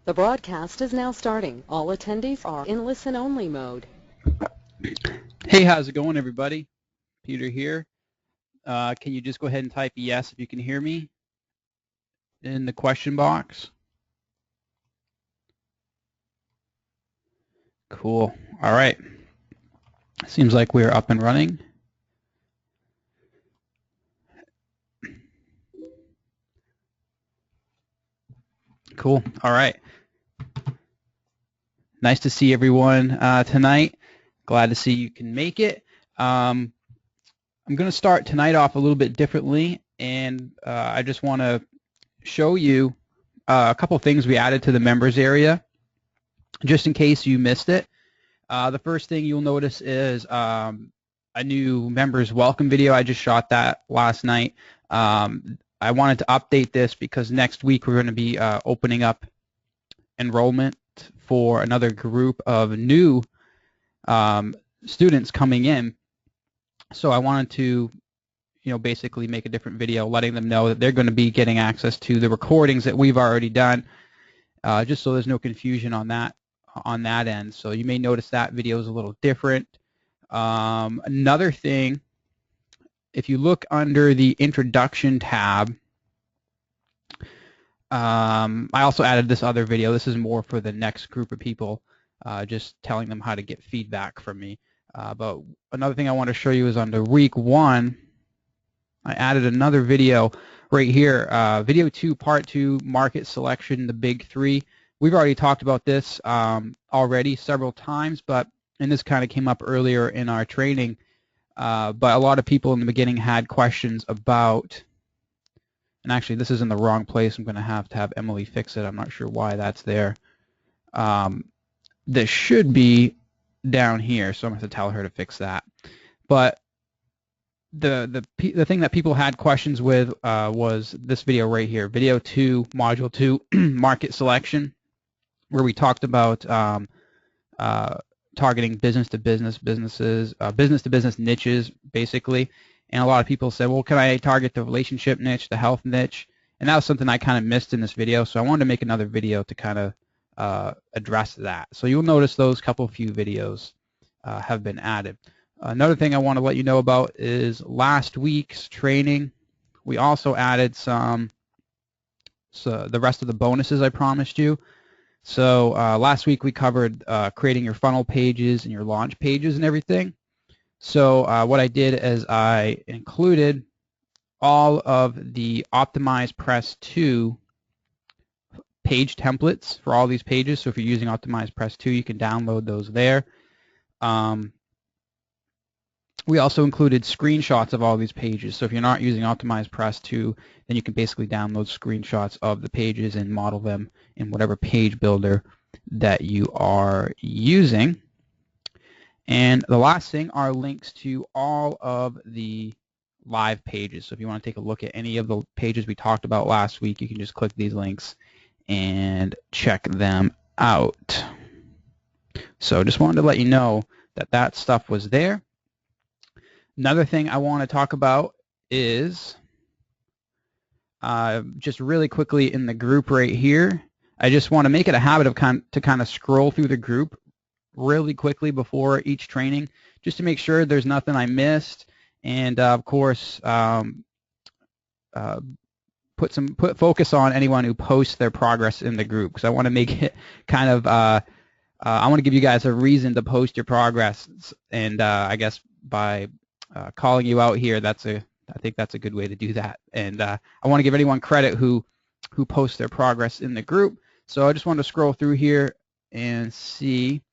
The broadcast is now starting. All attendees are in listen-only mode. Hey, how's it going, everybody? Peter here. Can you just go ahead and type yes if you can hear me in the question box? Cool. All right. Seems like we're up and running. Cool. All right. Nice to see everyone tonight. Glad to see you can make it. I'm going to start tonight off a little bit differently, and I just want to show you a couple things we added to the members area, just in case you missed it. The first thing you'll notice is a new members welcome video. I just shot that last night. I wanted to update this because next week we're going to be opening up enrollment for another group of new students coming in. So I wanted to, basically make a different video letting them know that they're going to be getting access to the recordings that we've already done, just so there's no confusion on that end. So you may notice that video is a little different. Another thing, if you look under the introduction tab, I also added this other video. This is more for the next group of people, just telling them how to get feedback from me. But another thing I want to show you is under week 1, I added another video right here, video 2, part 2, market selection, the big 3. We've already talked about this already several times, and this kind of came up earlier in our training, but a lot of people in the beginning had questions about, and actually this is in the wrong place. I'm going to have Emily fix it. I'm not sure why that's there. This should be down here, so I'm going to have to tell her to fix that. But the thing that people had questions with was this video right here, video 2, module 2, market selection, where we talked about targeting business-to-business businesses, business-to-business niches, basically. And a lot of people said, well, can I target the relationship niche, the health niche? And that was something I kind of missed in this video, so I wanted to make another video to kind of address that. So you'll notice those few videos have been added. Another thing I want to let you know about is last week's training. We also added the rest of the bonuses I promised you. So last week we covered creating your funnel pages and your launch pages and everything. So what I did is I included all of the Optimize Press 2 page templates for all these pages. So if you're using Optimize Press 2, you can download those there. We also included screenshots of all these pages. So if you're not using Optimize Press 2, then you can basically download screenshots of the pages and model them in whatever page builder that you are using. And the last thing are links to all of the live pages. So if you want to take a look at any of the pages we talked about last week, you can just click these links and check them out. So just wanted to let you know that that stuff was there. Another thing I want to talk about is just really quickly in the group right here. I just want to make it a habit of kind of scroll through the group really quickly before each training, just to make sure there's nothing I missed, and of course put focus on anyone who posts their progress in the group, because I want to make it kind of I want to give you guys a reason to post your progress, and I guess by calling you out here, I think that's a good way to do that. And I want to give anyone credit who posts their progress in the group. So I just wanted to scroll through here and see.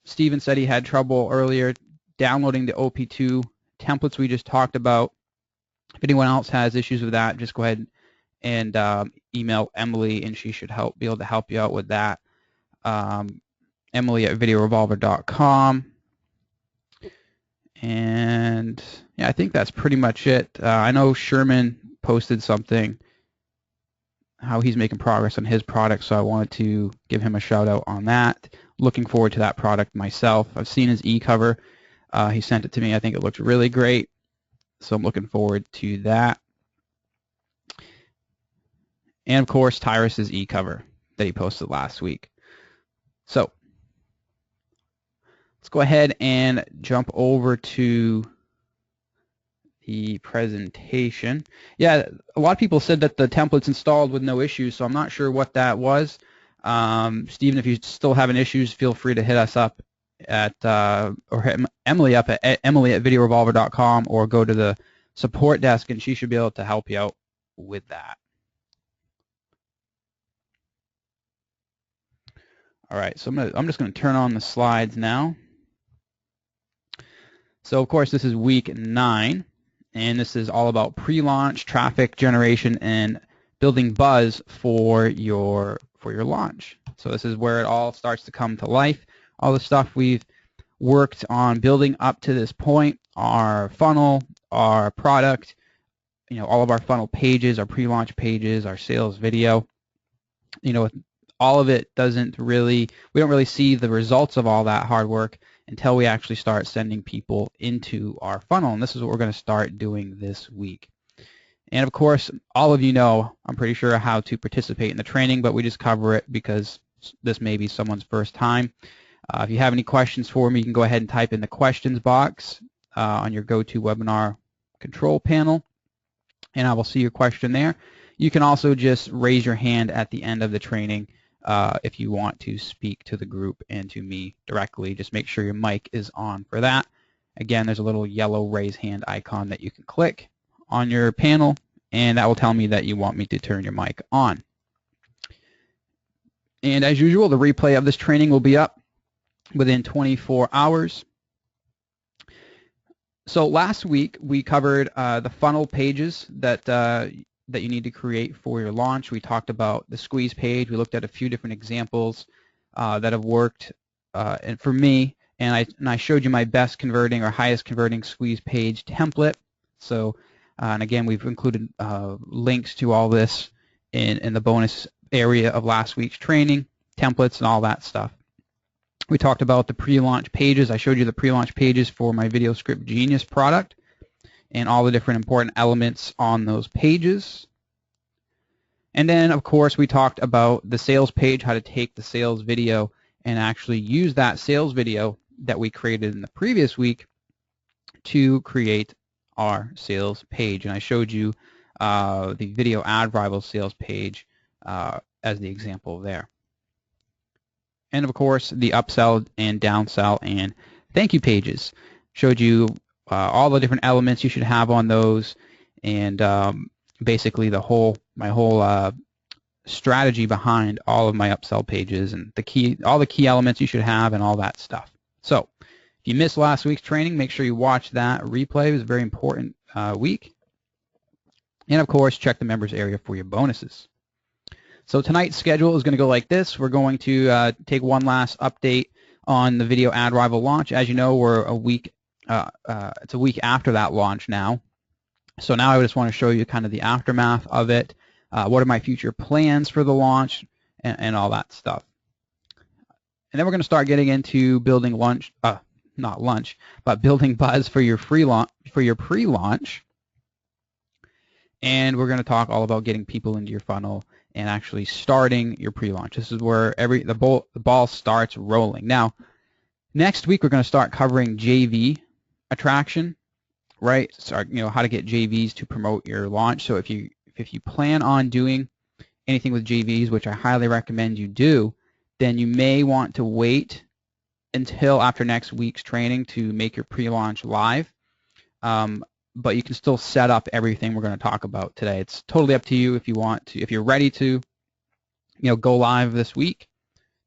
Steven said he had trouble earlier downloading the OP2 templates we just talked about. If anyone else has issues with that, just go ahead and email Emily, and she should be able to help you out with that. Emily at videorevolver.com. And yeah, I think that's pretty much it. I know Sherman posted something, how he's making progress on his product, so I wanted to give him a shout out on that. Looking forward to that product myself. I've seen his e-cover. He sent it to me. I think it looks really great, so I'm looking forward to that. And of course, Tyrus's e-cover. that he posted last week. So let's go ahead and jump over to the presentation. Yeah, a lot of people said that the template's installed with no issues, so I'm not sure what that was. Stephen, if you're still having issues, feel free to hit us up at or hit Emily up at emily@videorevolver.com, or go to the support desk and she should be able to help you out with that. All right, so I'm just going to turn on the slides now. So of course this is week 9, and this is all about pre-launch traffic generation and building buzz for your launch. So this is where it all starts to come to life. All the stuff we've worked on building up to this point, our funnel, our product, all of our funnel pages, our pre-launch pages, our sales video, all of it we don't really see the results of all that hard work until we actually start sending people into our funnel. And this is what we're going to start doing this week. And of course, all of you know, I'm pretty sure, how to participate in the training, but we just cover it because this may be someone's first time. If you have any questions for me, you can go ahead and type in the questions box on your GoToWebinar control panel, and I will see your question there. You can also just raise your hand at the end of the training if you want to speak to the group and to me directly. Just make sure your mic is on for that. Again, there's a little yellow raise hand icon that you can click on your panel, and that will tell me that you want me to turn your mic on. And as usual, the replay of this training will be up within 24 hours. So last week we covered the funnel pages that you need to create for your launch. We talked about the squeeze page. We looked at a few different examples that have worked and for me, and I showed you my best converting or highest converting squeeze page template. So and again, we've included links to all this in the bonus area of last week's training, templates and all that stuff. We talked about the pre-launch pages. I showed you the pre-launch pages for my Video Script Genius product and all the different important elements on those pages. And then, of course, we talked about the sales page, how to take the sales video and actually use that sales video that we created in the previous week to create our sales page. And I showed you the Video Ad Rival sales page as the example there. And of course, the upsell and downsell and thank you pages. Showed you all the different elements you should have on those, and basically my whole strategy behind all of my upsell pages and all the key elements you should have and all that stuff. So if you missed last week's training, make sure you watch that replay. It was a very important week. And of course, check the members area for your bonuses. So tonight's schedule is going to go like this. We're going to take one last update on the Video Ad Rival launch. As you know, we're a week. It's a week after that launch now. So now I just want to show you kind of the aftermath of it. What are my future plans for the launch and all that stuff. And then we're going to start getting into building building buzz for your pre-launch. And we're going to talk all about getting people into your funnel and actually starting your pre-launch. This is where the ball starts rolling. Now, next week we're going to start covering JV attraction, right? How to get JVs to promote your launch. So if you plan on doing anything with JVs, which I highly recommend you do, then you may want to wait until after next week's training to make your pre-launch live. But you can still set up everything we're going to talk about today. It's totally up to you if you want to. If you're ready to, go live this week,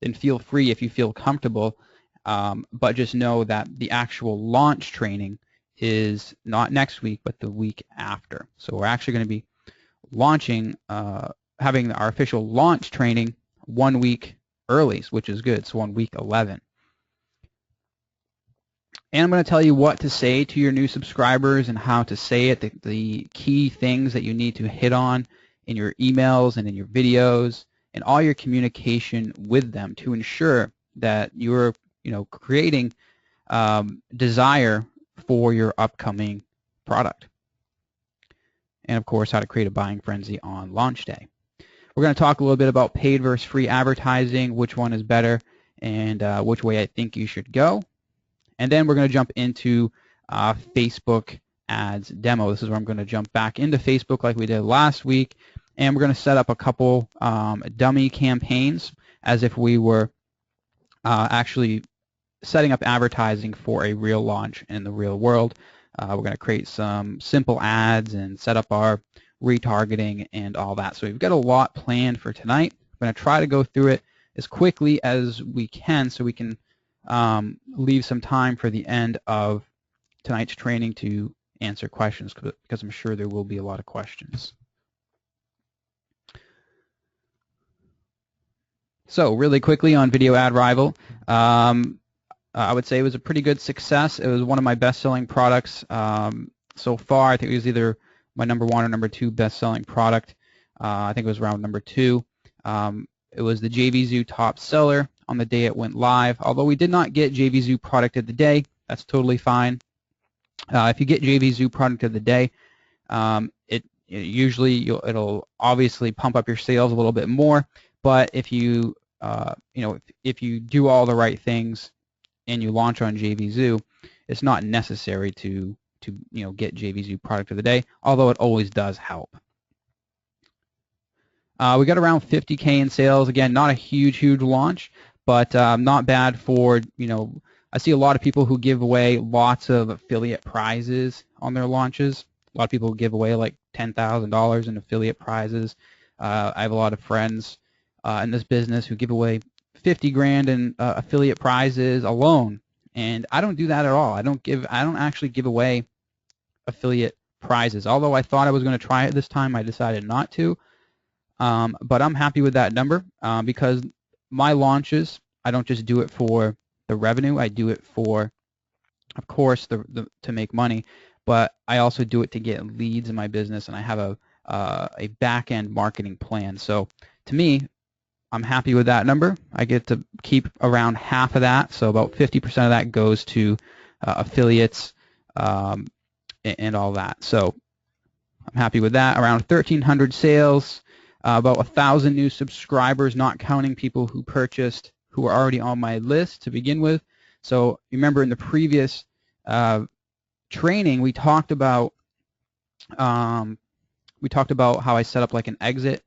then feel free if you feel comfortable. But just know that the actual launch training is not next week, but the week after. So we're actually going to be launching, having our official launch training 1 week early, which is good. So on week 11. And I'm going to tell you what to say to your new subscribers and how to say it, the key things that you need to hit on in your emails and in your videos and all your communication with them to ensure that you're, creating desire for your upcoming product. And of course, how to create a buying frenzy on launch day. We're going to talk a little bit about paid versus free advertising, which one is better, and which way I think you should go. And then we're going to jump into Facebook ads demo. This is where I'm going to jump back into Facebook like we did last week, and we're going to set up a couple dummy campaigns as if we were actually setting up advertising for a real launch in the real world. We're going to create some simple ads and set up our retargeting and all that. So we've got a lot planned for tonight. I'm going to try to go through it as quickly as we can so we can leave some time for the end of tonight's training to answer questions, because I'm sure there will be a lot of questions. So really quickly on Video Ad Rival, I would say it was a pretty good success. It was one of my best-selling products so far. I think it was either my number 1 or number 2 best-selling product. I think it was around number 2. It was the JVZoo top seller on the day it went live. Although we did not get JVZoo product of the day, that's totally fine. If you get JVZoo product of the day, usually it'll obviously pump up your sales a little bit more. But if you if you do all the right things and you launch on JVZoo, it's not necessary to get JVZoo product of the day, although it always does help. We got around 50K in sales. Again, not a huge launch, but not bad for, I see a lot of people who give away lots of affiliate prizes on their launches. A lot of people give away like $10,000 in affiliate prizes. I have a lot of friends in this business who give away 50 grand in affiliate prizes alone, and I don't do that at all. I don't actually give away affiliate prizes. Although I thought I was going to try it this time, I decided not to. But I'm happy with that number because my launches, I don't just do it for the revenue. I do it for, of course, to make money, but I also do it to get leads in my business, and I have a back-end marketing plan. So to me, I'm happy with that number. I get to keep around half of that, so about 50% of that goes to affiliates and all that. So I'm happy with that. Around 1,300 sales, about 1,000 new subscribers, not counting people who purchased who are already on my list to begin with. So remember in the previous training we talked about how I set up like an exit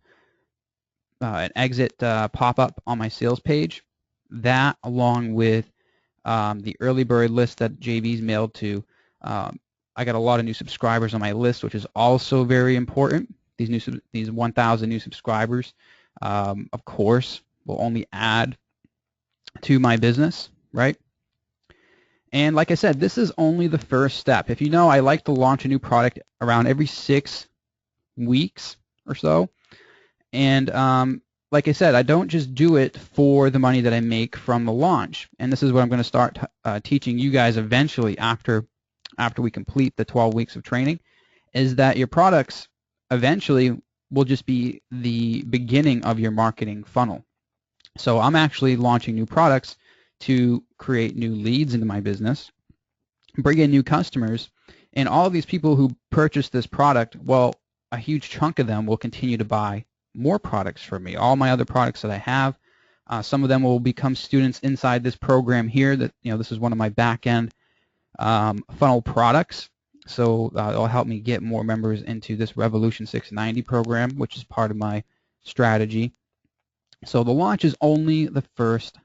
pop-up on my sales page. That, along with the early bird list that JV's mailed to, I got a lot of new subscribers on my list, which is also very important. These 1,000 new subscribers, of course, will only add to my business, right? And like I said, this is only the first step. If you know, I like to launch a new product around every 6 weeks or so. And like I said, I don't just do it for the money that I make from the launch. And this is what I'm going to start teaching you guys eventually after we complete the 12 weeks of training, is that your products eventually will just be the beginning of your marketing funnel. So I'm actually launching new products to create new leads into my business, bring in new customers, and all of these people who purchase this product, well, a huge chunk of them will continue to buy more products from me, all my other products that I have. Some of them will become students inside this program here. That this is one of my back-end funnel products. So it'll help me get more members into this Revolution 690 program, which is part of my strategy. So the launch is only the first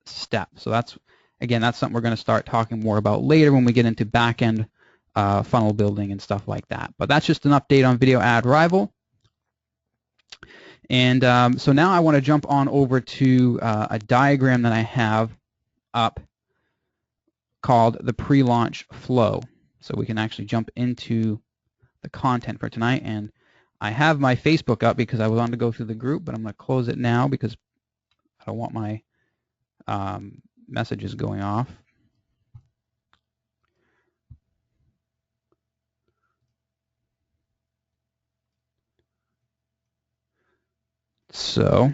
step. So that's something we're going to start talking more about later when we get into back-end funnel building and stuff like that. But that's just an update on Video Ad Rival. And so now I want to jump on over to a diagram that I have up called the pre-launch flow. So we can actually jump into the content for tonight. And I have my Facebook up because I was on to go through the group, but I'm going to close it now because I don't want my messages going off. So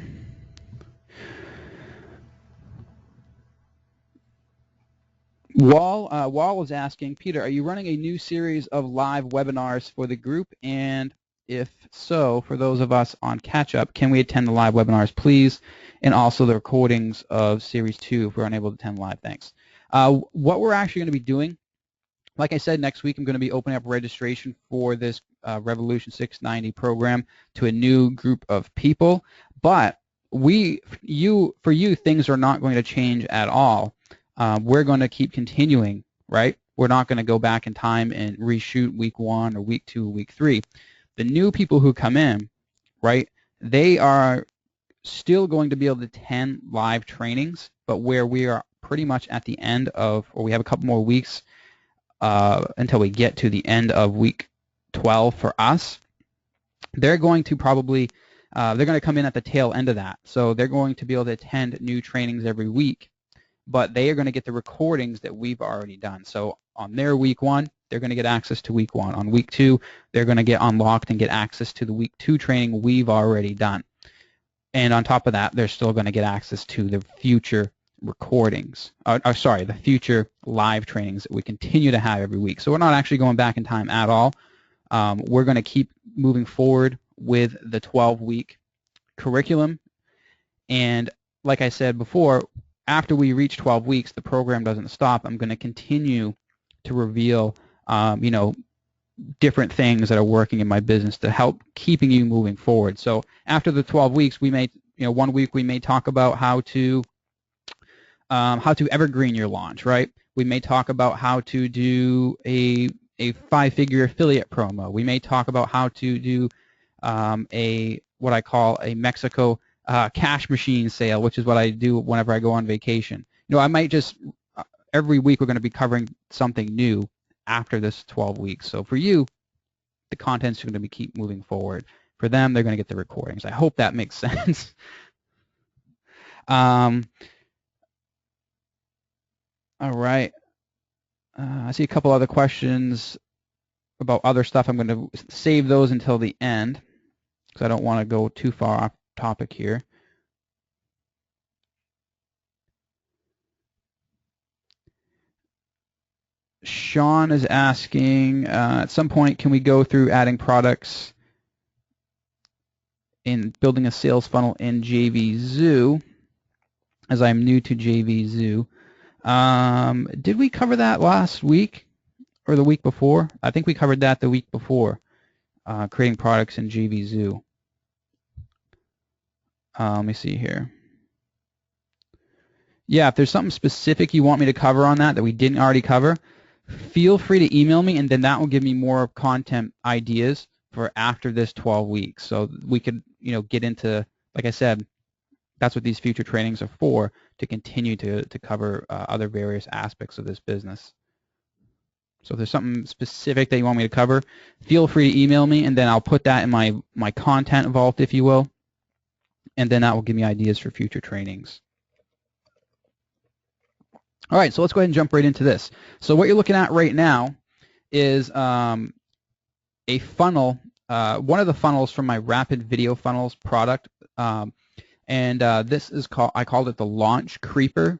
Wall is asking, Peter, are you running a new series of live webinars for the group, and If so, for those of us on catch-up, can we attend the live webinars, please? And also the recordings of Series 2 if we're unable to attend live. Thanks. What we're actually going to be doing, like I said, next week I'm going to be opening up registration for this Revolution 690 program to a new group of people. But for you, things are not going to change at all. We're going to keep continuing, right? We're not going to go back in time and reshoot week 1 or week 2 or week 3. The new people who come in, right, they are still going to be able to attend live trainings, but where we are pretty much at the end of, or we have a couple more weeks until we get to the end of week 12 for us, they're going to probably, they're going to come in at the tail end of that. So they're going to be able to attend new trainings every week, but they are going to get the recordings that we've already done. So on their week 1, they're going to get access to week 1. On week 2, they're going to get unlocked and get access to the week 2 training we've already done. And on top of that, they're still going to get access to the future recordings, the future live trainings that we continue to have every week. So we're not actually going back in time at all. We're going to keep moving forward with the 12-week curriculum. And like I said before, after we reach 12 weeks, the program doesn't stop. I'm going to continue to reveal, different things that are working in my business to help keeping you moving forward. So after the 12 weeks, we may, 1 week we may talk about how to evergreen your launch, right? We may talk about how to do a 5-figure affiliate promo. We may talk about how to do what I call a Mexico cash machine sale, which is what I do whenever I go on vacation. I might just every week we're going to be covering something new after this 12 weeks. So for you, the content's going to keep moving forward. For them, they're going to get the recordings. I hope that makes sense. All right. I see a couple other questions about other stuff. I'm going to save those until the end because I don't want to go too far off topic here. Sean is asking, at some point, can we go through adding products in building a sales funnel in JVZoo, as I'm new to JVZoo. Did we cover that last week or the week before? I think we covered that the week before, creating products in JVZoo. Let me see here. Yeah, if there's something specific you want me to cover on that we didn't already cover, feel free to email me, and then that will give me more content ideas for after this 12 weeks. So we could, get into, like I said, that's what these future trainings are for, to continue to cover other various aspects of this business. So if there's something specific that you want me to cover, feel free to email me, and then I'll put that in my content vault, if you will, and then that will give me ideas for future trainings. All right, so let's go ahead and jump right into this. So what you're looking at right now is a funnel, one of the funnels from my Rapid Video Funnels product, and this is I called it the Launch Creeper.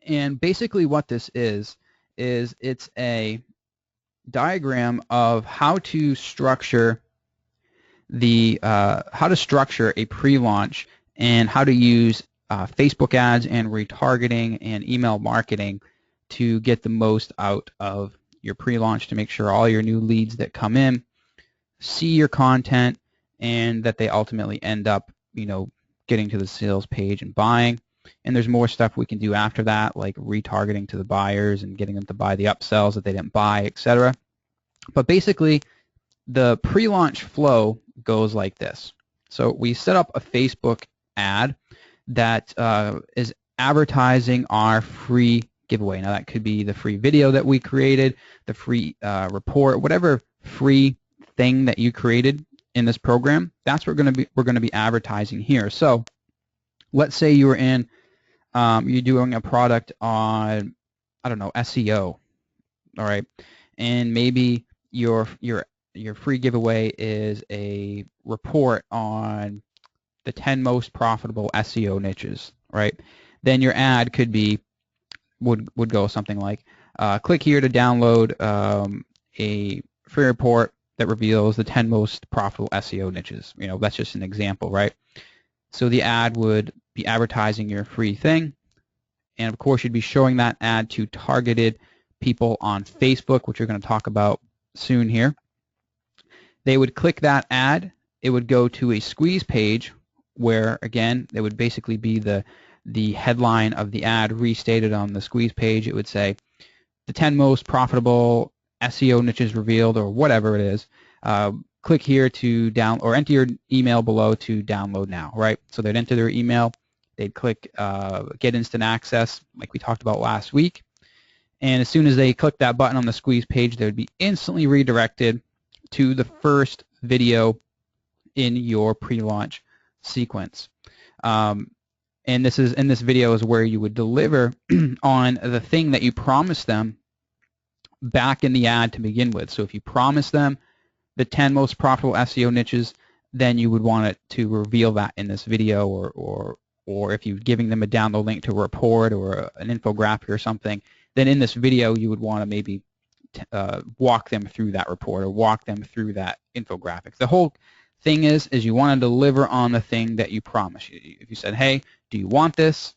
And basically what this is it's a diagram of how to structure a pre-launch and how to use Facebook ads and retargeting and email marketing to get the most out of your pre-launch, to make sure all your new leads that come in see your content and that they ultimately end up, getting to the sales page and buying. And there's more stuff we can do after that, like retargeting to the buyers and getting them to buy the upsells that they didn't buy, etc. But basically, the pre-launch flow goes like this. So we set up a Facebook ad that is advertising our free giveaway. Now that could be the free video that we created, the free report, whatever free thing that you created in this program. That's what we're going to be advertising here. So let's say you were in, you're doing a product on, I don't know, SEO, all right, and maybe your free giveaway is a report on the 10 most profitable SEO niches, right? Then your ad could be, would go something like, click here to download a free report that reveals the 10 most profitable SEO niches. That's just an example, right? So the ad would be advertising your free thing, and of course you'd be showing that ad to targeted people on Facebook, which we're going to talk about soon here. They would click that ad. It would go to a squeeze page where, again, it would basically be the headline of the ad restated on the squeeze page. It would say the 10 most profitable SEO niches revealed, or whatever it is. Click here to or enter your email below to download now, right? So they'd enter their email, they'd click get instant access like we talked about last week, and as soon as they click that button on the squeeze page, they would be instantly redirected to the first video in your pre-launch sequence. And this video is where you would deliver on the thing that you promised them back in the ad to begin with. So if you promised them the 10 most profitable SEO niches, then you would want it to reveal that in this video, or if you're giving them a download link to a report or an infographic or something, then in this video you would want to maybe walk them through that report or walk them through that infographic. The whole thing is you want to deliver on the thing that you promised. If you said, hey, do you want this?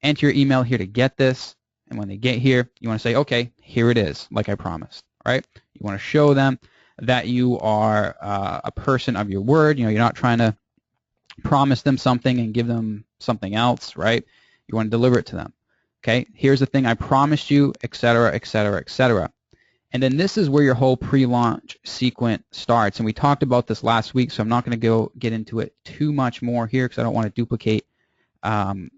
Enter your email here to get this, and when they get here, you want to say, okay, here it is, like I promised, right? You want to show them that you are a person of your word. You're not trying to promise them something and give them something else, right? You want to deliver it to them. Okay, here's the thing I promised you, etc., etc., etc. And then this is where your whole pre-launch sequence starts. And we talked about this last week, so I'm not going to get into it too much more here because I don't want to duplicate the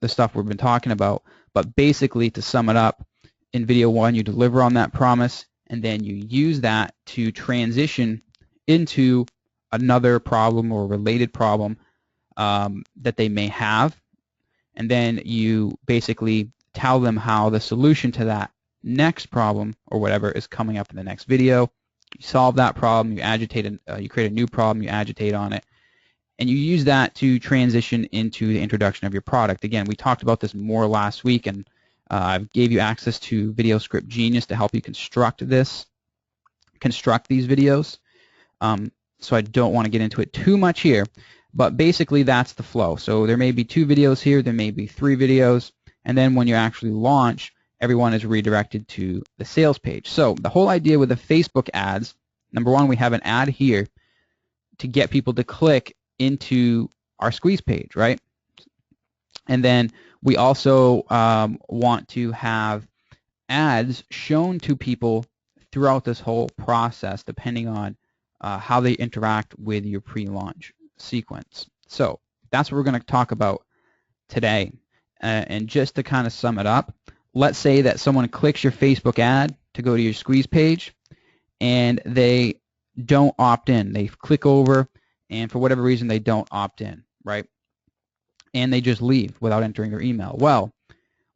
stuff we've been talking about. But basically, to sum it up, in video 1, you deliver on that promise, and then you use that to transition into another problem or related problem that they may have. And then you basically tell them how the solution to that next problem or whatever is coming up in the next video. You solve that problem, you create a new problem, you agitate on it, and you use that to transition into the introduction of your product. Again, we talked about this more last week, and I gave you access to Video Script Genius to help you construct these videos. So I don't want to get into it too much here, but basically that's the flow. So there may be 2 videos here, there may be 3 videos, and then when you actually launch, everyone is redirected to the sales page. So the whole idea with the Facebook ads, number 1, we have an ad here to get people to click into our squeeze page, right? And then we also want to have ads shown to people throughout this whole process, depending on how they interact with your pre-launch sequence. So that's what we're going to talk about today. And just to kind of sum it up, let's say that someone clicks your Facebook ad to go to your squeeze page, and they don't opt in. They click over, and for whatever reason, they don't opt in, right? And they just leave without entering their email. Well,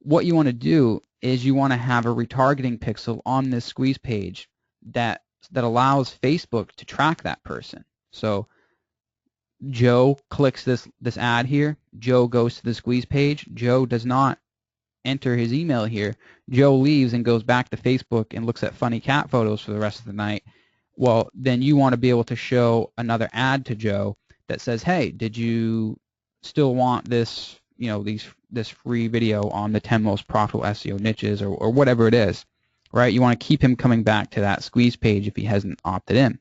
what you want to do is you want to have a retargeting pixel on this squeeze page that allows Facebook to track that person. So Joe clicks this ad here. Joe goes to the squeeze page. Joe does not enter his email here. Joe leaves and goes back to Facebook and looks at funny cat photos for the rest of the night. Well, then you want to be able to show another ad to Joe that says, hey, did you still want this, this free video on the 10 most profitable SEO niches, or whatever it is, right? You want to keep him coming back to that squeeze page if he hasn't opted in.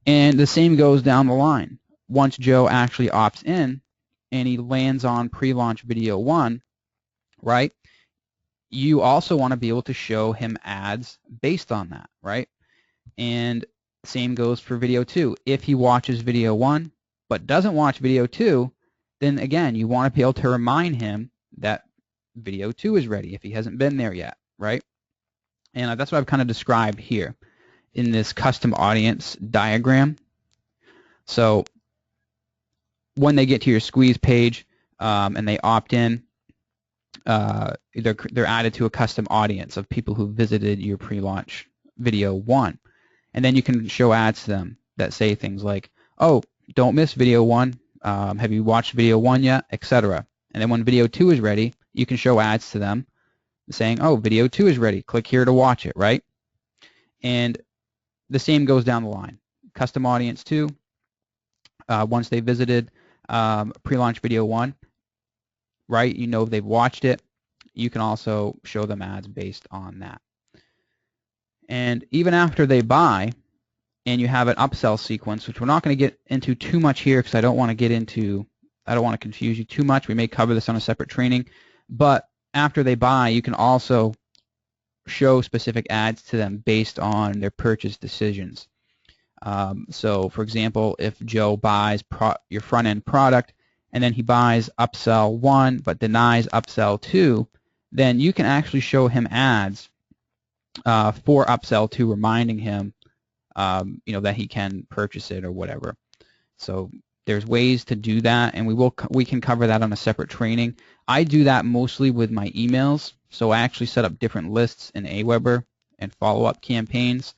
And the same goes down the line. Once Joe actually opts in and he lands on pre-launch video 1, right, you also want to be able to show him ads based on that, right? And same goes for video 2. If he watches video 1 but doesn't watch video 2, then again, you want to be able to remind him that video 2 is ready if he hasn't been there yet, right? And that's what I've kind of described here in this custom audience diagram. So when they get to your squeeze page and they opt in, they're added to a custom audience of people who visited your pre-launch video 1. And then you can show ads to them that say things like, oh, don't miss video 1. Have you watched video 1 yet, etc. And then when video 2 is ready, you can show ads to them saying, oh, video 2 is ready. Click here to watch it, right? And the same goes down the line. Custom audience 2, once they visited pre-launch video 1, right? You know they've watched it. You can also show them ads based on that. And even after they buy, and you have an upsell sequence, which we're not going to get into too much here because I don't want to confuse you too much. We may cover this on a separate training. But after they buy, you can also show specific ads to them based on their purchase decisions. So, for example, if Joe buys your front-end product and then he buys upsell 1 but denies upsell 2, then you can actually show him ads for upsell 2, reminding him that he can purchase it or whatever. So there's ways to do that, and we can cover that on a separate training. I do that mostly with my emails. So I actually set up different lists in Aweber and follow-up campaigns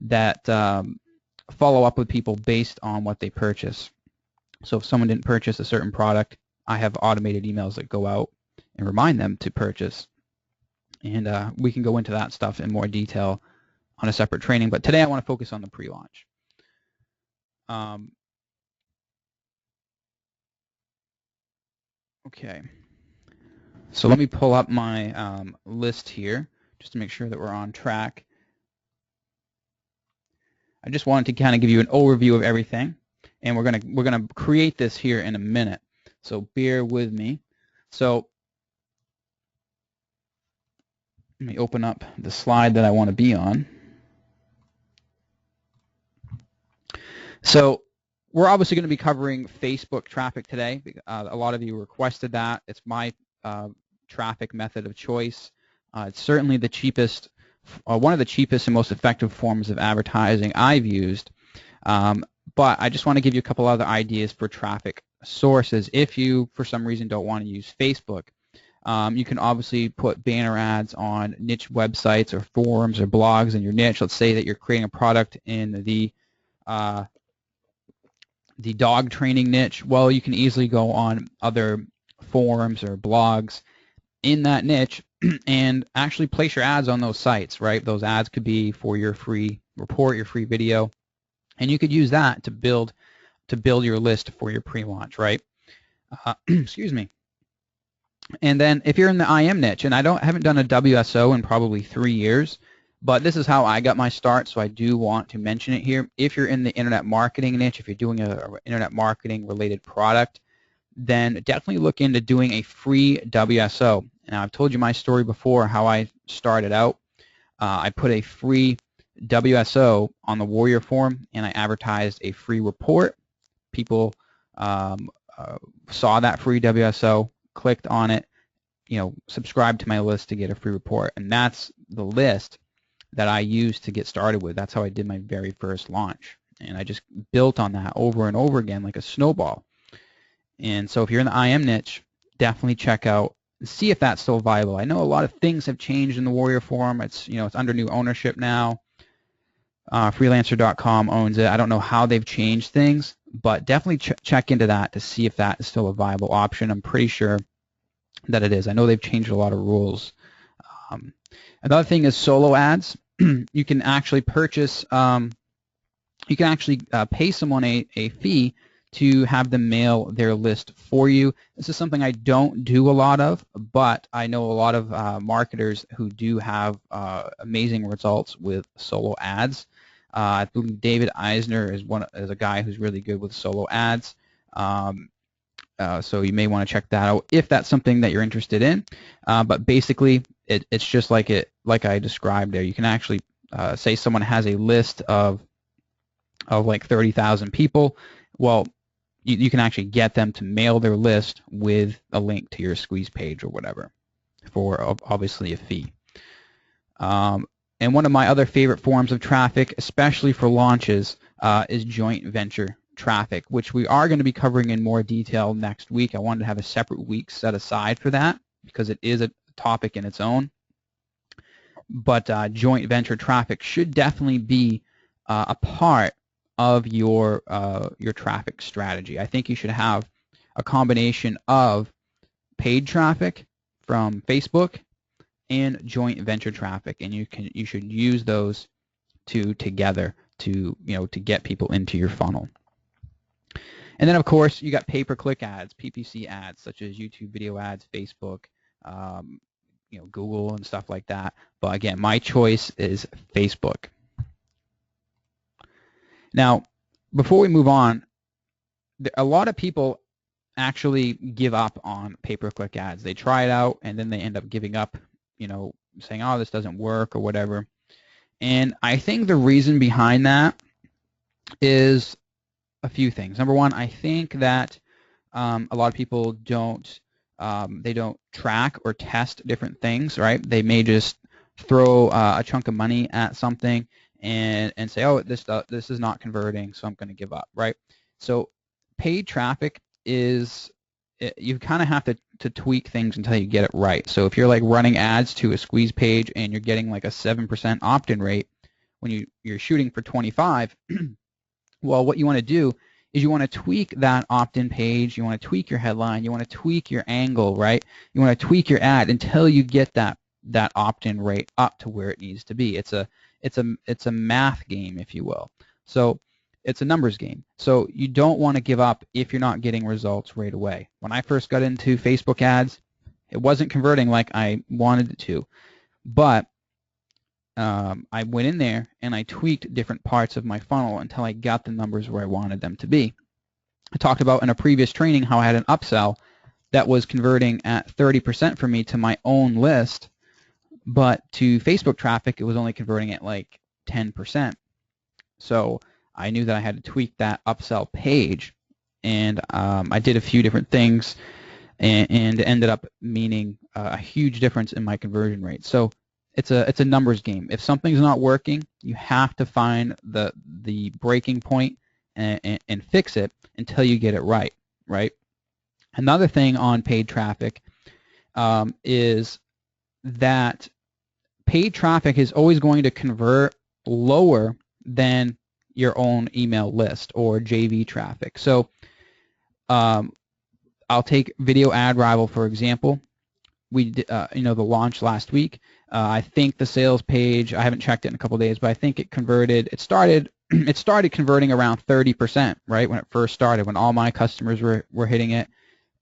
that follow up with people based on what they purchase. So if someone didn't purchase a certain product, I have automated emails that go out and remind them to purchase. And we can go into that stuff in more detail on a separate training, but today I want to focus on the pre-launch. Okay, so let me pull up my list here just to make sure that we're on track. I just wanted to kind of give you an overview of everything, and we're gonna create this here in a minute. So bear with me. So let me open up the slide that I want to be on. So we're obviously going to be covering Facebook traffic today. A lot of you requested that. It's my traffic method of choice. It's certainly the cheapest, one of the cheapest and most effective forms of advertising I've used. But I just want to give you a couple other ideas for traffic sources. If you, for some reason, don't want to use Facebook, you can obviously put banner ads on niche websites or forums or blogs in your niche. Let's say that you're creating a product in the dog training niche. Well, you can easily go on other forums or blogs in that niche and actually place your ads on those sites, right? Those ads could be for your free report, your free video, and you could use that to build your list for your pre-launch, right? Excuse me. And then if you're in the IM niche, and I haven't done a WSO in probably 3 years, but this is how I got my start, so I do want to mention it here. If you're in the internet marketing niche, if you're doing an internet marketing related product, then definitely look into doing a free WSO. Now, I've told you my story before, how I started out. I put a free WSO on the Warrior Forum, and I advertised a free report. People saw that free WSO, clicked on it, subscribed to my list to get a free report, and that's the list that I used to get started with. That's how I did my very first launch, and I just built on that over and over again like a snowball. And so if you're in the IM niche, definitely check out and see if that's still viable. I know a lot of things have changed in the Warrior Forum. It's it's under new ownership now. Freelancer.com owns it. I don't know how they've changed things, but definitely check into that to see if that is still a viable option. I'm pretty sure that it is. I know they've changed a lot of rules. Another thing is solo ads. You can actually purchase, you can actually pay someone a fee to have them mail their list for you. This is something I don't do a lot of, but I know a lot of marketers who do have amazing results with solo ads. I believe David Eisner is a guy who's really good with solo ads. So you may want to check that out if that's something that you're interested in. But basically, it's just like I described there. You can actually say someone has a list of like 30,000 people. Well, you can actually get them to mail their list with a link to your squeeze page or whatever for obviously a fee. And one of my other favorite forms of traffic, especially for launches, is joint venture traffic, which we are going to be covering in more detail next week. I wanted to have a separate week set aside for that because it is a topic in its own. But joint venture traffic should definitely be a part of your traffic strategy. I think you should have a combination of paid traffic from Facebook and joint venture traffic, and you should use those two together to to get people into your funnel. And then of course you got pay-per-click ads, PPC ads, such as YouTube video ads, Facebook, Google and stuff like that. But again, my choice is Facebook. Now, before we move on, a lot of people actually give up on pay-per-click ads. They try it out and then they end up giving up, saying, oh, this doesn't work or whatever. And I think the reason behind that is a few things. Number one, I think that a lot of people don't track or test different things, right? They may just throw a chunk of money at something and say, oh, this is not converting, so I'm going to give up, right? So paid traffic is, you kind of have to tweak things until you get it right. So if you're like running ads to a squeeze page and you're getting like a 7% opt-in rate when you're shooting for 25, well, what you want to do is you want to tweak that opt-in page, you want to tweak your headline, you want to tweak your angle, right? You want to tweak your ad until you get that opt-in rate up to where it needs to be. It's a math game, if you will. So it's a numbers game. So you don't want to give up if you're not getting results right away. When I first got into Facebook ads, it wasn't converting like I wanted it to, but I went in there and I tweaked different parts of my funnel until I got the numbers where I wanted them to be. I talked about in a previous training how I had an upsell that was converting at 30% for me to my own list, but to Facebook traffic it was only converting at like 10%. So I knew that I had to tweak that upsell page, and I did a few different things, and it ended up meaning a huge difference in my conversion rate. So it's a numbers game. If something's not working, you have to find the breaking point and fix it until you get it right, right? Another thing on paid traffic is that paid traffic is always going to convert lower than your own email list or JV traffic. So I'll take Video Ad Rival for example. We did, the launch last week. I think the sales page, I haven't checked it in a couple of days, but I think it converted. It started converting around 30%, right, when it first started, when all my customers were hitting it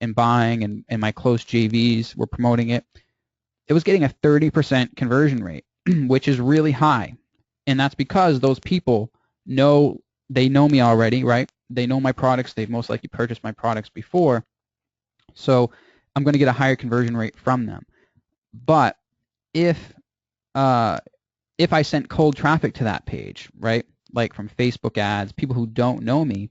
and buying, and my close JVs were promoting it. It was getting a 30% conversion rate, which is really high, and that's because those people know me already, right? They know my products. They've most likely purchased my products before, so I'm going to get a higher conversion rate from them. But if I sent cold traffic to that page, right, like from Facebook ads, people who don't know me,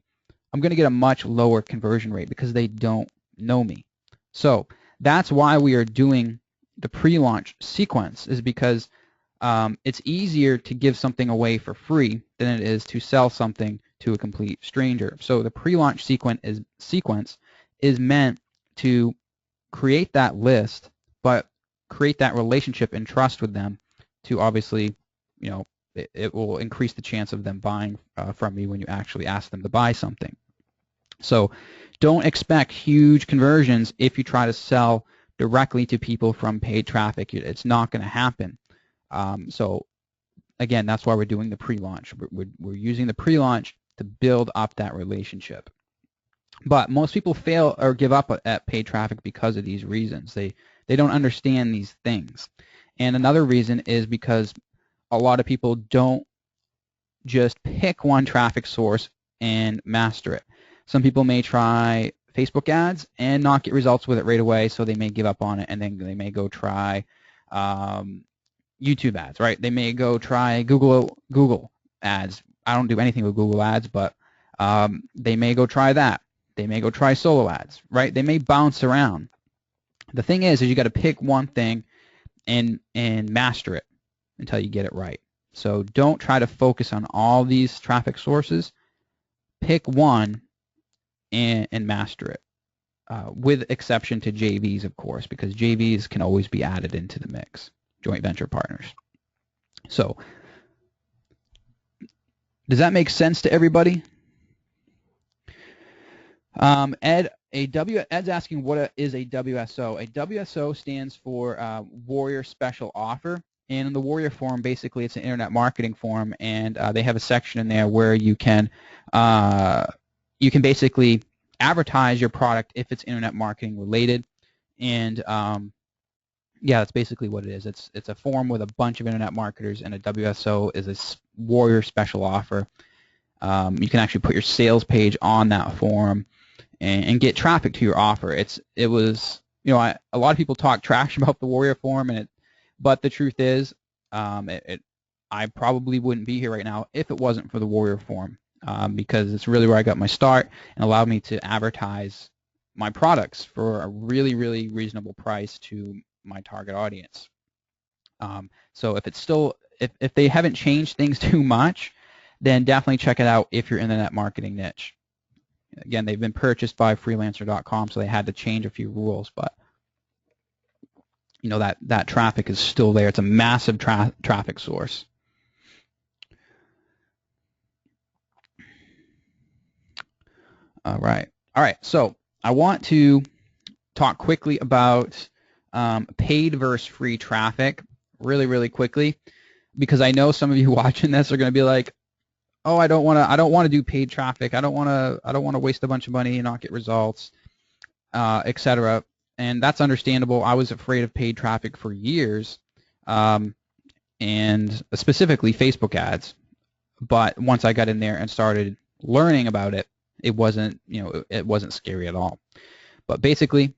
I'm going to get a much lower conversion rate because they don't know me. So that's why we are doing the pre-launch sequence, is because it's easier to give something away for free than it is to sell something to a complete stranger. So the pre-launch sequence is meant to create that list, but create that relationship and trust with them to obviously, it will increase the chance of them buying from me when you actually ask them to buy something. So don't expect huge conversions if you try to sell directly to people from paid traffic. It's not going to happen. So again, that's why we're doing the pre-launch. We're using the pre-launch to build up that relationship. But most people fail or give up at paid traffic because of these reasons. They don't understand these things. And another reason is because a lot of people don't just pick one traffic source and master it. Some people may try Facebook ads and not get results with it right away, so they may give up on it, and then they may go try YouTube ads, right? They may go try Google ads. I don't do anything with Google ads, but they may go try that. They may go try solo ads, right? They may bounce around. The thing is you got to pick one thing and master it until you get it right. So don't try to focus on all these traffic sources. Pick one and master it, with exception to JVs, of course, because JVs can always be added into the mix, joint venture partners. So does that make sense to everybody? Ed's asking what is a WSO. A WSO stands for Warrior Special Offer. And in the Warrior Forum, basically, it's an internet marketing forum, and they have a section in there where you can basically advertise your product if it's internet marketing related. And yeah, that's basically what it is. It's a forum with a bunch of internet marketers, and a WSO is a Warrior special offer. You can actually put your sales page on that forum and get traffic to your offer. It was, you know, a lot of people talk trash about the Warrior Forum, but the truth is, I probably wouldn't be here right now if it wasn't for the Warrior Forum, because it's really where I got my start and allowed me to advertise my products for a really, really reasonable price to my target audience. So if they haven't changed things too much, then definitely check it out if you're in the net marketing niche. Again, they've been purchased by freelancer.com, so they had to change a few rules, but you know that traffic is still there. It's a massive traffic source. All right. So I want to talk quickly about paid versus free traffic, really, really quickly, because I know some of you watching this are going to be like, oh, I don't want to do paid traffic. I don't want to waste a bunch of money and not get results, etc. And that's understandable. I was afraid of paid traffic for years, and specifically Facebook ads. But once I got in there and started learning about it, it wasn't scary at all. But basically,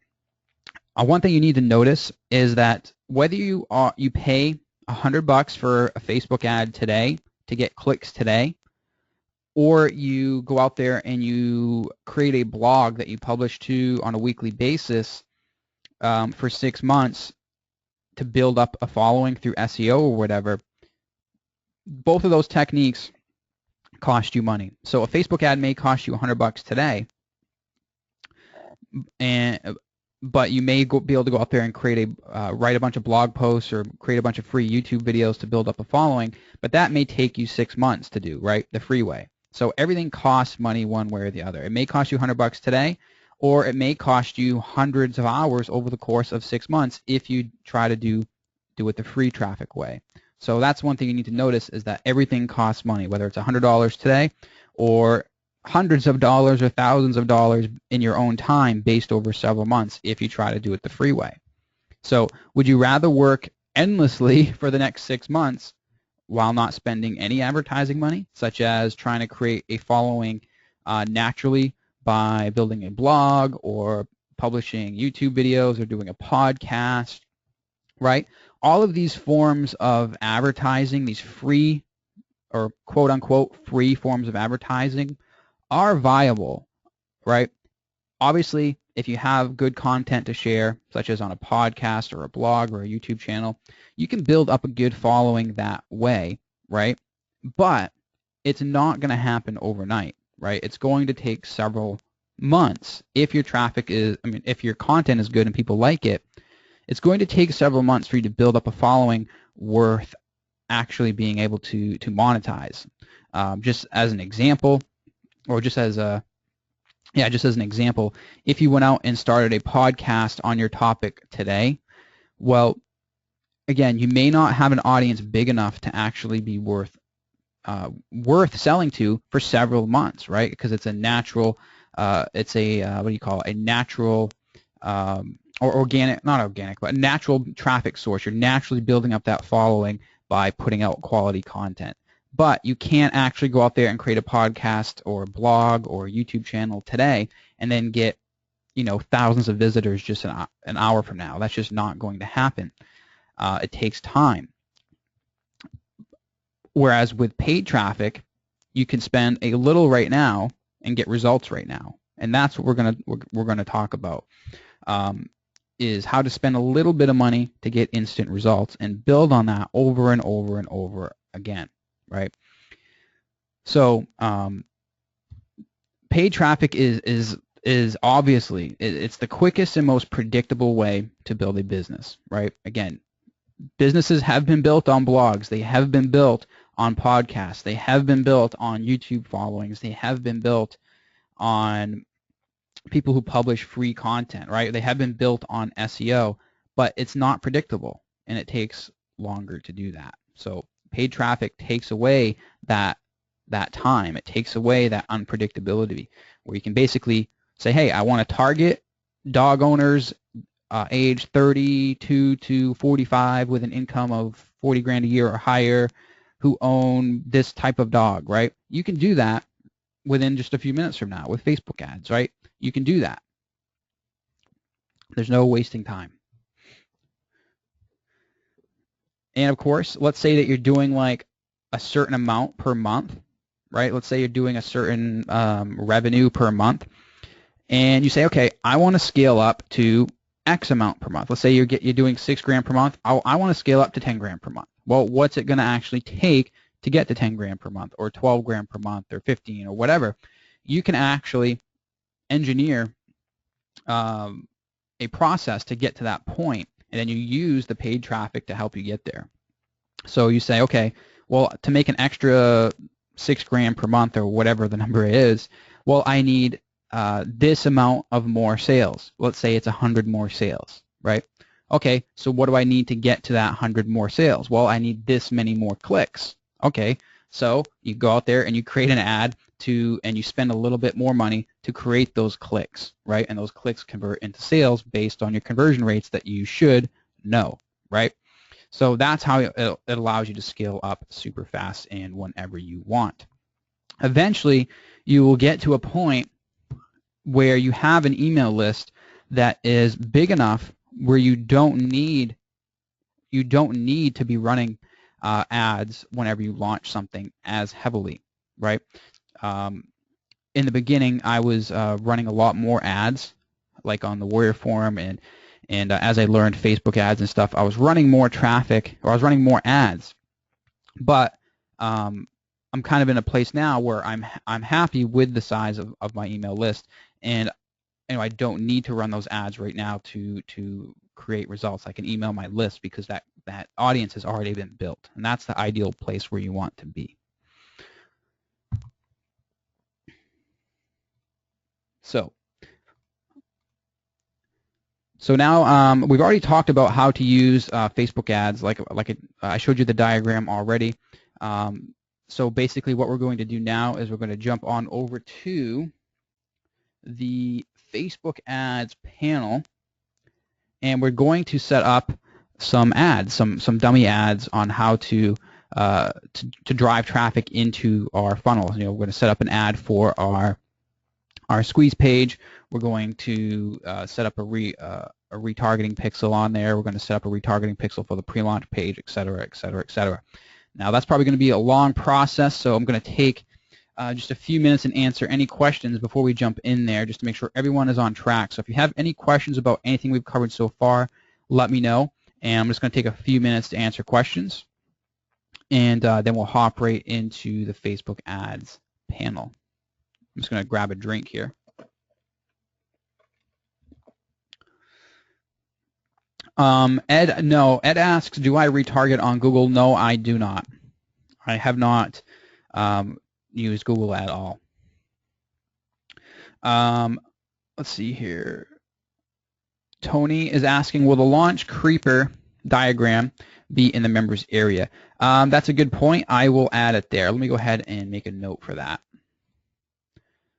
one thing you need to notice is that whether you pay $100 for a Facebook ad today to get clicks today, or you go out there and you create a blog that you publish to on a weekly basis for 6 months to build up a following through SEO or whatever, both of those techniques cost you money. So a Facebook ad may cost you $100 today, but you may be able to go out there and write a bunch of blog posts or create a bunch of free YouTube videos to build up a following, but that may take you 6 months to do, right? The free way. So everything costs money one way or the other. It may cost you $100 today, or it may cost you hundreds of hours over the course of 6 months if you try to do it the free traffic way. So that's one thing you need to notice, is that everything costs money, whether it's $100 today or hundreds of dollars or thousands of dollars in your own time based over several months if you try to do it the free way. So would you rather work endlessly for the next 6 months while not spending any advertising money, such as trying to create a following naturally by building a blog or publishing YouTube videos or doing a podcast, right? All of these forms of advertising, these free or quote-unquote free forms of advertising, are viable, right? Obviously, if you have good content to share, such as on a podcast or a blog or a YouTube channel, you can build up a good following that way, right? But it's not going to happen overnight, right? It's going to take several months. If your if your content is good and people like it, it's going to take several months for you to build up a following worth actually being able to monetize. Just as an example, or just as an example, if you went out and started a podcast on your topic today, well, again, you may not have an audience big enough to actually be worth selling to for several months, right? Because it's a natural, it's a a natural or organic, not organic, but a natural traffic source. You're naturally building up that following by putting out quality content. But you can't actually go out there and create a podcast or a blog or a YouTube channel today and then get, thousands of visitors just an hour from now. That's just not going to happen. It takes time. Whereas with paid traffic, you can spend a little right now and get results right now, and that's what we're gonna talk about. Is how to spend a little bit of money to get instant results and build on that over and over and over again, right? So paid traffic is obviously it's the quickest and most predictable way to build a business, right? Again, businesses have been built on blogs, they have been built on podcasts, they have been built on YouTube followings, they have been built on people who publish free content, right? They have been built on SEO, but it's not predictable, and it takes longer to do that. So paid traffic takes away that time. It takes away that unpredictability, where you can basically say, hey, I want to target dog owners age 32 to 45 with an income of 40 grand a year or higher who own this type of dog, right? You can do that within just a few minutes from now with Facebook ads, right? You can do that. There's no wasting time. And of course, let's say that you're doing like a certain amount per month, right? Let's say you're doing a certain revenue per month, and you say, okay, I want to scale up to X amount per month. Let's say you're doing 6 grand per month. I want to scale up to 10 grand per month. Well, what's it going to actually take to get to 10 grand per month, or 12 grand per month, or 15, or whatever? You can actually engineer a process to get to that point, and then you use the paid traffic to help you get there. So you say, okay, well, to make an extra 6 grand per month, or whatever the number is, well, I need this amount of more sales. Let's say it's 100 more sales, right? Okay, so what do I need to get to that 100 more sales? Well, I need this many more clicks. Okay, so you go out there and you create an ad and you spend a little bit more money to create those clicks, right? And those clicks convert into sales based on your conversion rates that you should know, right? So that's how it allows you to scale up super fast and whenever you want. Eventually, you will get to a point where you have an email list that is big enough where you don't need to be running ads whenever you launch something as heavily, right? In the beginning, I was running a lot more ads, like on the Warrior Forum, and as I learned Facebook ads and stuff, I was running more traffic, or I was running more ads. But I'm kind of in a place now where I'm happy with the size of my email list, and I don't need to run those ads right now to create results. I can email my list because that audience has already been built, and that's the ideal place where you want to be. So now we've already talked about how to use Facebook ads. I showed you the diagram already. So basically what we're going to do now is we're going to jump on over to the Facebook ads panel, and we're going to set up some ads, some dummy ads on how to drive traffic into our funnel. We're going to set up an ad for our squeeze page. We're going to set up a retargeting pixel on there. We're going to set up a retargeting pixel for the pre-launch page, et cetera, et cetera, et cetera. Now that's probably going to be a long process, so I'm going to take just a few minutes and answer any questions before we jump in there, just to make sure everyone is on track. So if you have any questions about anything we've covered so far, let me know, and I'm just going to take a few minutes to answer questions, and then we'll hop right into the Facebook ads panel. I'm just going to grab a drink here. Ed asks, do I retarget on Google? No, I do not. I have not used Google at all. Let's see here. Tony is asking, will the launch creeper diagram be in the members area? That's a good point. I will add it there. Let me go ahead and make a note for that.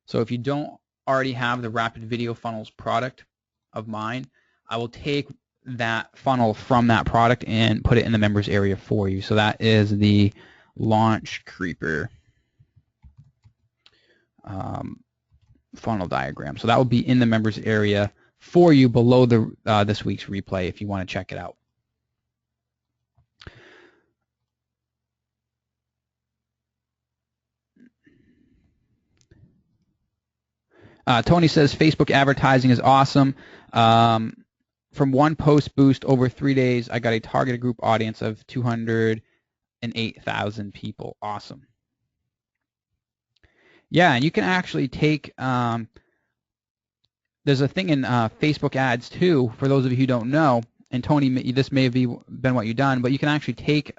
So if you don't already have the Rapid Video Funnels product of mine, I will take that funnel from that product and put it in the members area for you. So that is the launch creeper funnel diagram. So that will be in the members area for you below the this week's replay if you want to check it out. Tony says Facebook advertising is awesome. From one post boost over 3 days, I got a targeted group audience of 208,000 people. Awesome. Yeah, and you can actually take, there's a thing in Facebook ads too, for those of you who don't know, and Tony, this may have been what you've done, but you can actually take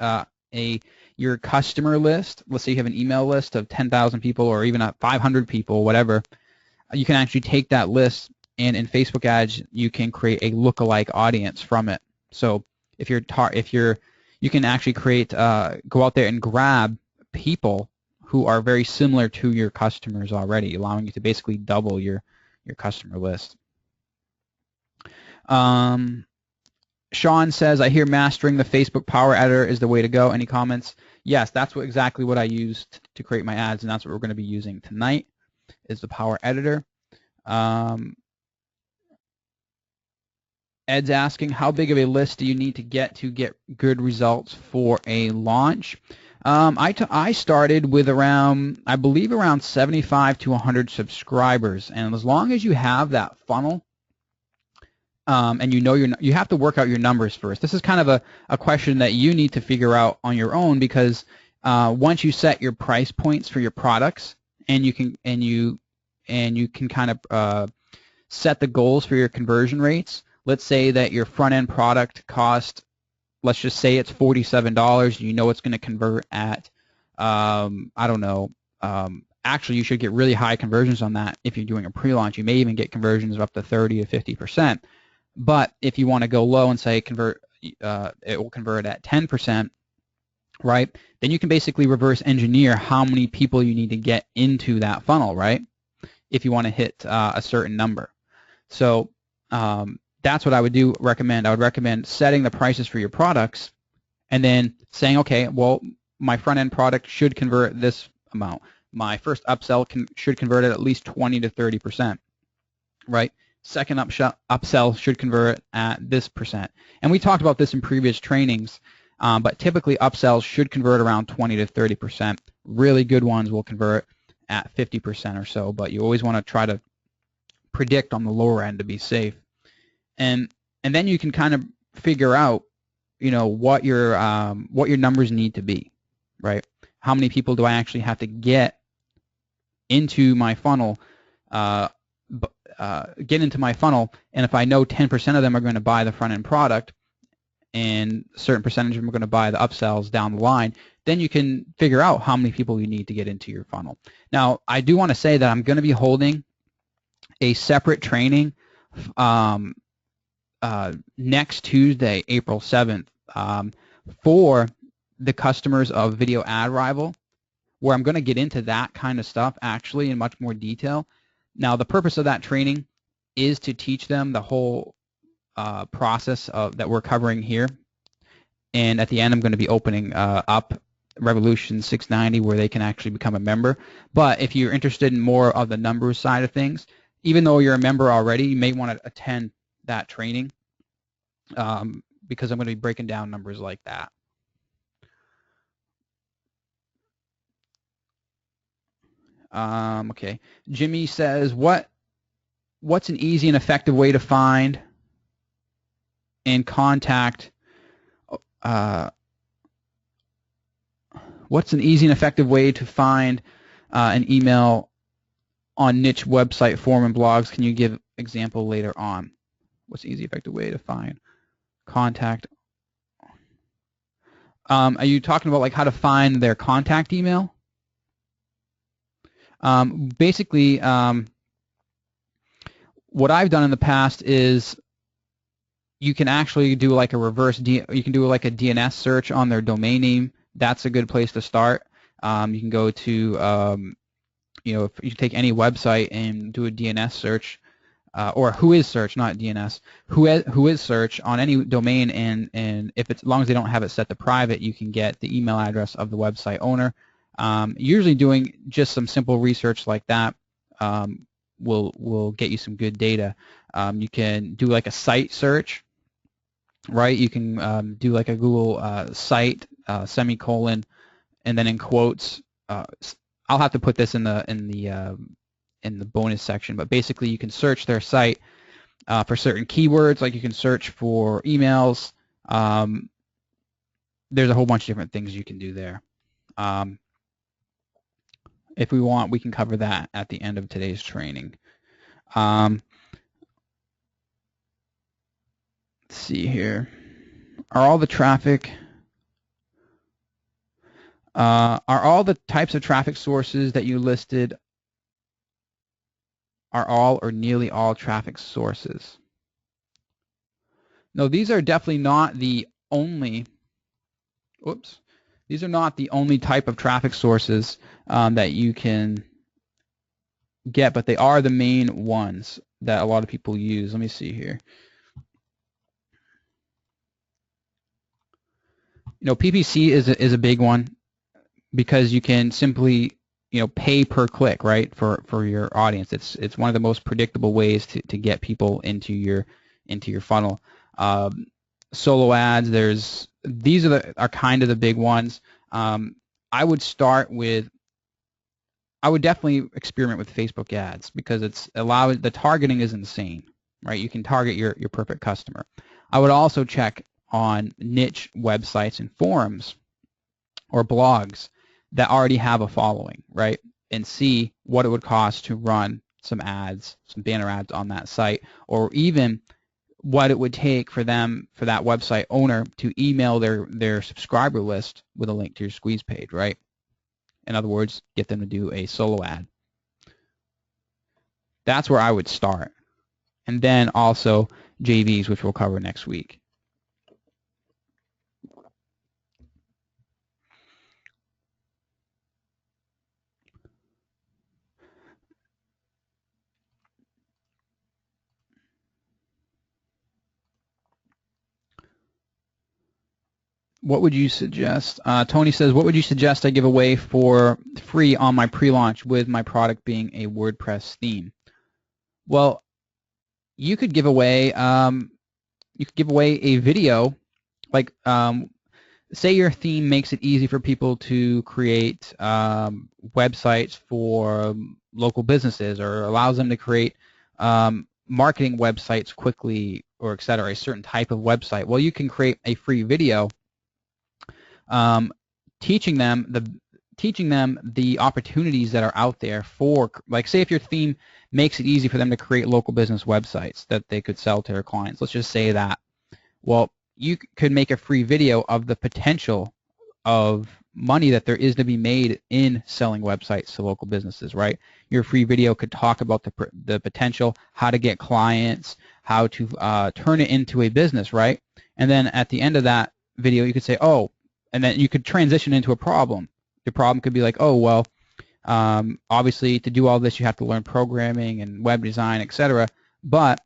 your customer list. Let's say you have an email list of 10,000 people or even 500 people, whatever. You can actually take that list, and in Facebook ads, you can create a lookalike audience from it. So if you're you can actually create, go out there and grab people who are very similar to your customers already, allowing you to basically double your customer list. Sean says, I hear mastering the Facebook Power Editor is the way to go. Any comments? Yes, that's exactly what I used to create my ads, and that's what we're going to be using tonight is the Power Editor. Ed's asking, how big of a list do you need to get good results for a launch? I started with around, I believe, around 75 to 100 subscribers, and as long as you have that funnel, and you have to work out your numbers first. This is kind of a question that you need to figure out on your own, because once you set your price points for your products, and you can kind of set the goals for your conversion rates. Let's say that your front end product cost, let's just say it's $47. You know it's going to convert at I don't know. Actually, you should get really high conversions on that if you're doing a pre-launch. You may even get conversions of up to 30 to 50%. But if you want to go low and say it will convert at 10%, right? Then you can basically reverse engineer how many people you need to get into that funnel, right? If you want to hit a certain number. So that's what I would recommend. I would recommend setting the prices for your products and then saying, okay, well, my front-end product should convert this amount. My first upsell should convert at least 20 to 30%, right? Second upsell should convert at this percent. And we talked about this in previous trainings, but typically upsells should convert around 20 to 30%. Really good ones will convert at 50% or so, but you always want to try to predict on the lower end to be safe. And then you can kind of figure out, what your numbers need to be, right? How many people do I actually have to get into my funnel? Get into my funnel, and if I know 10% of them are going to buy the front end product, and a certain percentage of them are going to buy the upsells down the line, then you can figure out how many people you need to get into your funnel. Now, I do want to say that I'm going to be holding a separate training next Tuesday, April 7th, for the customers of Video Ad Rival, where I'm going to get into that kind of stuff actually in much more detail. Now, the purpose of that training is to teach them the whole process that we're covering here. And at the end, I'm going to be opening up Revolution 690 where they can actually become a member. But if you're interested in more of the numbers side of things, even though you're a member already, you may want to attend that training because I'm going to be breaking down numbers like that. Okay. Jimmy says, what's an easy and effective way to find and contact what's an easy and effective way to find an email on niche website forum and blogs? Can you give example later on? What's the easy effective way to find contact? Are you talking about like how to find their contact email? Basically, what I've done in the past is you can actually do like a you can do like a DNS search on their domain name. That's a good place to start. You can go to, if you take any website and do a DNS search, or Whois search, not DNS, Whois search on any domain, and if it's, as long as they don't have it set to private, you can get the email address of the website owner. Usually doing just some simple research like that will get you some good data. You can do like a site search, right? You can do like a Google site semicolon, and then in quotes. I'll have to put this in the bonus section, but basically you can search their site for certain keywords, like you can search for emails. There's a whole bunch of different things you can do there. If we want, we can cover that at the end of today's training. Let's see here. Are all the types of traffic sources that you listed are all or nearly all traffic sources? No, these are definitely not the only Whoops. These are not the only type of traffic sources that you can get, but they are the main ones that a lot of people use. Let me see here. PPC is a big one because you can simply pay per click, right, for your audience. It's one of the most predictable ways to get people into your funnel. Solo ads, these are kind of the big ones. I would definitely experiment with Facebook ads because the targeting is insane, right? You can target your perfect customer. I would also check on niche websites and forums or blogs that already have a following, right? And see what it would cost to run some ads, some banner ads on that site, or even what it would take for that website owner to email their subscriber list with a link to your squeeze page, right? In other words, get them to do a solo ad. That's where I would start. And then also JVs, which we'll cover next week. What would you suggest? Tony says, what would you suggest I give away for free on my pre-launch with my product being a WordPress theme? Well, you could give away a video, like say your theme makes it easy for people to create websites for local businesses, or allows them to create marketing websites quickly, or et cetera, a certain type of website. Well, you can create a free video teaching them the opportunities that are out there for, like, say if your theme makes it easy for them to create local business websites that they could sell to their clients. Let's just say that. Well, you could make a free video of the potential of money that there is to be made in selling websites to local businesses, right? Your free video could talk about the potential, how to get clients, how to turn it into a business, right? And then at the end of that video, you could say, oh, and then you could transition into a problem. The problem could be like, oh, well, obviously to do all this you have to learn programming and web design, etc. But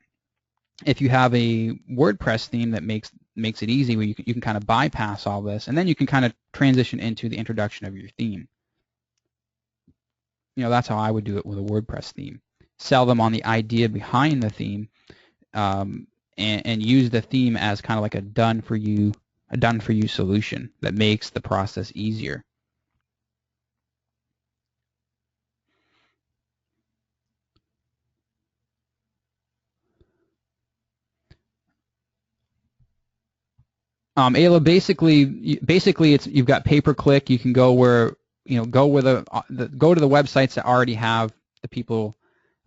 if you have a WordPress theme that makes it easy, where you can kind of bypass all this, and then you can kind of transition into the introduction of your theme. That's how I would do it with a WordPress theme. Sell them on the idea behind the theme, and use the theme as kind of like a done for you solution that makes the process easier. Ayla, basically, you've got pay-per-click. You can go where go to the websites that already have the people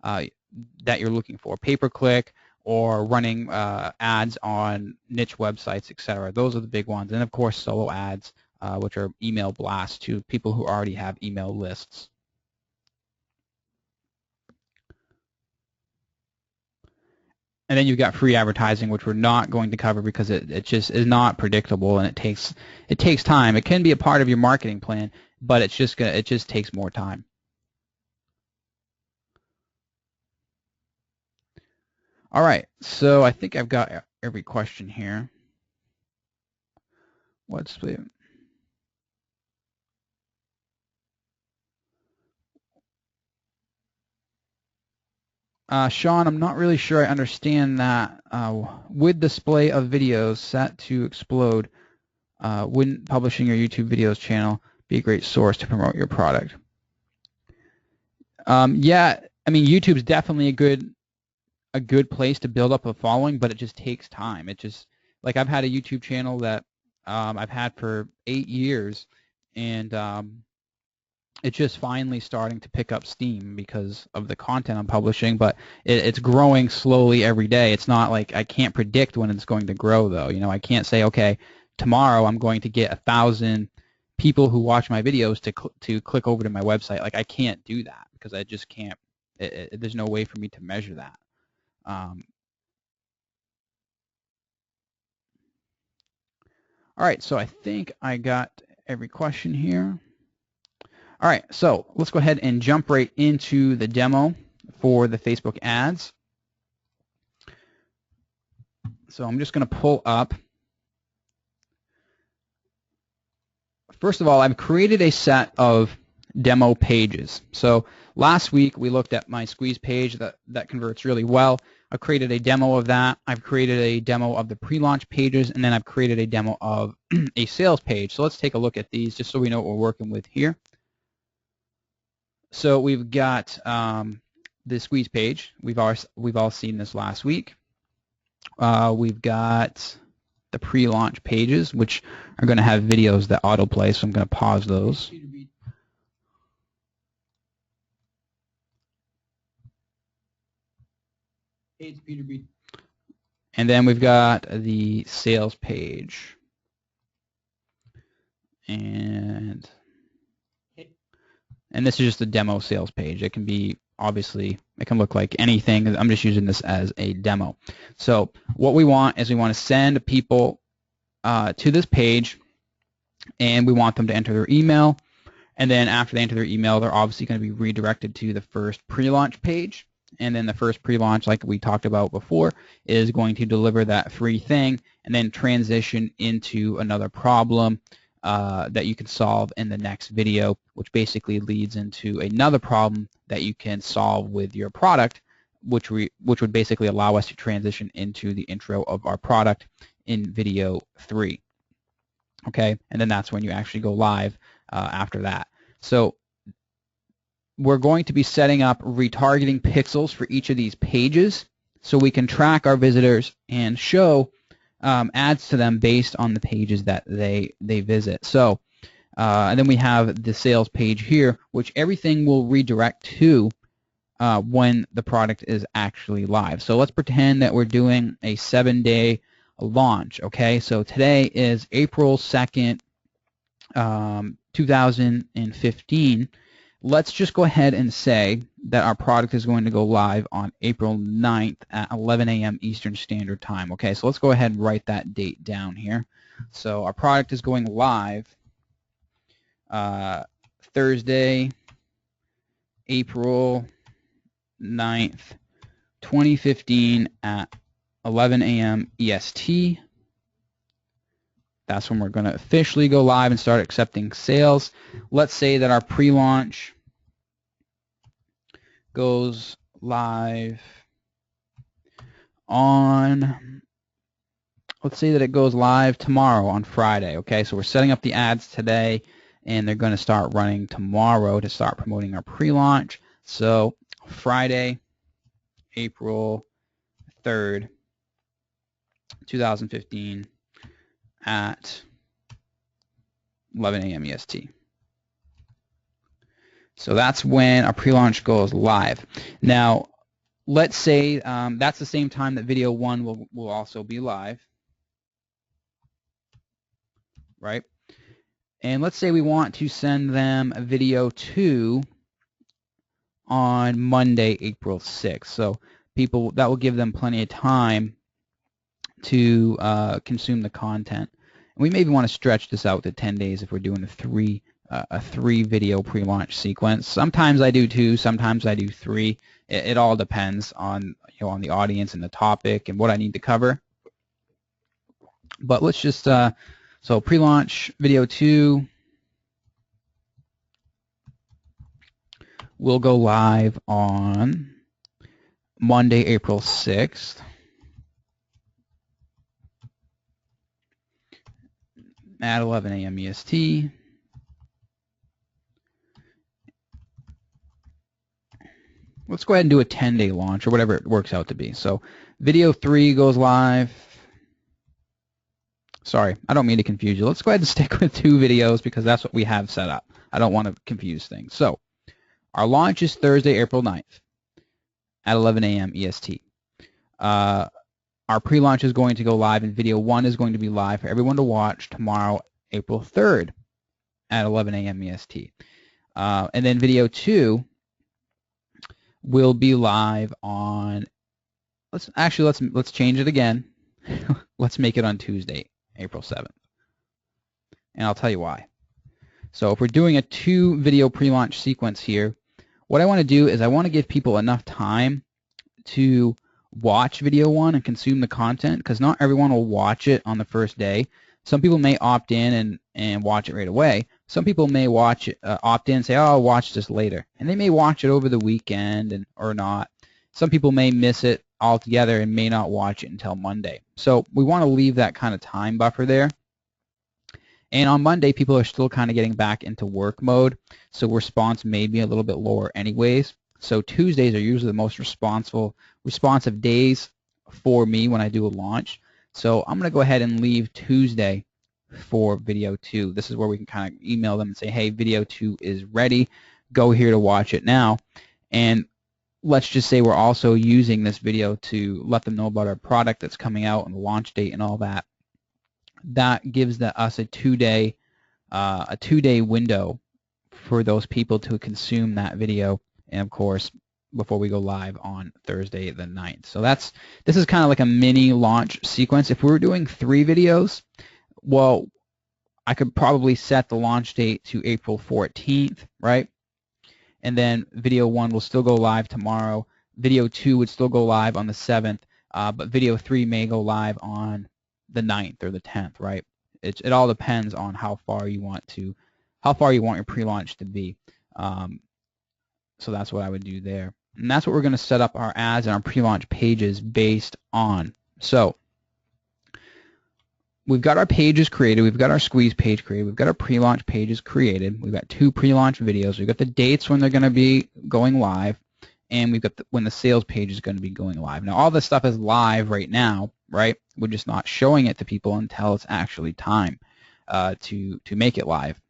that you're looking for. Pay-per-click, or running ads on niche websites, etc. Those are the big ones, and of course solo ads, which are email blasts to people who already have email lists. And then you've got free advertising, which we're not going to cover because it just is not predictable, and it takes time. It can be a part of your marketing plan, but it just takes more time. All right, so I think I've got every question here. What's the Sean, I'm not really sure I understand that. With display of videos set to explode, wouldn't publishing your YouTube videos channel be a great source to promote your product? Yeah, I mean, YouTube's definitely a good place to build up a following, but it just takes time. It just, like, I've had a YouTube channel that I've had for 8 years, and it's just finally starting to pick up steam because of the content I'm publishing, but it's growing slowly every day. It's not like I can't predict when it's going to grow, though. I can't say, okay, tomorrow I'm going to get 1,000 people who watch my videos to click over to my website. Like, I can't do that because I just can't. There's no way for me to measure that. All right, so I think I got every question here. All right, so let's go ahead and jump right into the demo for the Facebook ads. So I'm just going to pull up. First of all, I've created a set of demo pages. So last week we looked at my squeeze page that converts really well. I've created a demo of that. I've created a demo of the pre-launch pages, and then I've created a demo of a sales page. So let's take a look at these just so we know what we're working with here. So we've got the squeeze page. We've all seen this last week. We've got the pre-launch pages, which are going to have videos that autoplay, so I'm going to pause those. And then we've got the sales page. And this is just a demo sales page. It can be, obviously, it can look like anything. I'm just using this as a demo. So what we want is we want to send people to this page, and we want them to enter their email. And then after they enter their email, they're obviously going to be redirected to the first pre-launch page. And then the first pre-launch, like we talked about before, is going to deliver that free thing and then transition into another problem that you can solve in the next video, which basically leads into another problem that you can solve with your product, which would basically allow us to transition into the intro of our product in video 3. Okay, and then that's when you actually go live after that. So we're going to be setting up retargeting pixels for each of these pages so we can track our visitors and show ads to them based on the pages that they visit. So and then we have the sales page here, which everything will redirect to when the product is actually live. So let's pretend that we're doing a 7-day launch. Okay, so today is April 2nd, 2015. Let's just go ahead and say that our product is going to go live on April 9th at 11 a.m. Eastern Standard Time. Okay, so let's go ahead and write that date down here. So our product is going live Thursday, April 9th, 2015 at 11 a.m. EST. That's when we're going to officially go live and start accepting sales. Let's say that our pre-launch goes live on, let's say that it goes live tomorrow on Friday. Okay, so we're setting up the ads today, and they're going to start running tomorrow to start promoting our pre-launch. So Friday, April 3rd, 2015 at 11 a.m. EST. So that's when our pre-launch goes live. Now, let's say that's the same time that video 1 will also be live, right? And let's say we want to send them a video 2 on Monday, April 6th. So that will give them plenty of time to consume the content. And we maybe want to stretch this out to 10 days if we're doing a 3 video pre-launch sequence. Sometimes I do 2, sometimes I do 3. It all depends on on the audience and the topic and what I need to cover. But let's just so pre-launch video 2 will go live on Monday, April 6th. At 11 a.m. EST. Let's go ahead and do a 10-day launch or whatever it works out to be. So video 3 goes live. Sorry, I don't mean to confuse you. Let's go ahead and stick with 2 videos because that's what we have set up. I don't want to confuse things. So our launch is Thursday, April 9th at 11 a.m. EST. Our pre-launch is going to go live, and video 1 is going to be live for everyone to watch tomorrow, April 3rd at 11 a.m. EST. And then video 2 will be live on, let's change it again. Let's make it on Tuesday, April 7th. and I'll tell you why. So if we're doing a 2-video pre-launch sequence here, what I want to do is I want to give people enough time to watch video 1 and consume the content, because not everyone will watch it on the first day. Some people may opt in and watch it right away. Some people may watch it, opt in and say, oh, I'll watch this later. And they may watch it over the weekend or not. Some people may miss it altogether and may not watch it until Monday. So we want to leave that kind of time buffer there. And on Monday, people are still kind of getting back into work mode, so response may be a little bit lower anyways. So Tuesdays are usually the most responsive days for me when I do a launch. So I'm going to go ahead and leave Tuesday for video 2. This is where we can kind of email them and say, hey, video 2 is ready. Go here to watch it now. And let's just say we're also using this video to let them know about our product that's coming out and the launch date and all that. That gives us a 2-day window for those people to consume that video, and of course before we go live on Thursday the 9th. So this is kind of like a mini launch sequence. If we were doing 3 videos, well, I could probably set the launch date to April 14th, right? And then video 1 will still go live tomorrow. Video 2 would still go live on the 7th, but video 3 may go live on the 9th or the 10th, right? It all depends on how far you want your pre-launch to be. So that's what I would do there. And that's what we're going to set up our ads and our pre-launch pages based on. So we've got our pages created. We've got our squeeze page created. We've got our pre-launch pages created. We've got 2 pre-launch videos. We've got the dates when they're going to be going live. And we've got when the sales page is going to be going live. Now, all this stuff is live right now, right? We're just not showing it to people until it's actually time to make it live.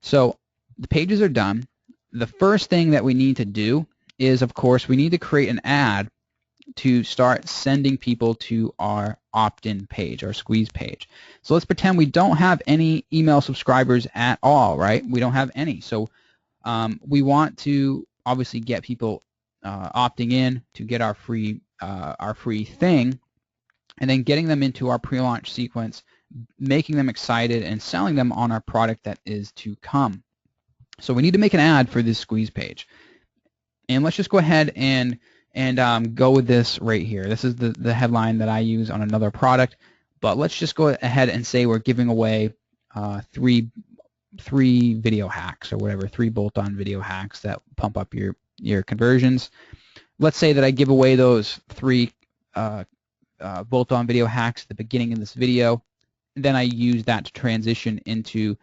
So the pages are done. The first thing that we need to do is, of course, we need to create an ad to start sending people to our opt-in page, our squeeze page. So let's pretend we don't have any email subscribers at all, right? We don't have any. So we want to obviously get people opting in to get our free thing, and then getting them into our pre-launch sequence, making them excited, and selling them on our product that is to come. So we need to make an ad for this squeeze page. And let's just go ahead and go with this right here. This is the headline that I use on another product, but let's just go ahead and say we're giving away 3 video hacks or whatever, 3 bolt-on video hacks that pump up your conversions. Let's say that I give away those 3 bolt-on video hacks at the beginning of this video. Then I use that to transition into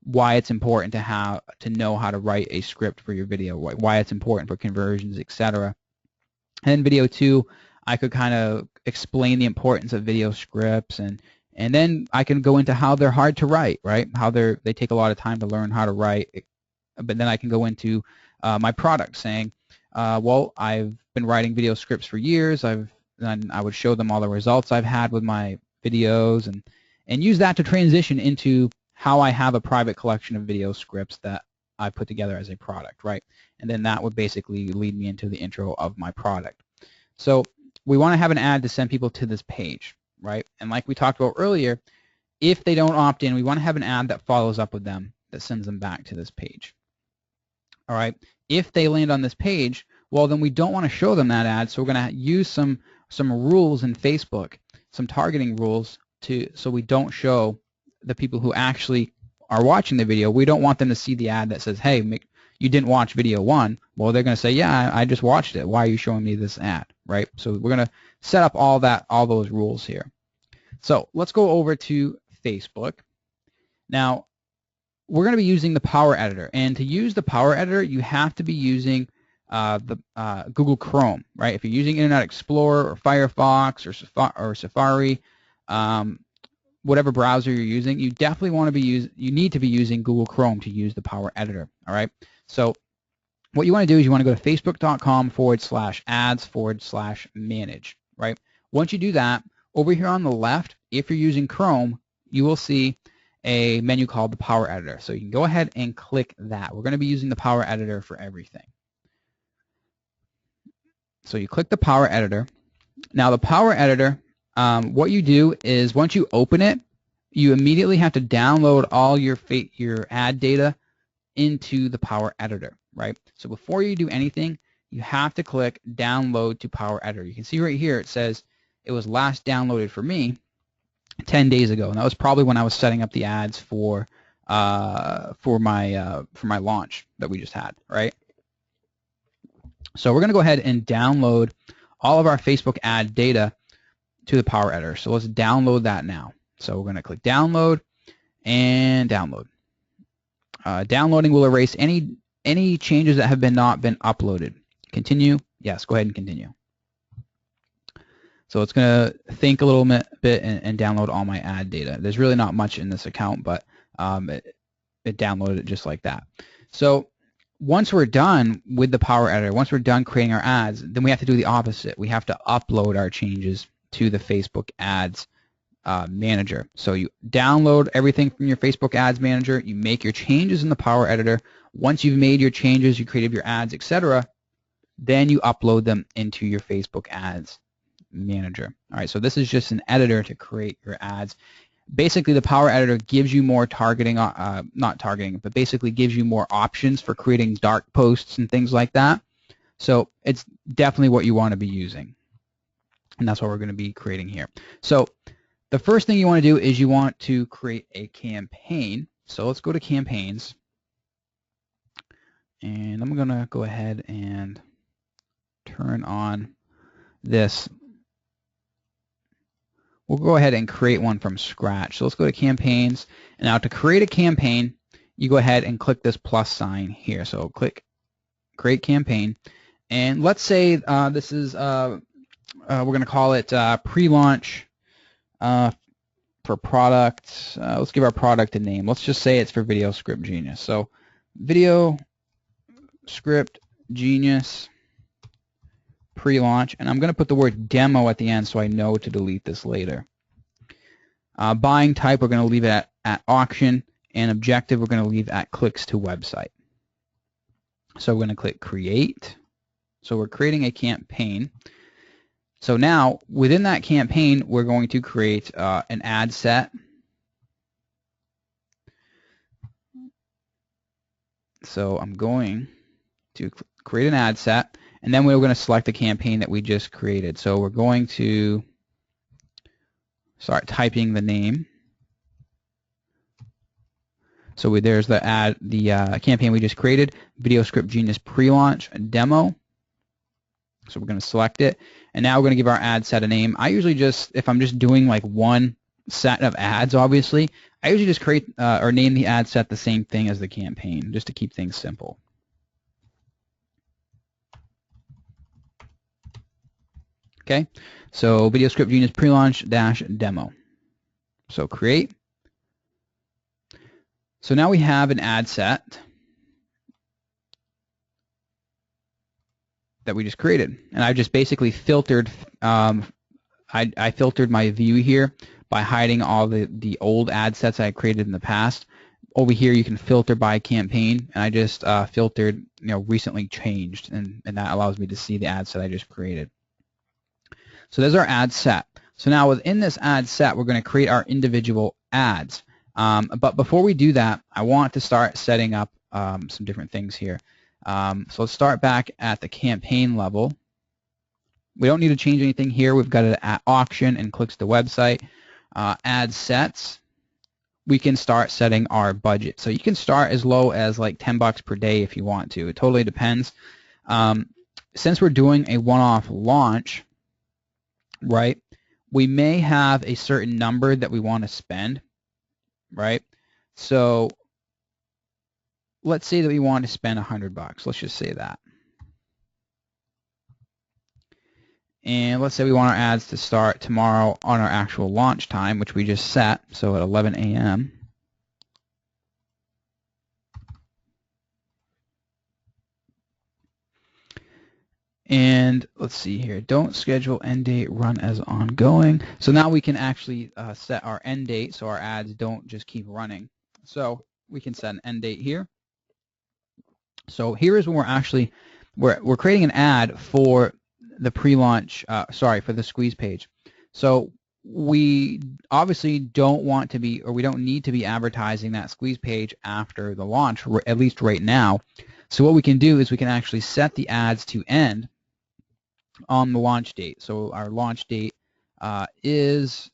why it's important to know how to write a script for your video, why it's important for conversions, etc. And in video 2, I could kind of explain the importance of video scripts, and then I can go into how they're hard to write, right? How they take a lot of time to learn how to write. But then I can go into my product, saying, well, I've been writing video scripts for years. Then I would show them all the results I've had with my videos, and use that to transition into how I have a private collection of video scripts that I put together as a product, right? And then that would basically lead me into the intro of my product. So we want to have an ad to send people to this page, right? And like we talked about earlier, if they don't opt in, we want to have an ad that follows up with them, that sends them back to this page. All right. If they land on this page, well, then we don't want to show them that ad, so we're going to use some rules in Facebook, some targeting rules, so we don't show the people who actually are watching the video. We don't want them to see the ad that says, hey, you didn't watch video 1. Well, they're going to say, yeah, I just watched it. Why are you showing me this ad, right? So we're going to set up all those rules here. So let's go over to Facebook. Now, we're going to be using the Power Editor, and to use the Power Editor, you have to be using Google Chrome, right? If you're using Internet Explorer or Firefox or Safari, whatever browser you're using, you definitely need to be using Google Chrome to use the Power Editor. All right. So what you want to do is you want to go to facebook.com/ads/manage. Right. Once you do that, over here on the left, if you're using Chrome, you will see a menu called the Power Editor. So you can go ahead and click that. We're going to be using the Power Editor for everything. So you click the Power Editor. Now the Power Editor, what you do is once you open it, you immediately have to download all your ad data into the Power Editor, right? So before you do anything, you have to click Download to Power Editor. You can see right here it says it was last downloaded for me 10 days ago, and that was probably when I was setting up the ads for my launch that we just had, right? So we're going to go ahead and download all of our Facebook ad data to the Power Editor. So let's download that now. So we're going to click Download and Download. Downloading will erase any changes that have not been uploaded. Continue. Yes, go ahead and continue. So it's going to think a little bit and download all my ad data. There's really not much in this account, but it downloaded it just like that. So once we're done with the Power Editor, once we're done creating our ads, then we have to do the opposite. We have to upload our changes to the Facebook Ads Manager. So you download everything from your Facebook Ads Manager, you make your changes in the Power Editor. Once you've made your changes, you created your ads, etc., then you upload them into your Facebook Ads Manager. All right, so this is just an editor to create your ads. Basically, the Power Editor gives you more targeting, not targeting, but basically gives you more options for creating dark posts and things like that. So it's definitely what you want to be using. And that's what we're going to be creating here. So the first thing you want to do is you want to create a campaign. So let's go to campaigns. And I'm going to go ahead and turn on this. We'll go ahead and create one from scratch. So let's go to campaigns. And now to create a campaign, you go ahead and click this plus sign here. So click create campaign. And let's say this is, we're going to call it pre-launch for product. Let's give our product a name. Let's just say it's for Video Script Genius. So Video Script Genius pre-launch, and I'm going to put the word demo at the end so I know to delete this later. Buying type, we're going to leave it at auction, and objective, we're going to leave at clicks to website. So we're going to click create. So we're creating a campaign. So now, within that campaign, we're going to create an ad set. So I'm going to create an ad set, and then we're going to select the campaign that we just created. So we're going to start typing the name. So there's the campaign we just created, Video Script Genius Pre-Launch Demo. So we're going to select it, and now we're going to give our ad set a name. I usually just, if I'm just doing like one set of ads, obviously, I usually just create or name the ad set the same thing as the campaign, just to keep things simple. Okay, so Video Script Genius Pre-Launch Demo. So create. So now we have an ad set that we just created, and I've just basically filtered. I filtered my view here by hiding all the old ad sets I created in the past. Over here, you can filter by campaign, and I just filtered, recently changed, and that allows me to see the ad set I just created. So there's our ad set. So now within this ad set, we're going to create our individual ads. But before we do that, I want to start setting up some different things here. So let's start back at the campaign level. We don't need to change anything here. We've got it at auction and clicks to website. Ad sets, we can start setting our budget. So you can start as low as like $10 per day if you want to. It totally depends. Since we're doing a one-off launch, right, we may have a certain number that we want to spend, right? So let's say that we want to spend $100. Let's just say that. And let's say we want our ads to start tomorrow on our actual launch time, which we just set, so at 11 a.m. And let's see here, don't schedule end date, run as ongoing. So now we can actually set our end date so our ads don't just keep running. So we can set an end date here. So here is when we're actually, we're creating an ad for the pre-launch, for the squeeze page. So we obviously don't want to be, or we don't need to be advertising that squeeze page after the launch, at least right now. So what we can do is we can actually set the ads to end on the launch date. So our launch date is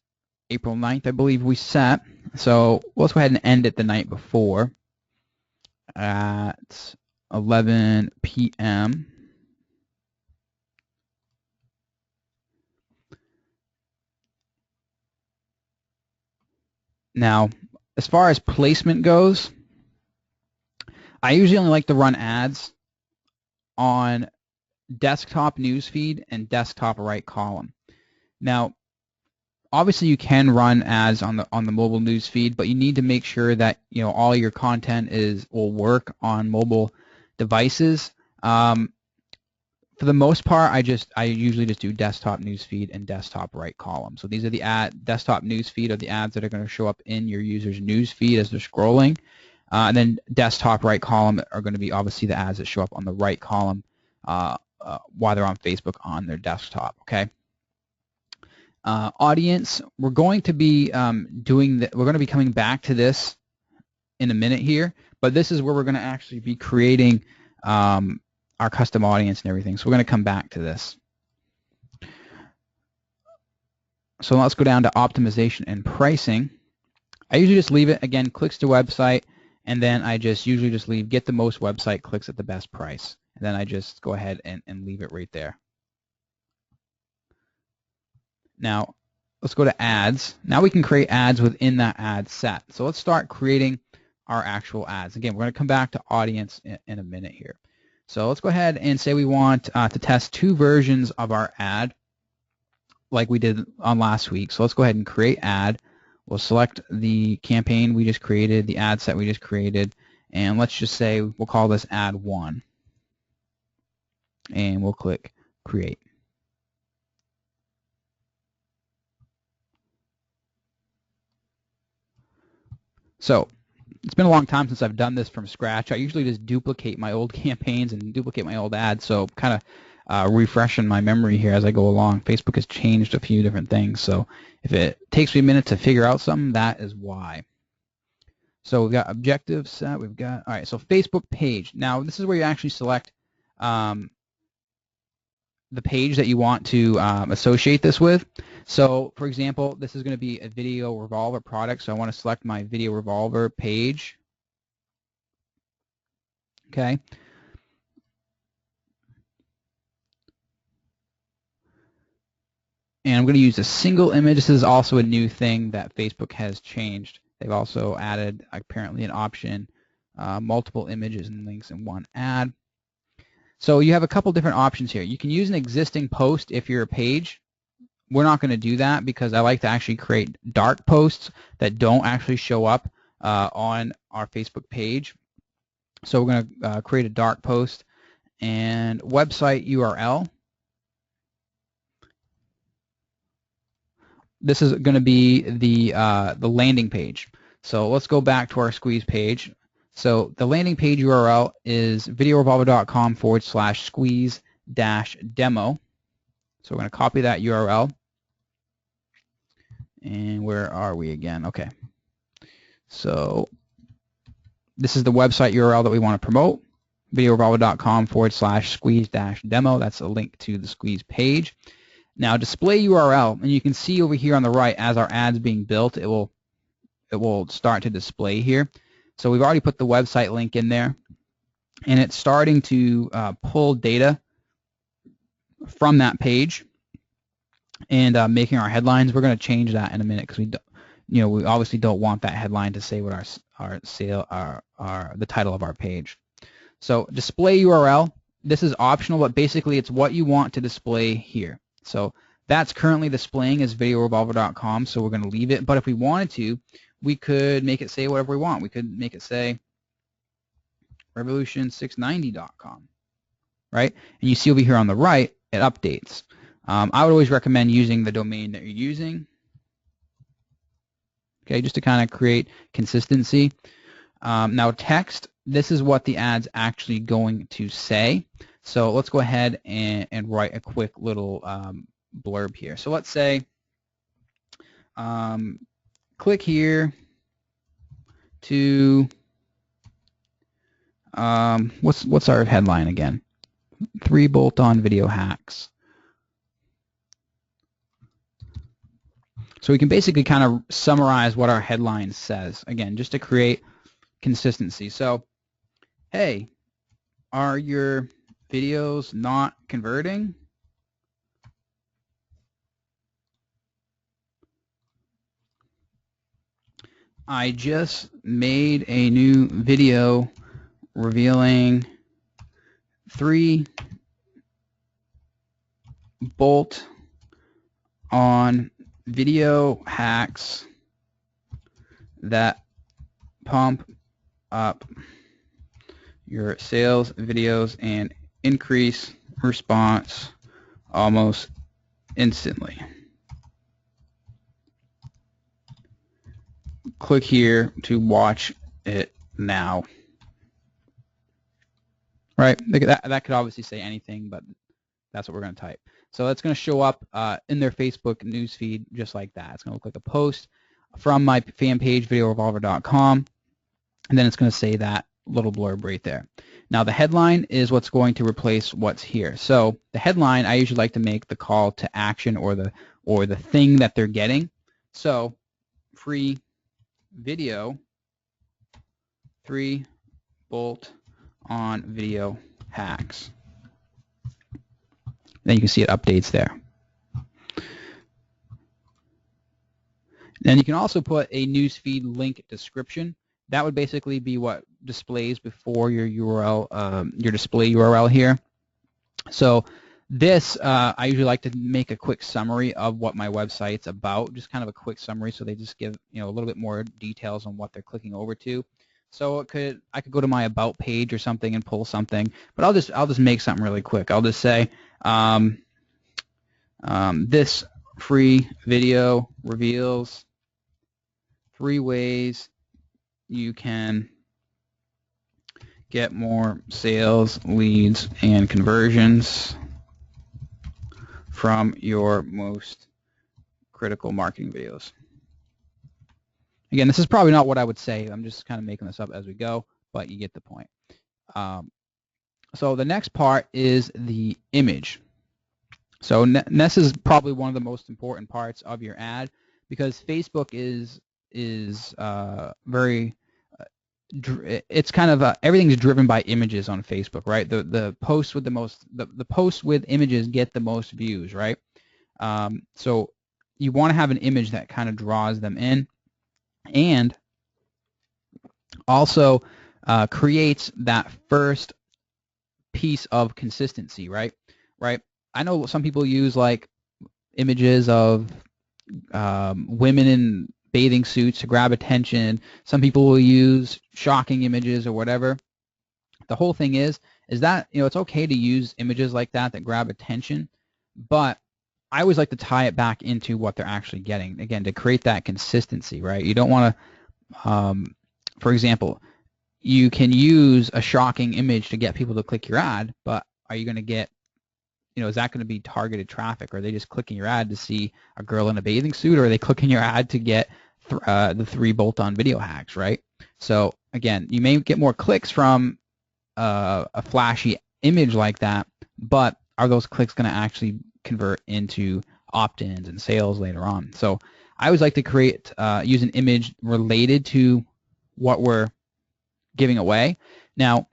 April 9th, I believe we set. So let's go ahead and end it the night before at 11 p.m. Now, as far as placement goes, I usually only like to run ads on desktop newsfeed and desktop right column. Now, obviously you can run ads on the mobile newsfeed, but you need to make sure that all your content will work on mobile devices. For the most part, I usually just do desktop newsfeed and desktop right column. So these are the desktop newsfeed are the ads that are going to show up in your user's newsfeed as they're scrolling. And then desktop right column are going to be obviously the ads that show up on the right column while they're on Facebook on their desktop. Okay. Audience, we're going to be we're going to be coming back to this in a minute here, but this is where we're going to actually be creating our custom audience and everything. So we're going to come back to this. So let's go down to optimization and pricing. I usually just leave it, again, clicks to website, and then I usually just leave get the most website clicks at the best price. And then I just go ahead and leave it right there. Now, let's go to ads. Now we can create ads within that ad set. So let's start creating our actual ads. Again, we're going to come back to audience in a minute here. So let's go ahead and say we want to test 2 versions of our ad like we did on last week. So let's go ahead and create ad. We'll select the campaign we just created, the ad set we just created, and let's just say we'll call this ad 1. And we'll click create. So it's been a long time since I've done this from scratch. I usually just duplicate my old campaigns and duplicate my old ads, so kind of refreshing my memory here as I go along. Facebook has changed a few different things, so if it takes me a minute to figure out something, that is why. So we've got objectives set. We've got, all right, so Facebook page. Now this is where you actually select the page that you want to associate this with. So, for example, this is going to be a video revolver product, so I want to select my video revolver page. Okay. And I'm going to use a single image. This is also a new thing that Facebook has changed. They've also added, apparently, an option, multiple images and links in one ad. So you have a couple different options here. You can use an existing post if you're a page. We're not going to do that because I like to actually create dark posts that don't actually show up on our Facebook page. So we're going to create a dark post and website URL. This is going to be the landing page. So let's go back to our squeeze page. So the landing page URL is videorevolver.com/squeeze-demo. So we're going to copy that URL. And where are we again? Okay. So this is the website URL that we want to promote, videorevolver.com/squeeze-demo. That's a link to the squeeze page. Now display URL, and you can see over here on the right as our ad's being built, it will start to display here. So we've already put the website link in there, and it's starting to pull data from that page and making our headlines. We're going to change that in a minute because we obviously don't want that headline to say what the title of our page. So display URL. This is optional, but basically it's what you want to display here. So that's currently displaying as videorevolver.com, so we're going to leave it. But if we wanted to, we could make it say whatever we want. We could make it say revolution690.com, right? And you see over here on the right, it updates. I would always recommend using the domain that you're using, okay, just to kind of create consistency. Now text, this is what the ad's actually going to say. So let's go ahead and write a quick little blurb here. So let's say click here to what's our headline again? 3 bolt-on video hacks. So we can basically kind of summarize what our headline says, again, just to create consistency. So, hey, are your videos not converting? I just made a new video revealing 3 bolt-on video hacks that pump up your sales videos and increase response almost instantly. Click here to watch it now. Right? That could obviously say anything, but that's what we're going to type. So that's going to show up in their Facebook newsfeed just like that. It's going to look like a post from my fan page, videorevolver.com, and then it's going to say that little blurb right there. Now the headline is what's going to replace what's here. So the headline, I usually like to make the call to action or the thing that they're getting. So free video, 3 bolt-on video hacks. Then you can see it updates there. Then you can also put a newsfeed link description. That would basically be what displays before your URL, your display URL here. So this, I usually like to make a quick summary of what my website's about, just kind of a quick summary, so they just give a little bit more details on what they're clicking over to. So I could go to my about page or something and pull something, but I'll just make something really quick. I'll just say this free video reveals 3 ways you can get more sales, leads, and conversions from your most critical marketing videos. Again, this is probably not what I would say. I'm just kind of making this up as we go, but you get the point. So the next part is the image. So this is probably one of the most important parts of your ad, because Facebook is very it's kind of everything's driven by images on Facebook, right? The posts with the posts with images get the most views, right? So you want to have an image that kind of draws them in, and also creates that first piece of consistency, right? I know some people use like images of women in bathing suits to grab attention. Some people will use shocking images or whatever. The whole thing is that it's okay to use images like that grab attention, but I always like to tie it back into what they're actually getting, again, to create that consistency, right? You don't want to, for example, you can use a shocking image to get people to click your ad, but are you going to get, is that going to be targeted traffic? Are they just clicking your ad to see a girl in a bathing suit, or are they clicking your ad to get the 3 bolt-on video hacks, right? So again, you may get more clicks from a flashy image like that, but are those clicks going to actually convert into opt-ins and sales later on? So I always like to use an image related to what we're giving away. Now,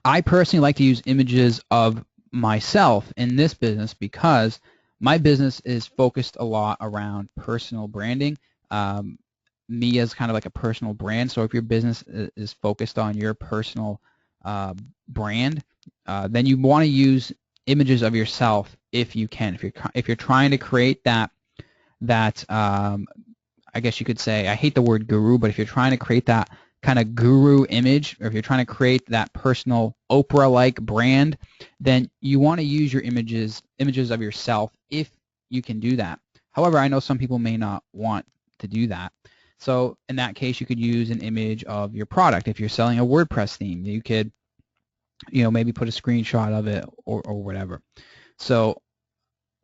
I personally like to use images of myself in this business because my business is focused a lot around personal branding. Me as kind of like a personal brand. So if your business is focused on your personal brand, then you want to use images of yourself if you can. If you're trying to create that I guess you could say, I hate the word guru, but if you're trying to create that kind of guru image, or if you're trying to create that personal Oprah-like brand, then you want to use your images of yourself if you can do that. However, I know some people may not want to do that. So in that case, you could use an image of your product. If you're selling a WordPress theme, you could, maybe put a screenshot of it or whatever. So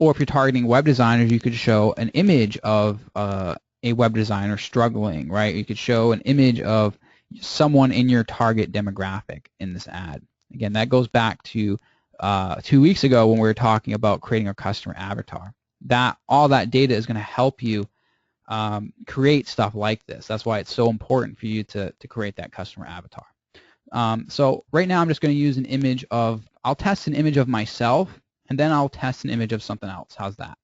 Or if you're targeting web designers, you could show an image of a web designer struggling, right? You could show an image of someone in your target demographic in this ad. Again, that goes back to 2 weeks ago when we were talking about creating a customer avatar. All that data is going to help you create stuff like this. That's why it's so important for you to create that customer avatar. So right now I'm just going to use an image of, I'll test an image of myself, and then I'll test an image of something else. How's that?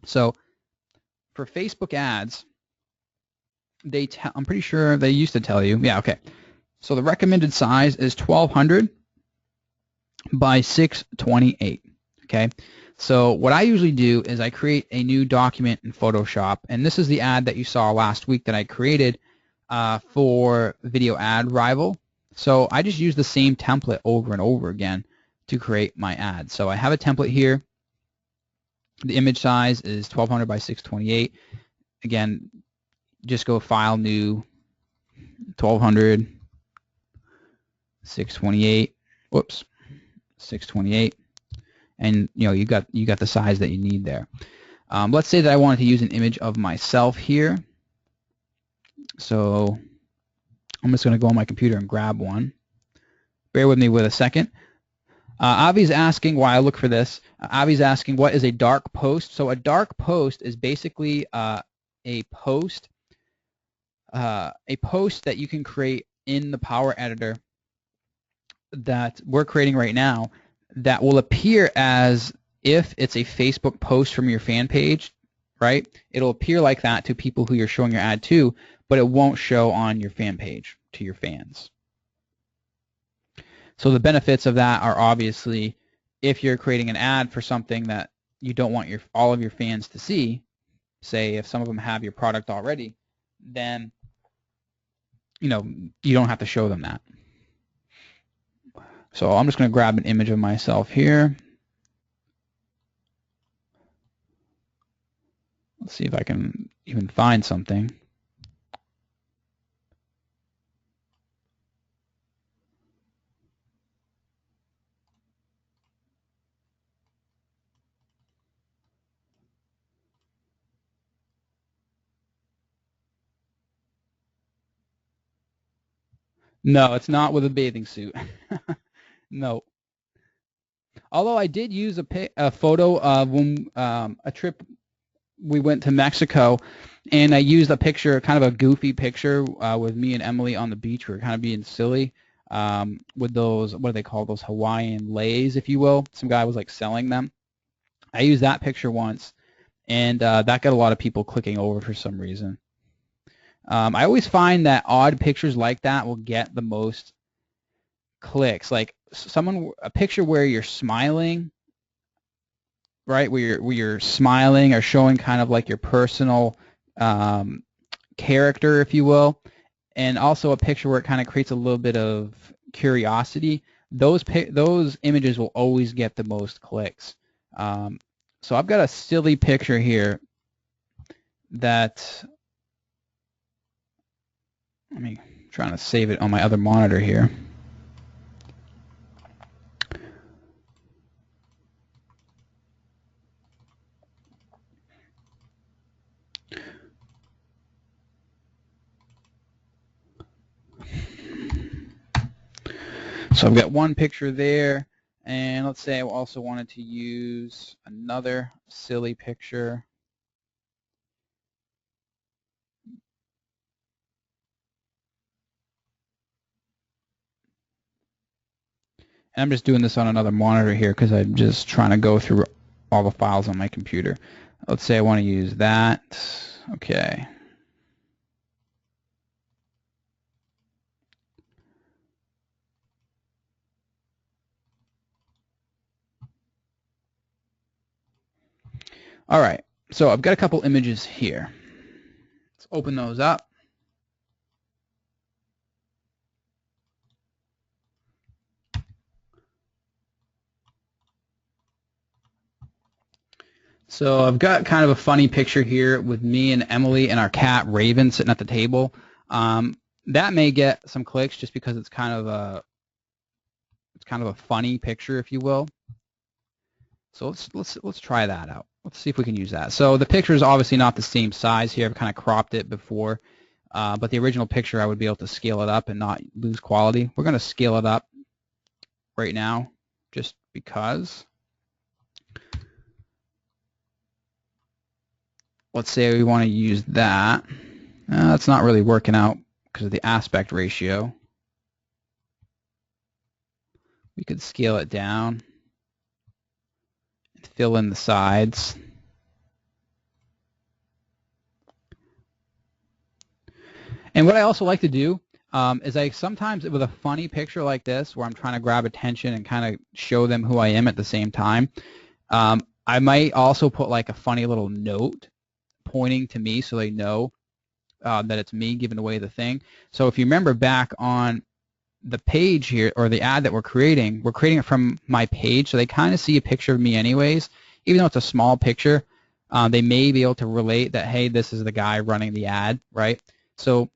So for Facebook ads, I'm pretty sure they used to tell you, yeah, okay. So the recommended size is 1200 by 628, okay? So what I usually do is I create a new document in Photoshop, and this is the ad that you saw last week that I created for Video Ad Rival. So I just use the same template over and over again to create my ad. So I have a template here. The image size is 1200 by 628. Again, just go File, New, 1200, 628. Whoops, 628. And you got the size that you need there. Let's say that I wanted to use an image of myself here. So I'm just going to go on my computer and grab one. Bear with me with a second. Avi's asking why I look for this. Avi's asking what is a dark post. So a dark post is basically a post that you can create in the Power Editor that we're creating right now that will appear as if it's a Facebook post from your fan page, right? It'll appear like that to people who you're showing your ad to, but it won't show on your fan page to your fans. So the benefits of that are obviously if you're creating an ad for something that you don't want all of your fans to see, say if some of them have your product already, then you don't have to show them that. So I'm just going to grab an image of myself here. Let's see if I can even find something. No, it's not with a bathing suit. No. Although I did use a photo of when a trip we went to Mexico, and I used a picture, kind of a goofy picture with me and Emily on the beach. We were kind of being silly with those, what do they call those, Hawaiian leis, if you will. Some guy was like selling them. I used that picture once, and that got a lot of people clicking over for some reason. I always find that odd pictures like that will get the most clicks. Like a picture where you're smiling, right? Where you're smiling or showing kind of like your personal character, if you will, and also a picture where it kind of creates a little bit of curiosity. Those images will always get the most clicks. So I've got a silly picture here that I'm trying to save it on my other monitor here. So I've got one picture there, and let's say I also wanted to use another silly picture. And I'm just doing this on another monitor here because I'm just trying to go through all the files on my computer. Let's say I want to use that. Okay. All right, so I've got a couple images here. Let's open those up. So I've got kind of a funny picture here with me and Emily and our cat Raven sitting at the table. That may get some clicks just because it's kind of a funny picture, if you will. So let's try that out. Let's see if we can use that. So the picture is obviously not the same size here. I've kind of cropped it before, but the original picture I would be able to scale it up and not lose quality. We're going to scale it up right now just because. Let's say we want to use that. That's not really working out because of the aspect ratio. We could scale it down and fill in the sides. And what I also like to do is I sometimes, with a funny picture like this, where I'm trying to grab attention and kind of show them who I am at the same time, I might also put like a funny little note pointing to me so they know that it's me giving away the thing. So if you remember back on the page here, or the ad that we're creating it from my page, so they kind of see a picture of me anyways. Even though it's a small picture, they may be able to relate that, hey, this is the guy running the ad, right? So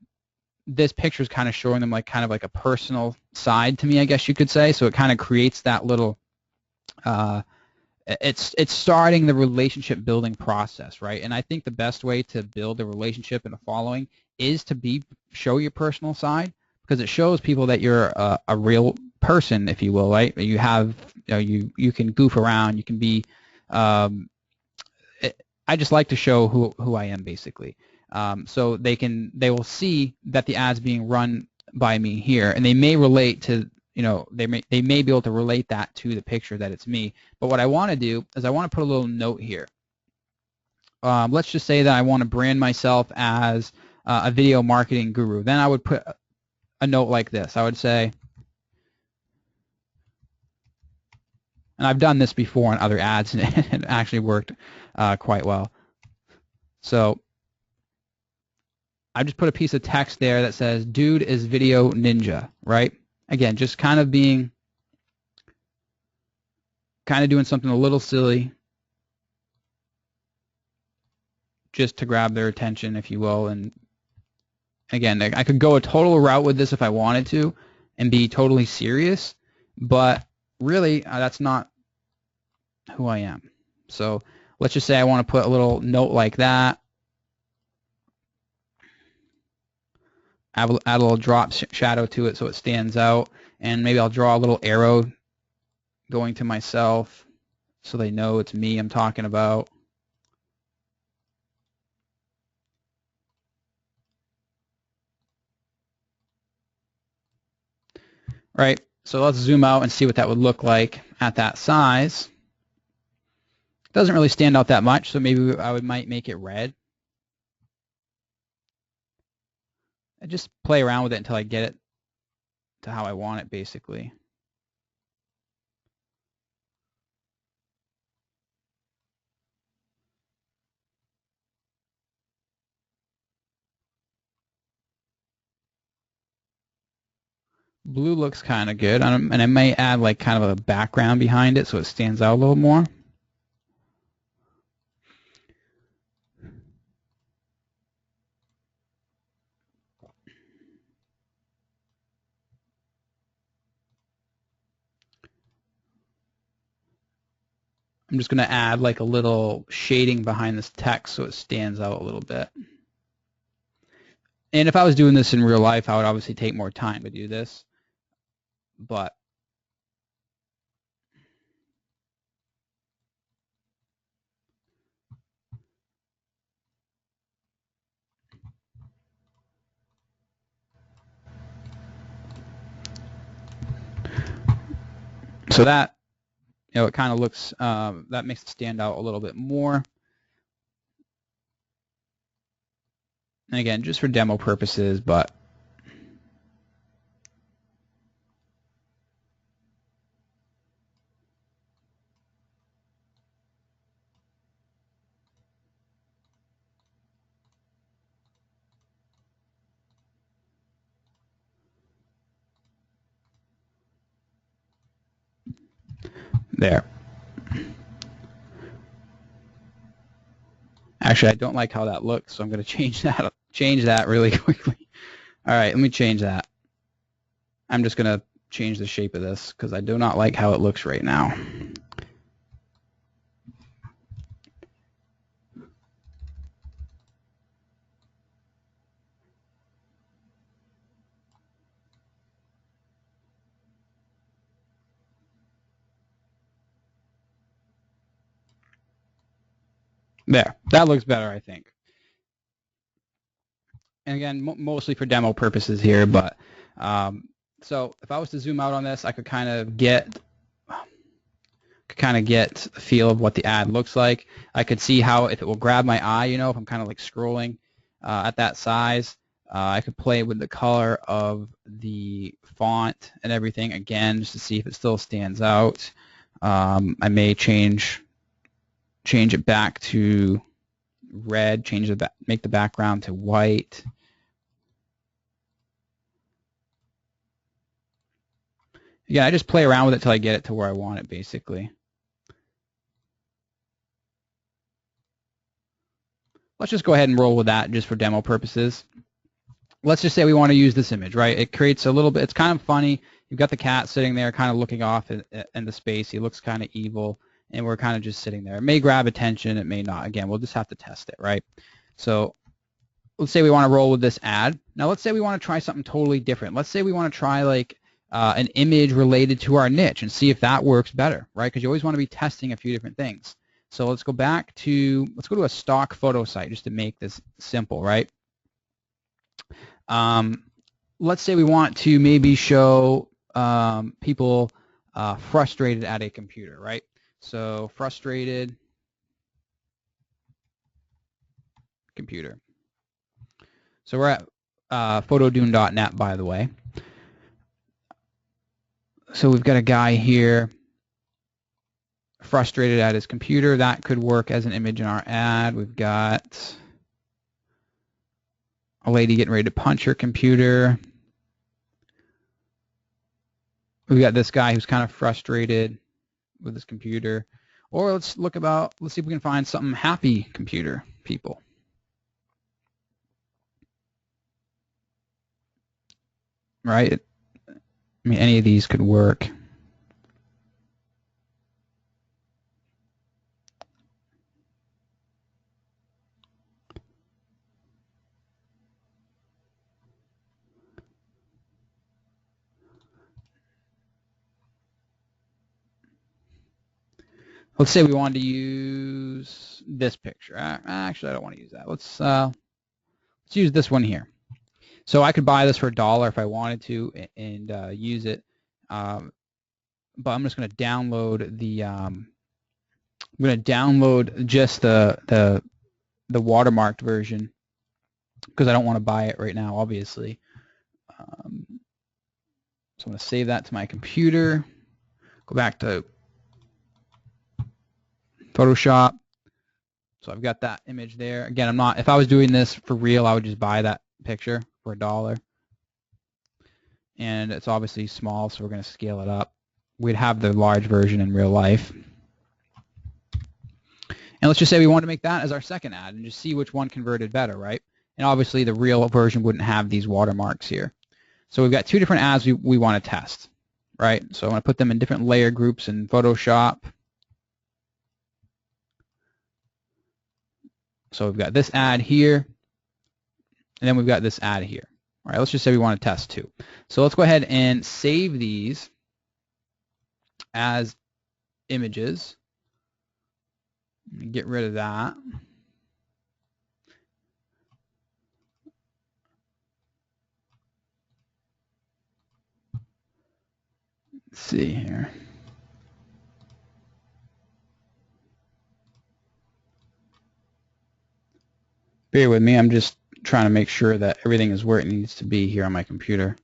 this picture is kind of showing them like kind of like a personal side to me, I guess you could say. So it kind of creates that little it's starting the relationship building process, right? And I think the best way to build a relationship and a following is to show your personal side, because it shows people that you're a real person, if you will, right? You have, you can goof around, you can be. I just like to show who I am, basically. So they will see that the ad's being run by me here, and they may relate to, they may be able to relate that to the picture that it's me. But what I want to do is I want to put a little note here. Let's just say that I want to brand myself as a video marketing guru. Then I would put a note like this. I would say, and I've done this before on other ads, and it actually worked quite well. So I just put a piece of text there that says, "Dude is video ninja," right? Again, just kind of doing something a little silly, just to grab their attention, if you will. And again, I could go a total route with this if I wanted to and be totally serious, but really that's not who I am. So let's just say I want to put a little note like that. Add a little drop shadow to it so it stands out, and maybe I'll draw a little arrow going to myself so they know it's me I'm talking about. Right, so let's zoom out and see what that would look like at that size. It doesn't really stand out that much, so maybe I might make it red. I just play around with it until I get it to how I want it, basically. Blue looks kind of good, and I may add like kind of a background behind it so it stands out a little more. I'm just going to add like a little shading behind this text so it stands out a little bit. And if I was doing this in real life, I would obviously take more time to do this. But so that, it kind of looks, that makes it stand out a little bit more. And again, just for demo purposes, but there. Actually, I don't like how that looks, so I'm going to change that really quickly. All right, let me change that. I'm just going to change the shape of this because I do not like how it looks right now. There, that looks better, I think. And again, mostly for demo purposes here, but so if I was to zoom out on this, I could kind of get a feel of what the ad looks like. I could see how if it will grab my eye, you know, if I'm kind of like scrolling at that size. I could play with the color of the font and everything again just to see if it still stands out. I may change it back to red, make the background to white. Yeah, I just play around with it till I get it to where I want it, basically. Let's just go ahead and roll with that just for demo purposes. Let's just say we want to use this image, right? It creates a little bit, it's kind of funny. You've got the cat sitting there kind of looking off in the space. He looks kind of evil, and we're kind of just sitting there. It may grab attention, it may not. Again, we'll just have to test it, right? So let's say we want to roll with this ad. Now let's say we want to try something totally different. Let's say we want to try like an image related to our niche and see if that works better, right? Because you always want to be testing a few different things. So let's go to a stock photo site just to make this simple, right? Let's say we want to maybe show people frustrated at a computer, right? So frustrated computer. So we're at photodune.net, by the way. So we've got a guy here frustrated at his computer. That could work as an image in our ad. We've got a lady getting ready to punch her computer. We've got this guy who's kind of frustrated with his computer. Or let's see if we can find something happy computer people. Right? I mean, any of these could work. Let's say we wanted to use this picture. Actually, I don't want to use that. Let's use this one here. So I could buy this for $1 if I wanted to and use it. But I'm just going to download the. I'm going to download just the watermarked version because I don't want to buy it right now, obviously. So I'm going to save that to my computer. Go back to Photoshop. So I've got that image there. Again, I'm not. If I was doing this for real, I would just buy that picture for $1. And it's obviously small, so we're going to scale it up. We'd have the large version in real life. And let's just say we want to make that as our second ad and just see which one converted better, right? And obviously the real version wouldn't have these watermarks here. So we've got two different ads we want to test, right? So I'm going to put them in different layer groups in Photoshop. So we've got this ad here, and then we've got this ad here. All right, let's just say we want to test two. So let's go ahead and save these as images. Get rid of that. Let's see here. Bear with me, I'm just trying to make sure that everything is where it needs to be here on my computer.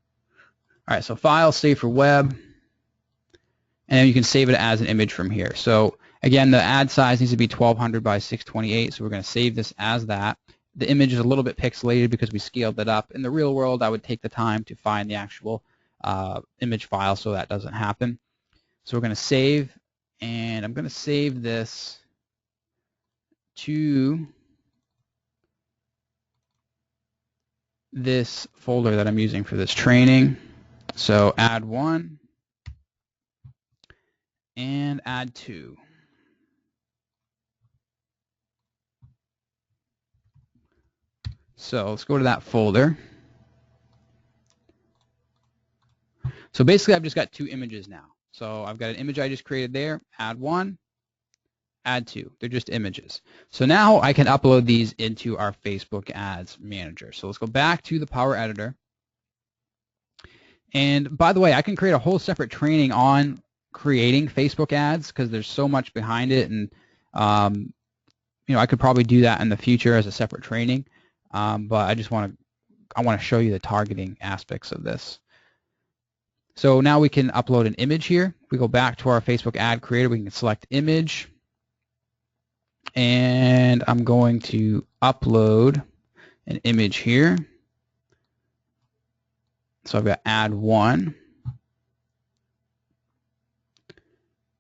All right, so file, save for web, and then you can save it as an image from here. So again, the ad size needs to be 1200 by 628, so we're going to save this as that. The image is a little bit pixelated because we scaled it up. In the real world, I would take the time to find the actual image file so that doesn't happen. So we're going to save, and I'm going to save this to this folder that I'm using for this training. So add 1 and add 2. So let's go to that folder. So basically I've just got two images now. So I've got an image I just created there, add 1, add to. They're just images. So now I can upload these into our Facebook Ads Manager. So let's go back to the Power Editor. And by the way, I can create a whole separate training on creating Facebook ads because there's so much behind it, and I could probably do that in the future as a separate training. But I want to show you the targeting aspects of this. So now we can upload an image here. We go back to our Facebook ad creator. We can select image, and I'm going to upload an image here. So I've got add 1.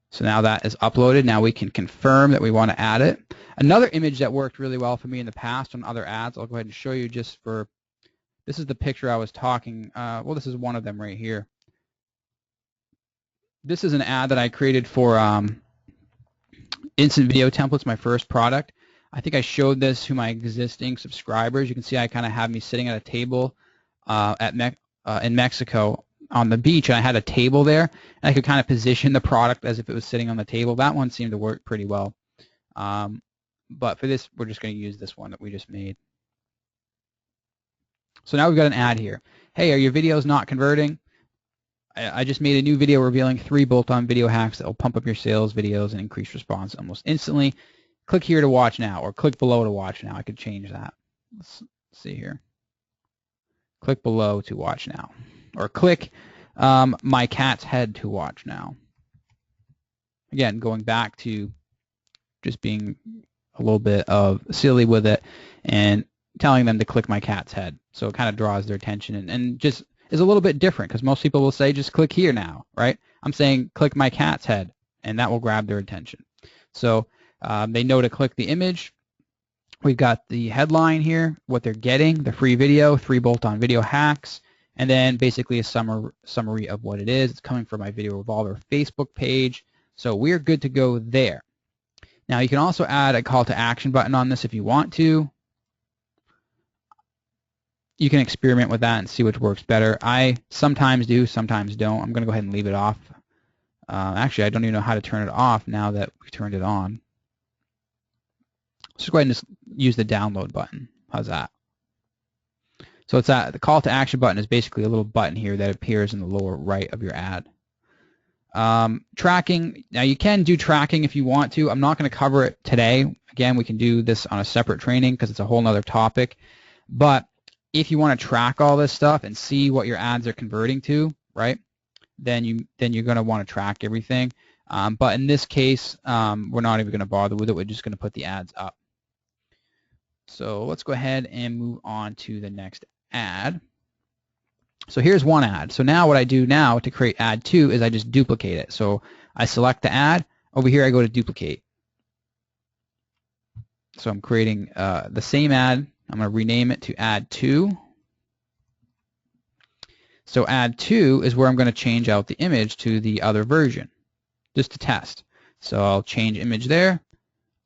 So now that is uploaded. Now we can confirm that we want to add it. Another image that worked really well for me in the past on other ads, I'll go ahead and show you just for, this is the picture I was talking, well, this is one of them right here. This is an ad that I created for Instant Video Templates, my first product. I think I showed this to my existing subscribers. You can see I kind of have me sitting at a table in Mexico on the beach, and I had a table there, and I could kind of position the product as if it was sitting on the table. That one seemed to work pretty well. But for this, we're just going to use this one that we just made. So now we've got an ad here. Hey, are your videos not converting? I just made a new video revealing 3 bolt-on video hacks that will pump up your sales videos and increase response almost instantly. Click here to watch now, or click below to watch now. I could change that. Let's see here. Click below to watch now, or click my cat's head to watch now. Again, going back to just being a little bit of silly with it and telling them to click my cat's head. So it kind of draws their attention and just is a little bit different, because most people will say just click here now, right? I'm saying click my cat's head, and that will grab their attention. So they know to click the image. We've got the headline here, what they're getting, the free video, 3 bolt-on video hacks, and then basically a summary of what it is. It's coming from my Video Revolver Facebook page. So we're good to go there. Now you can also add a call to action button on this if you want to. You can experiment with that and see which works better. I sometimes do, sometimes don't. I'm going to go ahead and leave it off. Actually, I don't even know how to turn it off now that we've turned it on. Let's just go ahead and just use the download button. How's that? So it's the call to action button is basically a little button here that appears in the lower right of your ad. Tracking. Now you can do tracking if you want to. I'm not going to cover it today. Again, we can do this on a separate training because it's a whole other topic. But if you want to track all this stuff and see what your ads are converting to, right, then you're going to want to track everything. But in this case, we're not even going to bother with it. We're just going to put the ads up. So let's go ahead and move on to the next ad. So here's one ad. So now what I do now to create ad 2 is I just duplicate it. So I select the ad. Over here I go to duplicate. So I'm creating the same ad. I'm going to rename it to ad 2. So ad 2 is where I'm going to change out the image to the other version, just to test. So I'll change image there,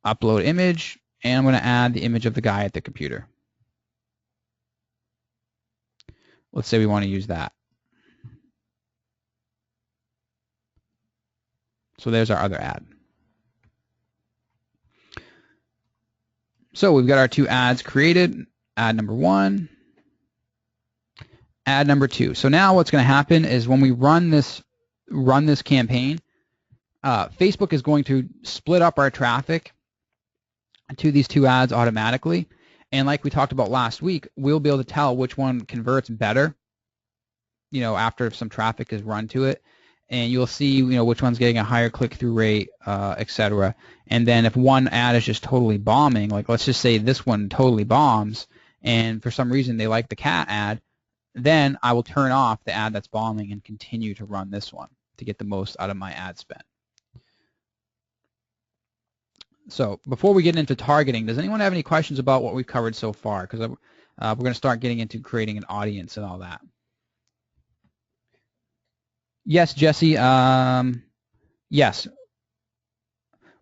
upload image, and I'm going to add the image of the guy at the computer. Let's say we want to use that. So there's our other ad. So we've got our 2 ads created, ad number 1, ad number 2. So now what's going to happen is when we run this campaign, Facebook is going to split up our traffic to these 2 ads automatically. And like we talked about last week, we'll be able to tell which one converts better, after some traffic is run to it. And you'll see, which one's getting a higher click-through rate, etc. And then if one ad is just totally bombing, like let's just say this one totally bombs, and for some reason they like the cat ad, then I will turn off the ad that's bombing and continue to run this one to get the most out of my ad spend. So before we get into targeting, does anyone have any questions about what we've covered so far? Because we're going to start getting into creating an audience and all that. Yes, Jesse. Yes.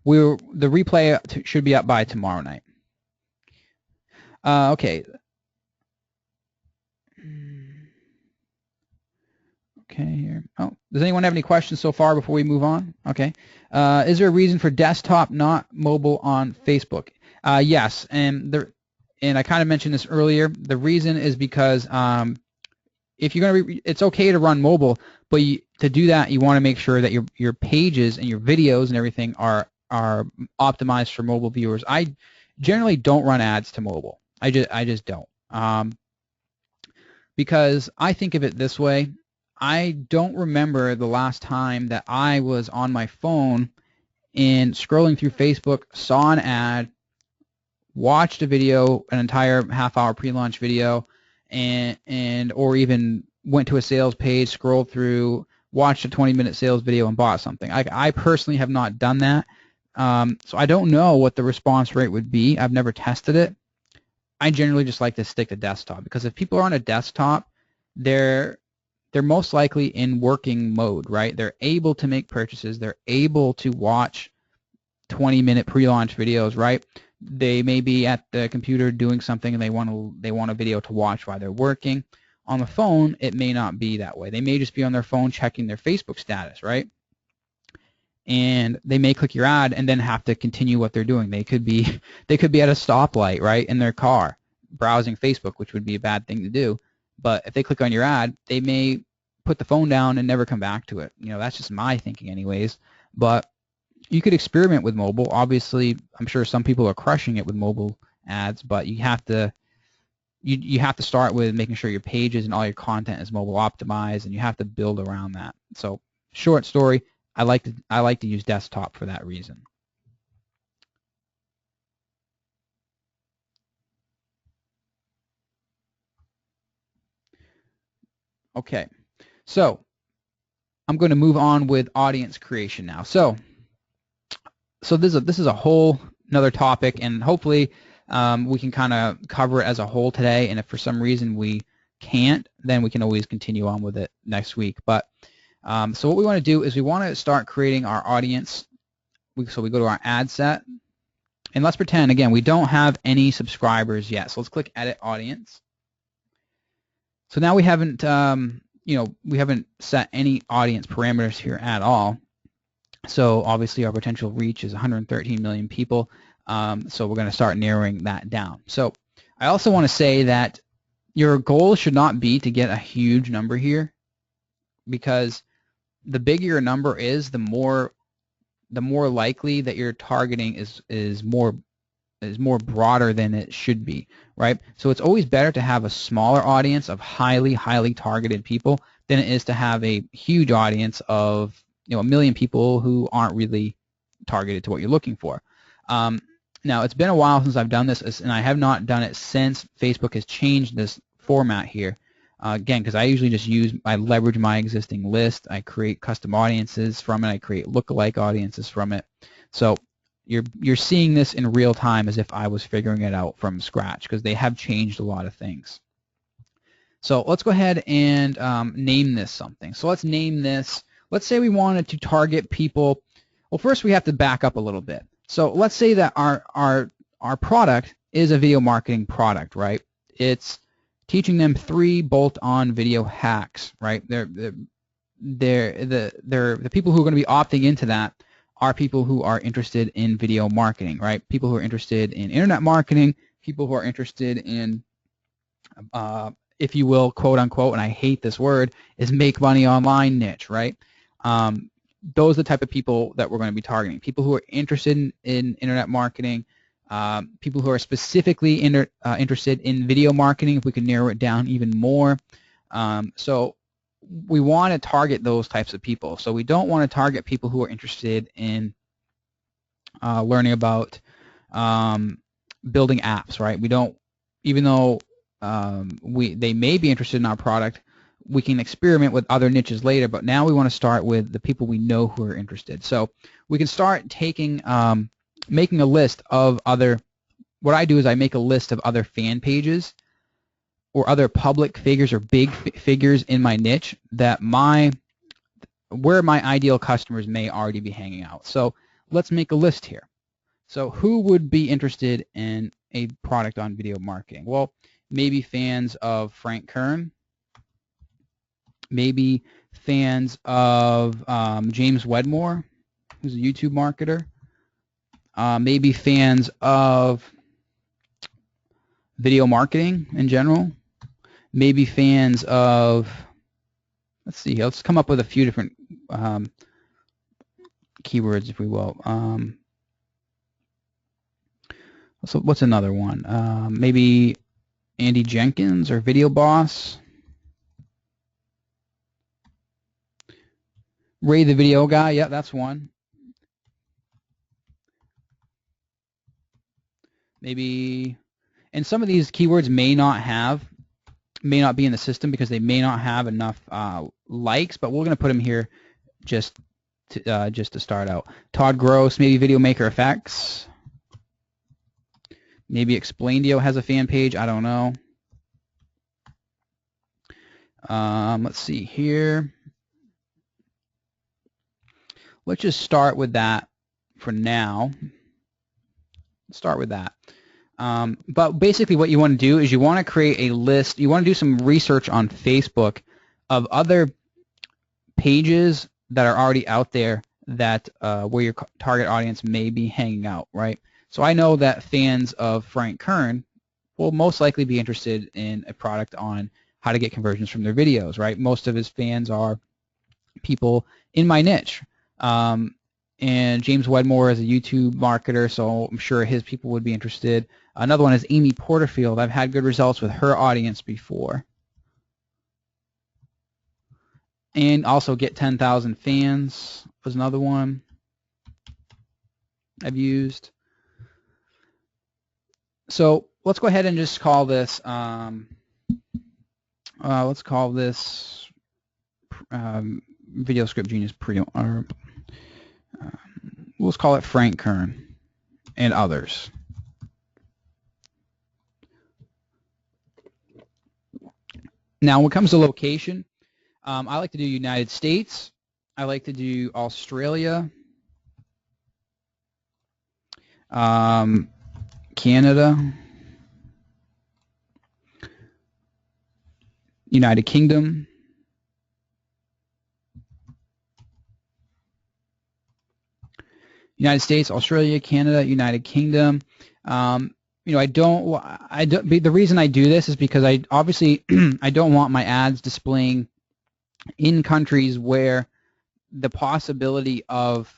The replay should be up by tomorrow night. Okay. Okay, here. Oh, does anyone have any questions so far before we move on? Okay. Is there a reason for desktop, not mobile on Facebook? Yes, and I kind of mentioned this earlier. The reason is because if you're going to, it's okay to run mobile, but to do that, you want to make sure that your pages and your videos and everything are optimized for mobile viewers. I generally don't run ads to mobile. I just don't. Because I think of it this way. I don't remember the last time that I was on my phone and scrolling through Facebook, saw an ad, watched a video, an entire half-hour pre-launch video, and or even went to a sales page, scrolled through, watched a 20-minute sales video, and bought something. I personally have not done that, so I don't know what the response rate would be. I've never tested it. I generally just like to stick to desktop because if people are on a desktop, they're most likely in working mode, right? They're able to make purchases. They're able to watch 20-minute pre-launch videos, right? They may be at the computer doing something and they want a video to watch while they're working. On the phone, it may not be that way. They may just be on their phone checking their Facebook status, right? And they may click your ad and then have to continue what they're doing. They could be at a stoplight, right, in their car, browsing Facebook, which would be a bad thing to do. But if they click on your ad, they may put the phone down and never come back to it. You know, that's just my thinking anyways. But you could experiment with mobile. Obviously, I'm sure some people are crushing it with mobile ads, but you have to start with making sure your pages and all your content is mobile optimized, and you have to build around that. So, short story, I like to use desktop for that reason. Okay, so I'm going to move on with audience creation now. So this is a whole another topic, and hopefully we can kind of cover it as a whole today. And if for some reason we can't, then we can always continue on with it next week. But so what we want to do is we want to start creating our audience. So we go to our ad set, and let's pretend again we don't have any subscribers yet. So let's click Edit Audience. So now we haven't we haven't set any audience parameters here at all. So obviously our potential reach is 113 million people. So we're going to start narrowing that down. So I also want to say that your goal should not be to get a huge number here, because the bigger your number is, the more likely that your targeting is more broader than it should be, right? So it's always better to have a smaller audience of highly targeted people than it is to have a huge audience of 1 million people who aren't really targeted to what you're looking for. Now, it's been a while since I've done this, and I have not done it since Facebook has changed this format here. Again, because I leverage my existing list. I create custom audiences from it. I create lookalike audiences from it. So you're seeing this in real time as if I was figuring it out from scratch, because they have changed a lot of things. So let's go ahead and name this something. So let's name this. Let's say we wanted to target people. Well, first we have to back up a little bit. So let's say that our product is a video marketing product, right? It's teaching them 3 bolt-on video hacks, right? The people who are going to be opting into that are people who are interested in video marketing, right? People who are interested in internet marketing, people who are interested in, if you will, quote unquote, and I hate this word, is make money online niche, right? Those are the type of people that we're going to be targeting. People who are interested in internet marketing, people who are specifically interested in video marketing, if we can narrow it down even more. So we want to target those types of people. So we don't want to target people who are interested in learning about building apps, right? We don't, even though they may be interested in our product, we can experiment with other niches later, but now we want to start with the people we know who are interested. So we can start making a list of other, what I do is I make a list of other fan pages or other public figures or big figures in my niche that where my ideal customers may already be hanging out. So let's make a list here. So who would be interested in a product on video marketing? Well, maybe fans of Frank Kern, maybe fans of James Wedmore, who's a YouTube marketer. Maybe fans of video marketing in general. Maybe fans of, let's see, let's come up with a few different keywords, if we will. So what's another one? Maybe Andy Jenkins or Video Boss. Ray the Video Guy, yeah, that's one. Maybe, and some of these keywords may not be in the system because they may not have enough likes, but we're going to put them here just to start out. Todd Gross, maybe Video Maker Effects. Maybe Explaindio has a fan page. I don't know. Let's see here. Let's just start with that for now. Start with that. But basically what you want to do is you want to create a list. You want to do some research on Facebook of other pages that are already out there that where your target audience may be hanging out, right? So I know that fans of Frank Kern will most likely be interested in a product on how to get conversions from their videos, right? Most of his fans are people in my niche. And James Wedmore is a YouTube marketer, so I'm sure his people would be interested. Another one is Amy Porterfield. I've had good results with her audience before. And also Get 10,000 Fans was another one I've used. So let's go ahead and just call this, let's call this Video Script Genius Pre-Order. Let's call it Frank Kern and others. Now, when it comes to location, I like to do United States. I like to do Australia, Canada, United Kingdom, United States, Australia, Canada, United Kingdom. You know, the reason I do this is because I obviously I don't want my ads displaying in countries where the possibility of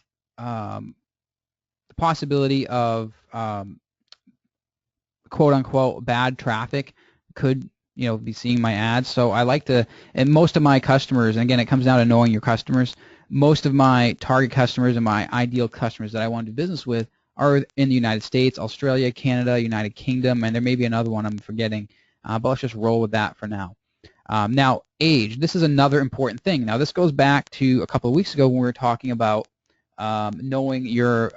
quote unquote bad traffic could, you know, be seeing my ads. So I like to, and most of my customers, and again, it comes down to knowing your customers. Most of my target customers and my ideal customers that I want to do business with are in the United States, Australia, Canada, United Kingdom, and there may be another one I'm forgetting, but let's just roll with that for now. Now, age. This is another important thing. Now, this goes back to a couple of weeks ago when we were talking about knowing your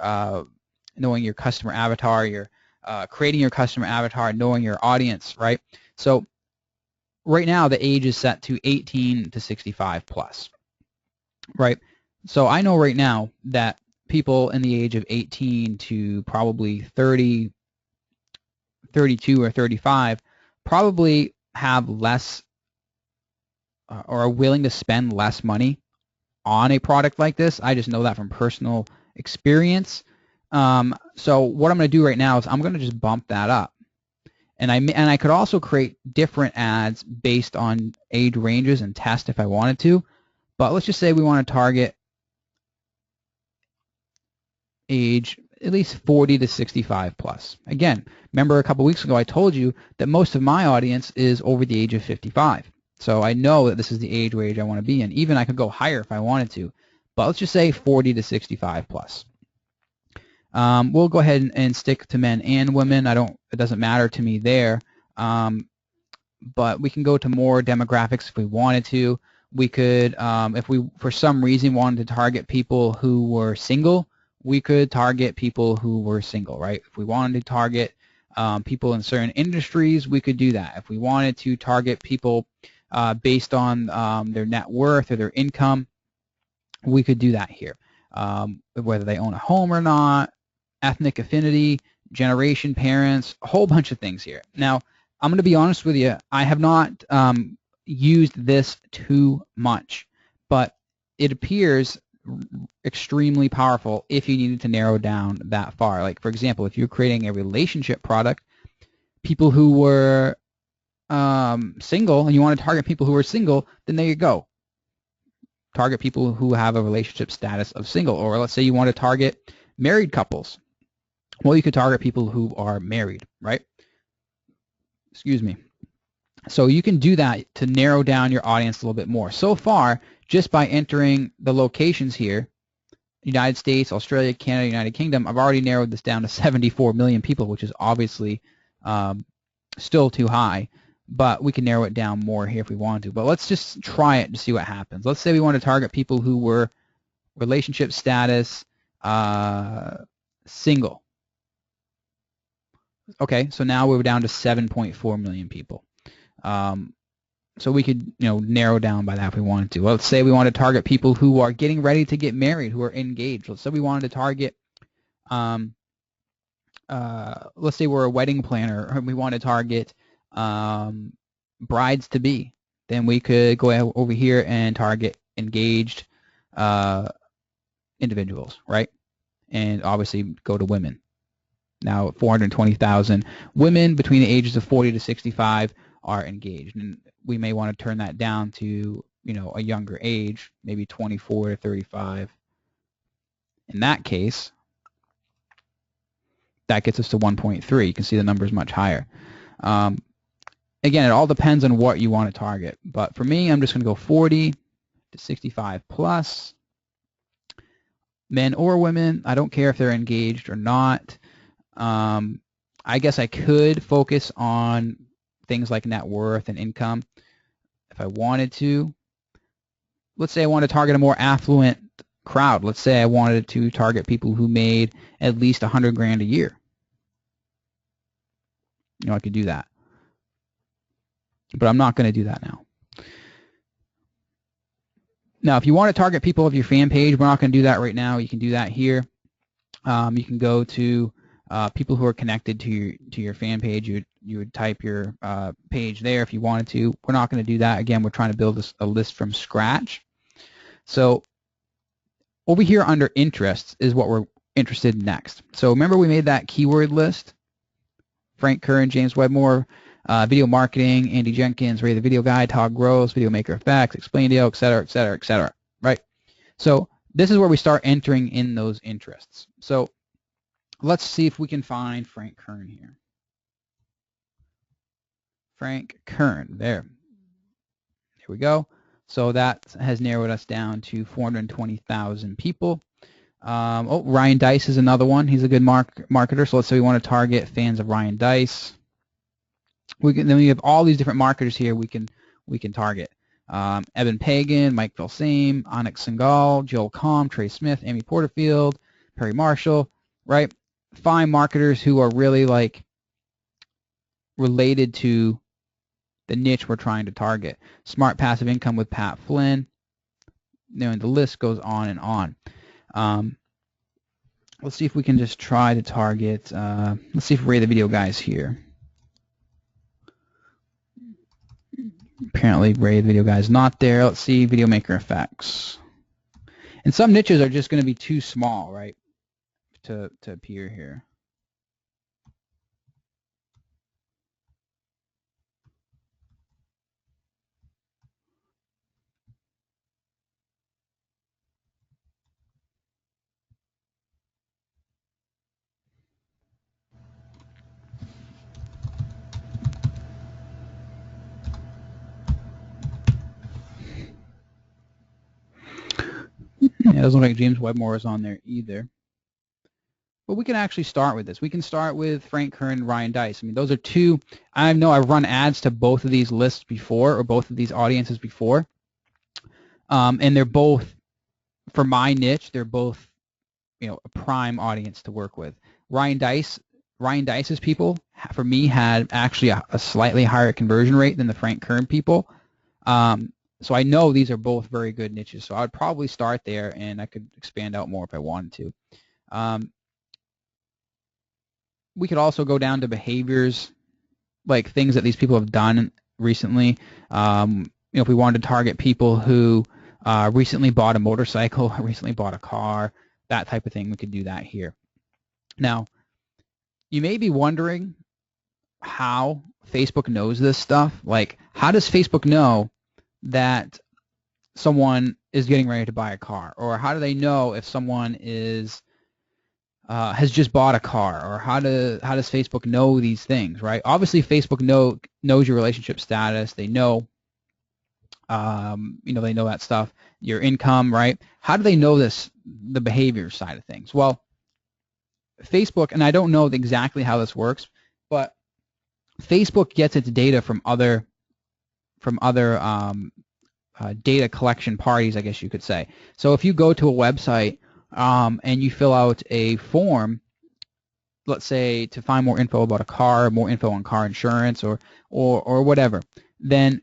customer avatar, creating your customer avatar, knowing your audience, right? So right now, the age is set to 18 to 65 plus. Right, so I know right now that people in the age of 18 to probably 30, 32, or 35 probably have less or are willing to spend less money on a product like this. I just know that from personal experience. So what I'm going to do right now is I'm going to just bump that up. And I could also create different ads based on age ranges and test if I wanted to. But let's just say we want to target age at least 40 to 65 plus. Again, remember a couple weeks ago I told you that most of my audience is over the age of 55. So I know that this is the age range I want to be in. Even I could go higher if I wanted to. But let's just say 40 to 65 plus. We'll go ahead and stick to men and women. It doesn't matter to me there. But we can go to more demographics if we wanted to. We could, if we for some reason wanted to target people who were single, we could target people who were single, right? If we wanted to target people in certain industries, we could do that. If we wanted to target people based on their net worth or their income, we could do that here. Whether they own a home or not, ethnic affinity, generation, parents, a whole bunch of things here. Now, I'm going to be honest with you. I have not used this too much but it appears extremely powerful if you needed to narrow down that far. Like, for example, if you're creating a relationship product, people who were single, and you want to target people who are single, then there you go. Target people who have a relationship status of single. Or let's say you want to target married couples. Well, you could target people who are married, right? Excuse me. So you can do that to narrow down your audience a little bit more. So far, just by entering the locations here, United States, Australia, Canada, United Kingdom, I've already narrowed this down to 74 million people, which is obviously still too high, but we can narrow it down more here if we want to. But let's just try it to see what happens. Let's say we want to target people who were relationship status single. Okay, so now we're down to 7.4 million people. So we could, narrow down by that if we wanted to. Well, let's say we want to target people who are getting ready to get married, who are engaged. Let's say we wanted to target, let's say we're a wedding planner, and we want to target brides-to-be. Then we could go over here and target engaged individuals, right? And obviously go to women. Now, 420,000 women between the ages of 40 to 65 are engaged, and we may want to turn that down to, a younger age, maybe 24 to 35. In that case, that gets us to 1.3. You can see the number is much higher. Again, it all depends on what you want to target, but for me, I'm just going to go 40 to 65 plus. Men or women, I don't care if they're engaged or not. I guess I could focus on things like net worth and income if I wanted to. Let's say I want to target a more affluent crowd. Let's say I wanted to target people who made at least 100 grand a year. I could do that. But I'm not going to do that now. Now, if you want to target people of your fan page, we're not going to do that right now. You can do that here. You can go to people who are connected to your fan page. You would type your page there if you wanted to. We're not going to do that. Again, we're trying to build a list from scratch. So over here under interests is what we're interested in next. So remember we made that keyword list? Frank Kern, James Wedmore, video marketing, Andy Jenkins, Ray the Video Guy, Todd Gross, Video Maker Effects, Explaindio, et cetera, et cetera, et cetera, right? So this is where we start entering in those interests. So let's see if we can find Frank Kern here. Frank Kern, there. Here we go. So that has narrowed us down to 420,000 people. Ryan Dice is another one. He's a good marketer. So let's say we want to target fans of Ryan Dice. Then we have all these different marketers here we can target. Eben Pagan, Mike Vilsame, Onyx Singal, Joel Comm, Trey Smith, Amy Porterfield, Perry Marshall, right? Find marketers who are really related to the niche we're trying to target. Smart Passive Income with Pat Flynn. And the list goes on and on. Let's see if we can just try to target. Let's see if Ray the Video Guy is here. Apparently, Ray the Video Guy is not there. Let's see Video Maker Effects. And some niches are just going to be too small, right, to appear here. Yeah, it doesn't look like James Wedmore is on there either. But we can actually start with this. We can start with Frank Kern and Ryan Dice. I mean, those are two. I know I've run ads to both of these lists before, or both of these audiences before. And they're both, for my niche, they're both, a prime audience to work with. Ryan Dice's people, for me, had actually a slightly higher conversion rate than the Frank Kern people. So I know these are both very good niches. So I would probably start there, and I could expand out more if I wanted to. We could also go down to behaviors, like things that these people have done recently. If we wanted to target people who recently bought a motorcycle, recently bought a car, that type of thing. We could do that here. Now, you may be wondering how Facebook knows this stuff. Like, how does Facebook know that someone is getting ready to buy a car? Or how do they know if someone is has just bought a car? Or how does Facebook know these things, right? Obviously, Facebook knows your relationship status. They know, they know that stuff, your income, right? How do they know this, the behavior side of things? Well, Facebook, and I don't know exactly how this works, but Facebook gets its data from other data collection parties, I guess you could say. So if you go to a website and you fill out a form, let's say to find more info about a car, more info on car insurance, or whatever, then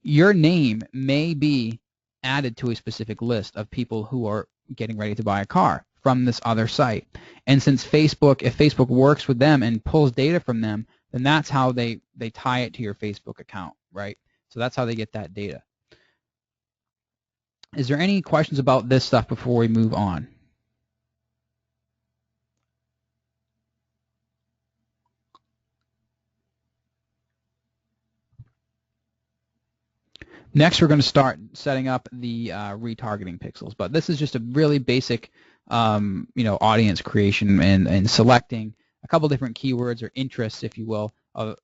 your name may be added to a specific list of people who are getting ready to buy a car from this other site. And since if Facebook works with them and pulls data from them, then that's how they tie it to your Facebook account, right? So that's how they get that data. Is there any questions about this stuff before we move on? Next, we're going to start setting up the retargeting pixels, but this is just a really basic, audience creation and selecting a couple different keywords or interests, if you will, of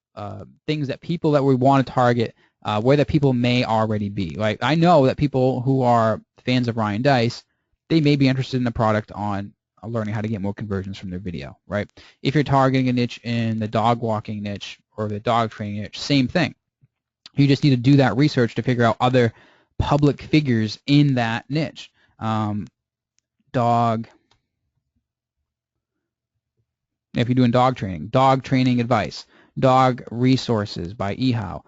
things that people that we want to target, where that people may already be. Like, I know that people who are fans of Ryan Deiss, they may be interested in the product on learning how to get more conversions from their video, right? If you're targeting a niche in the dog walking niche or the dog training niche, same thing. You just need to do that research to figure out other public figures in that niche. Dog, if you're doing dog training advice, dog resources by eHow,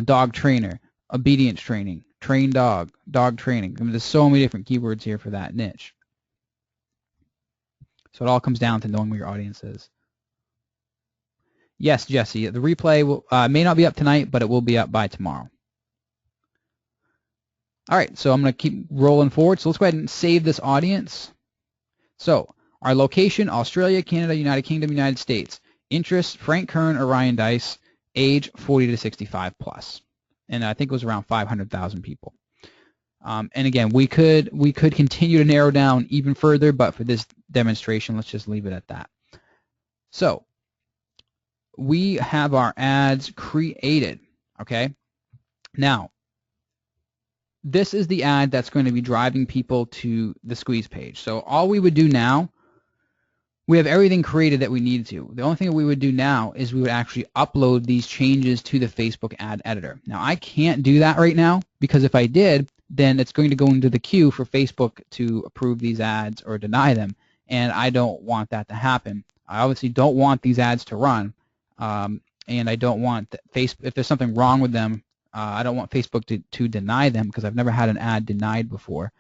dog trainer, obedience training, train dog, dog training. I mean, there's so many different keywords here for that niche. So it all comes down to knowing where your audience is. Yes, Jesse, the replay may not be up tonight, but it will be up by tomorrow. All right, so I'm going to keep rolling forward. So let's go ahead and save this audience. So our location, Australia, Canada, United Kingdom, United States. Interest, Frank Kern or Ryan Deiss. Age, 40 to 65 plus. And I think it was around 500,000 people. And again, we could continue to narrow down even further, but for this demonstration, let's just leave it at that. So we have our ads created, okay? Now, this is the ad that's going to be driving people to the squeeze page. So all we would do now, we have everything created that we needed to. The only thing that we would do now is we would actually upload these changes to the Facebook ad editor. Now, I can't do that right now because if I did, then it's going to go into the queue for Facebook to approve these ads or deny them, and I don't want that to happen. I obviously don't want these ads to run, and I don't want Facebook, if there's something wrong with them, I don't want Facebook to deny them because I've never had an ad denied before.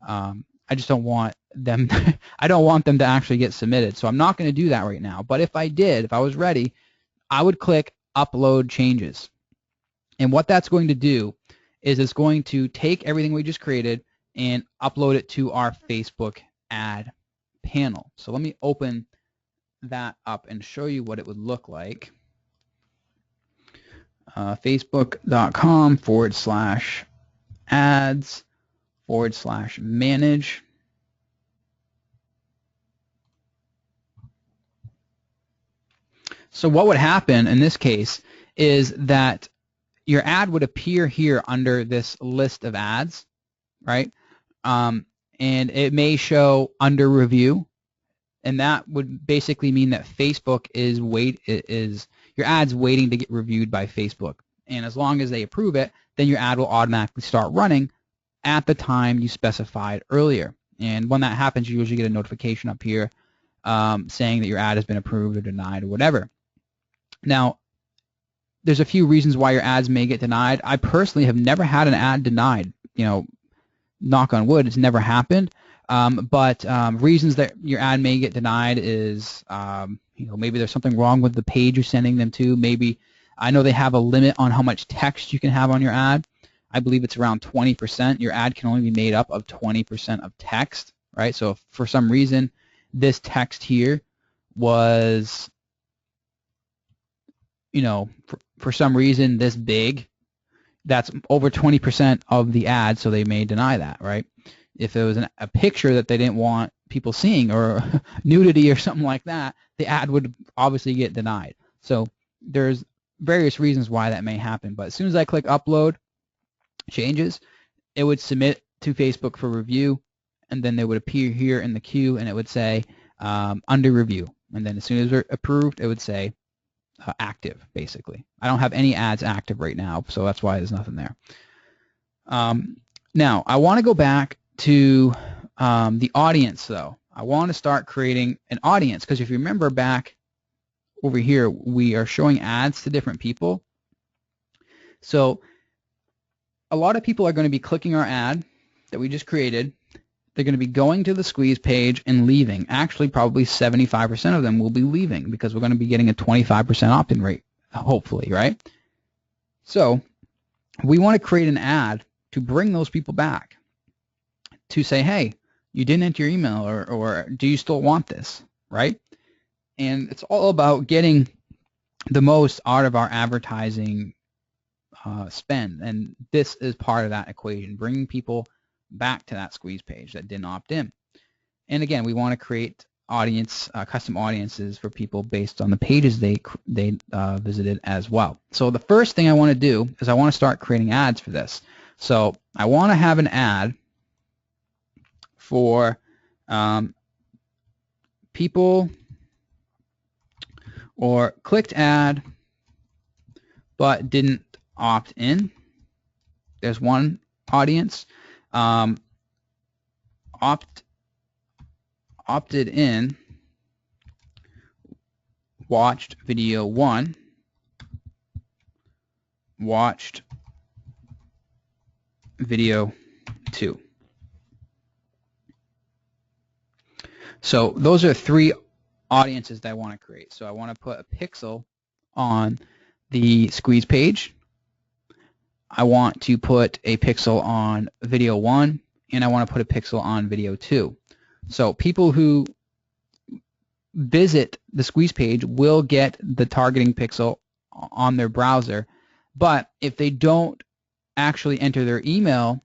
I just don't want them I don't want them to actually get submitted, so I'm not going to do that right now. But if I did, if I was ready, I would click upload changes. And what that's going to do is it's going to take everything we just created and upload it to our Facebook ad panel. So let me open that up and show you what it would look like. Facebook.com/ads/manage. So what would happen in this case is that your ad would appear here under this list of ads, right? And it may show under review, and that would basically mean that Facebook is your ad's waiting to get reviewed by Facebook. And as long as they approve it, then your ad will automatically start running at the time you specified earlier. And when that happens, you usually get a notification up here saying that your ad has been approved or denied or whatever. Now, there's a few reasons why your ads may get denied. I personally have never had an ad denied. Knock on wood, it's never happened. But reasons that your ad may get denied is, maybe there's something wrong with the page you're sending them to. Maybe, I know they have a limit on how much text you can have on your ad. I believe it's around 20%. Your ad can only be made up of 20% of text, right? So if for some reason this text here was, you know, for some reason this big, that's over 20% of the ad, so they may deny that, right? If it was a picture that they didn't want people seeing, or nudity or something like that, the ad would obviously get denied. So there's various reasons why that may happen, but as soon as I click upload changes, it would submit to Facebook for review, and then they would appear here in the queue, and it would say under review, and then as soon as they're approved, it would say active, basically. I don't have any ads active right now, so that's why there's nothing there. Now, I want to go back to the audience, though. I want to start creating an audience, because if you remember back over here, we are showing ads to different people. So a lot of people are going to be clicking our ad that we just created. They're going to be going to the squeeze page and leaving. Actually, probably 75% of them will be leaving, because we're going to be getting a 25% opt-in rate, hopefully, right? So we want to create an ad to bring those people back, to say, hey, you didn't enter your email, or do you still want this, right? And it's all about getting the most out of our advertising spend, and this is part of that equation, bringing people back to that squeeze page that didn't opt in. And again, we want to create custom audiences for people based on the pages they visited as well. So the first thing I want to do is I want to start creating ads for this. So I want to have an ad for people, or clicked ad but didn't opt in. There's one audience. Opted in, watched video 1, watched video 2. So those are 3 audiences that I want to create. So I want to put a pixel on the squeeze page. I want to put a pixel on video 1, and I want to put a pixel on video 2. So people who visit the squeeze page will get the targeting pixel on their browser, but if they don't actually enter their email,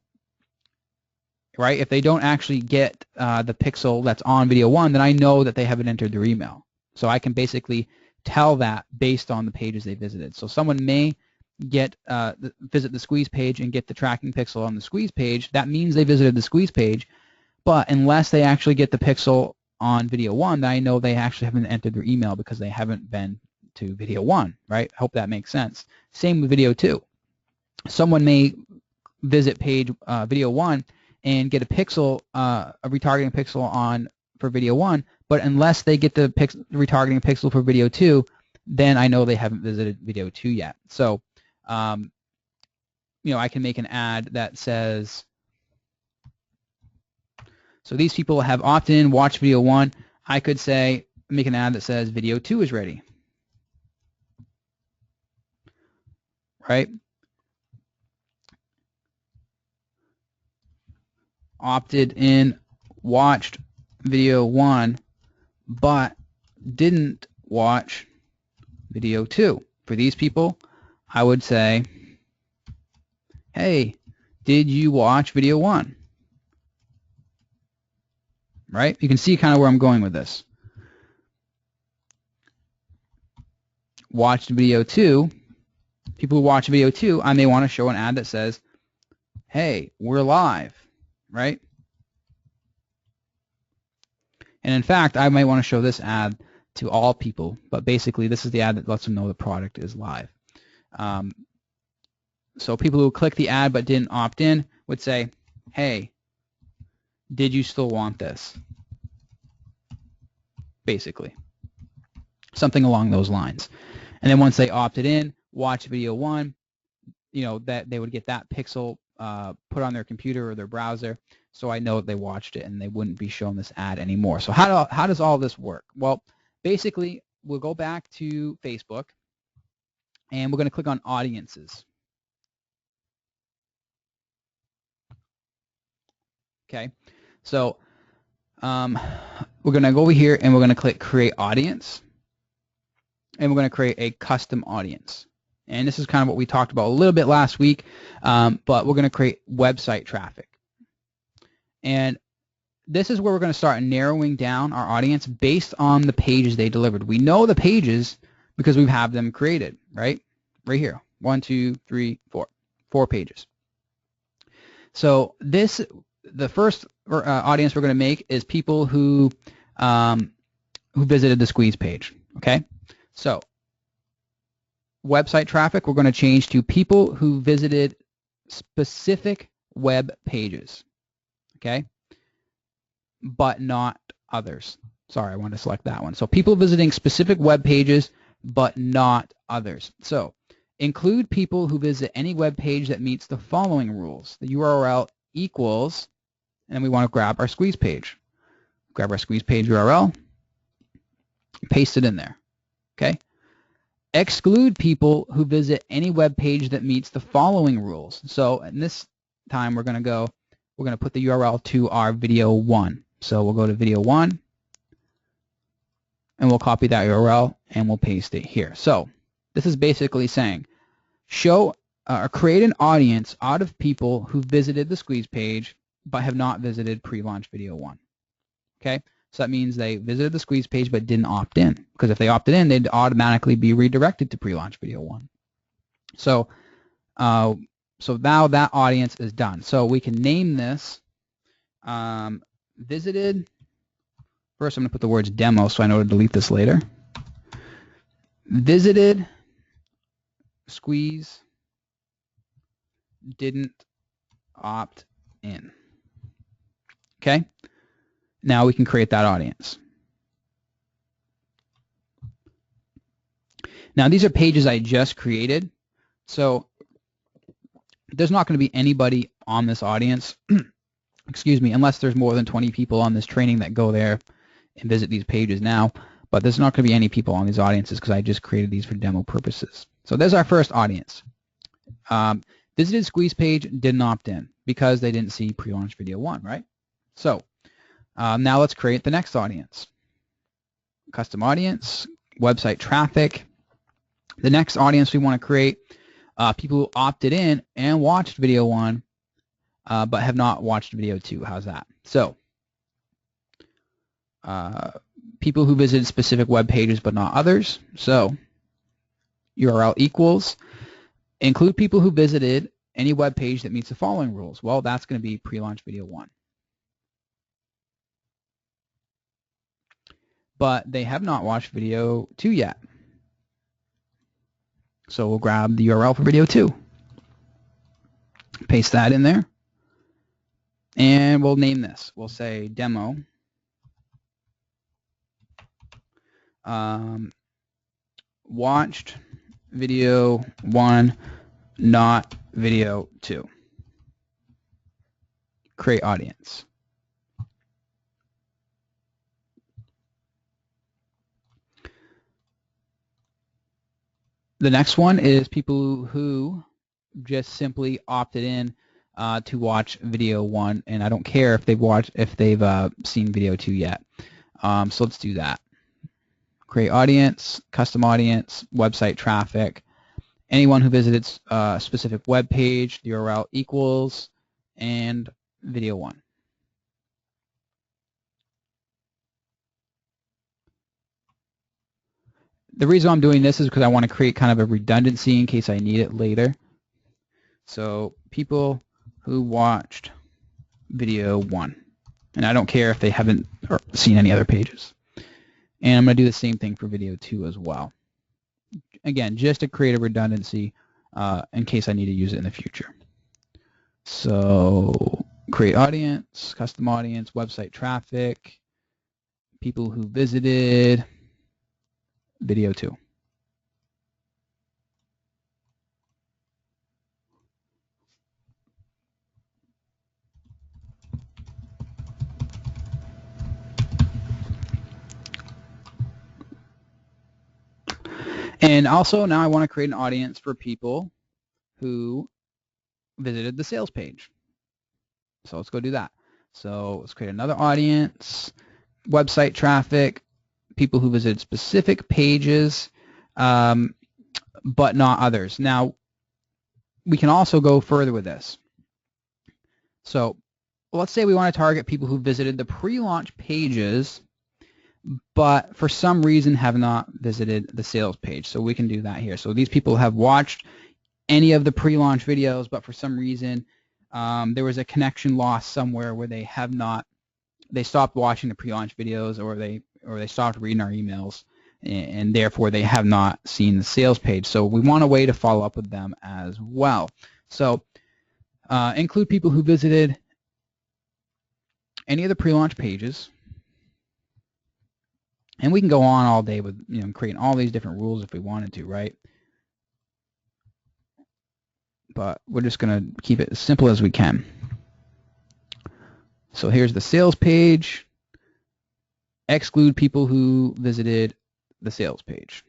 right, if they don't actually get the pixel that's on video 1, then I know that they haven't entered their email. So I can basically tell that based on the pages they visited. So someone may visit the squeeze page and get the tracking pixel on the squeeze page. That means they visited the squeeze page, but unless they actually get the pixel on video 1, then I know they actually haven't entered their email, because they haven't been to video 1, right? I hope that makes sense. Same with video 2. Someone may visit page video 1 and get a pixel, a retargeting pixel for video 1, but unless they get the retargeting pixel for video 2, then I know they haven't visited video 2 yet. So, I can make an ad that says, so these people have opted in, watched video 1. I could say, make an ad that says video 2 is ready, right? Opted in, watched video 1, but didn't watch video 2. For these people, I would say, hey, did you watch video 1? Right? You can see kind of where I'm going with this. Watched video 2. People who watch video 2, I may want to show an ad that says, hey, we're live, right? And in fact, I might want to show this ad to all people, but basically this is the ad that lets them know the product is live. So people who click the ad but didn't opt in would say, hey, did you still want this? Basically, something along those lines. And then once they opted in, watch video 1, that they would get that pixel put on their computer or their browser, so I know they watched it and they wouldn't be shown this ad anymore. So how does all this work? Well, basically, we'll go back to Facebook, and we're going to click on audiences. Okay, so we're going to go over here and we're going to click Create Audience, and we're going to create a custom audience. And this is kind of what we talked about a little bit last week, but we're going to create website traffic. And this is where we're going to start narrowing down our audience based on the pages they delivered. We know the pages because we have them created, right? Right here. 1, 2, 3, 4. 4 pages. So the first audience we're going to make is people who visited the squeeze page. Okay? So website traffic, we're going to change to people who visited specific web pages. Okay? But not others. Sorry, I wanted to select that one. So people visiting specific web pages, but not others. So include people who visit any web page that meets the following rules. The URL equals, and then we want to grab our squeeze page. Grab our squeeze page URL, paste it in there. Okay. Exclude people who visit any web page that meets the following rules. So in this time we're going to put the URL to our video 1. So we'll go to video 1 and we'll copy that URL and we'll paste it here. So this is basically saying create an audience out of people who visited the squeeze page but have not visited pre-launch video 1. Okay, so that means they visited the squeeze page but didn't opt in, because if they opted in, they'd automatically be redirected to pre-launch video 1. So now that audience is done. So we can name this visited. First, I'm going to put the words demo so I know to delete this later. Visited squeeze didn't opt in. Okay? Now we can create that audience. Now these are pages I just created, so there's not going to be anybody on this audience, excuse me, unless there's more than 20 people on this training that go there and visit these pages now, but there's not going to be any people on these audiences because I just created these for demo purposes. So there's our first audience. Visited squeeze page, didn't opt in because they didn't see pre-launch video 1, right? So now let's create the next audience. Custom audience, website traffic. The next audience we want to create, people who opted in and watched video 1 but have not watched video 2. How's that? So people who visited specific web pages but not others. So URL equals, include people who visited any web page that meets the following rules. Well, that's going to be pre-launch video 1. But they have not watched video 2 yet. So we'll grab the URL for video 2. Paste that in there. And we'll name this. We'll say demo. Watched video 1, not video 2. Create audience. The next one is people who just simply opted in to watch video 1, and I don't care if they've seen video 2 yet. So let's do that. Create audience, custom audience, website traffic. Anyone who visited a specific web page, the URL equals, and video 1. The reason I'm doing this is because I want to create kind of a redundancy in case I need it later. So people who watched video 1. And I don't care if they haven't seen any other pages. And I'm going to do the same thing for video 2 as well. Again, just to create a redundancy in case I need to use it in the future. So create audience, custom audience, website traffic, people who visited video 2. And also now I want to create an audience for people who visited the sales page. So let's go do that. So let's create another audience, website traffic, people who visited specific pages, but not others. Now, we can also go further with this. So let's say we want to target people who visited the pre-launch pages, but for some reason have not visited the sales page. So we can do that here. So these people have watched any of the pre-launch videos, but for some reason there was a connection loss somewhere where they stopped watching the pre-launch videos, or they stopped reading our emails, and therefore they have not seen the sales page. So we want a way to follow up with them as well. So include people who visited any of the pre-launch pages, and we can go on all day with creating all these different rules if we wanted to, right? But we're just going to keep it as simple as we can. So here's the sales page. Exclude people who visited the sales page.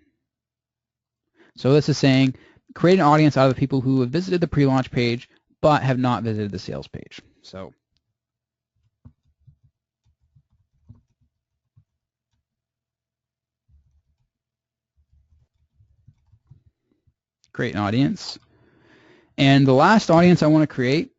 So this is saying create an audience out of the people who have visited the pre-launch page but have not visited the sales page. So create an audience. And the last audience I want to create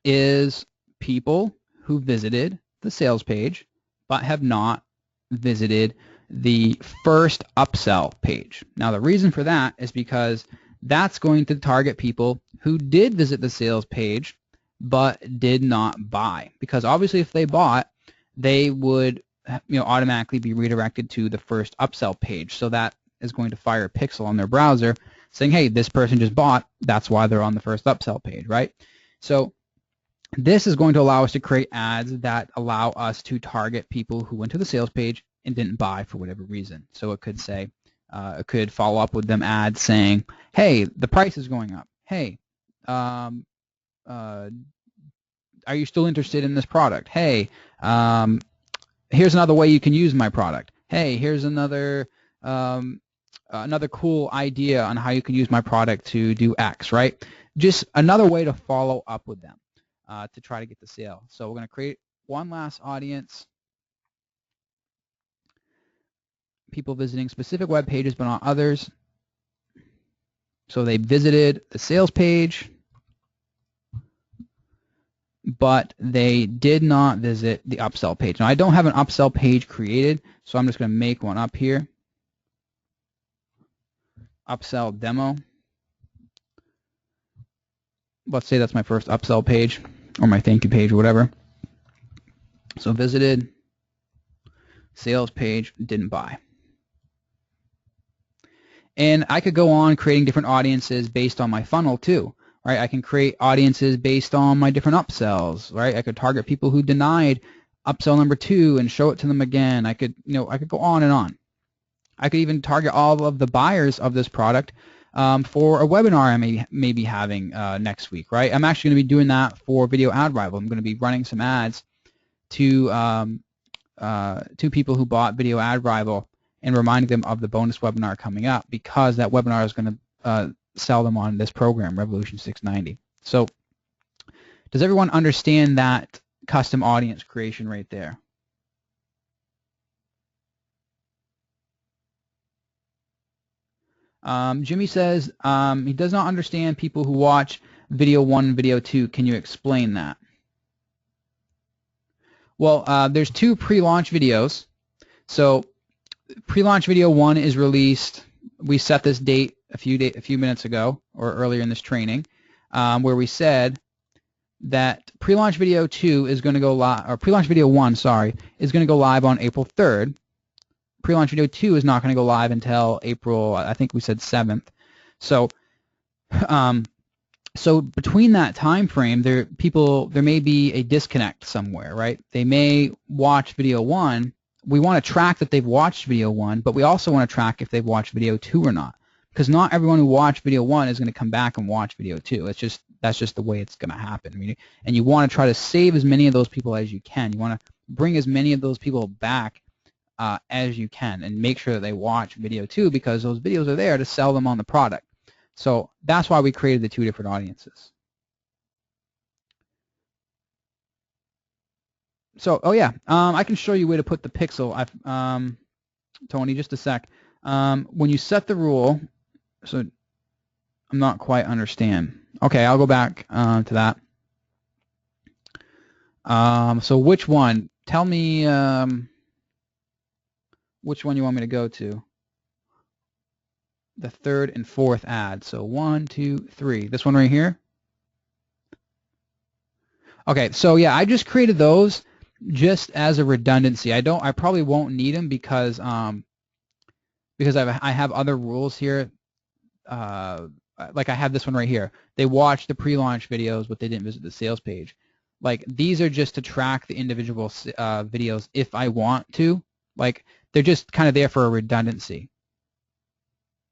is people who visited the sales page but have not visited the first upsell page. Now the reason for that is because that's going to target people who did visit the sales page but did not buy, because obviously if they bought, they would automatically be redirected to the first upsell page. So that is going to fire a pixel on their browser saying, hey, this person just bought, that's why they're on the first upsell page, right? So this is going to allow us to create ads that allow us to target people who went to the sales page and didn't buy for whatever reason. So it could say, it could follow up with them ads saying, hey, the price is going up. Hey, are you still interested in this product? Hey, here's another way you can use my product. Hey, here's another cool idea on how you can use my product to do X, right? Just another way to follow up with them to try to get the sale. So we're going to create one last audience. People visiting specific web pages but not others. So they visited the sales page, but they did not visit the upsell page. Now I don't have an upsell page created, so I'm just going to make one up here. Upsell demo. Let's say that's my first upsell page or my thank you page or whatever. So visited, sales page, didn't buy. And I could go on creating different audiences based on my funnel too, right? I can create audiences based on my different upsells, right? I could target people who denied upsell number 2 and show it to them again. I could go on and on. I could even target all of the buyers of this product for a webinar I may be having next week, right? I'm actually going to be doing that for Video Ad Rival. I'm going to be running some ads to people who bought Video Ad Rival and reminding them of the bonus webinar coming up, because that webinar is going to sell them on this program, Revolution 690. So does everyone understand that custom audience creation right there? Jimmy says he does not understand people who watch video 1 and video 2. Can you explain that? Well, there's 2 pre-launch videos. So pre-launch video 1 is released. We set this date a few minutes ago or earlier in this training, where we said that pre-launch video 2 is going to go live, or pre-launch video 1, sorry, is going to go live on April 3rd. Pre-launch video 2 is not going to go live until April, I think we said 7th. So, so between that time frame, there may be a disconnect somewhere, right? They may watch video 1. We want to track that they've watched video 1, but we also want to track if they've watched video 2 or not, because not everyone who watched video 1 is going to come back and watch video 2. That's just the way it's going to happen. I mean, and you want to try to save as many of those people as you can. You want to bring as many of those people back as you can, and make sure that they watch video 2, because those videos are there to sell them on the product. So that's why we created the 2 different audiences. So, oh yeah, I can show you where to put the pixel. Tony, just a sec. When you set the rule, so I'm not quite understand. Okay, I'll go back to that. So which one? Tell me which one you want me to go to. The third and fourth ad. So 1, 2, 3. This one right here. Okay, so yeah, I just created those just as a redundancy. I probably won't need them because I have other rules here. Like I have this one right here. They watched the pre-launch videos, but they didn't visit the sales page. Like these are just to track the individual videos if I want to. Like they're just kind of there for a redundancy.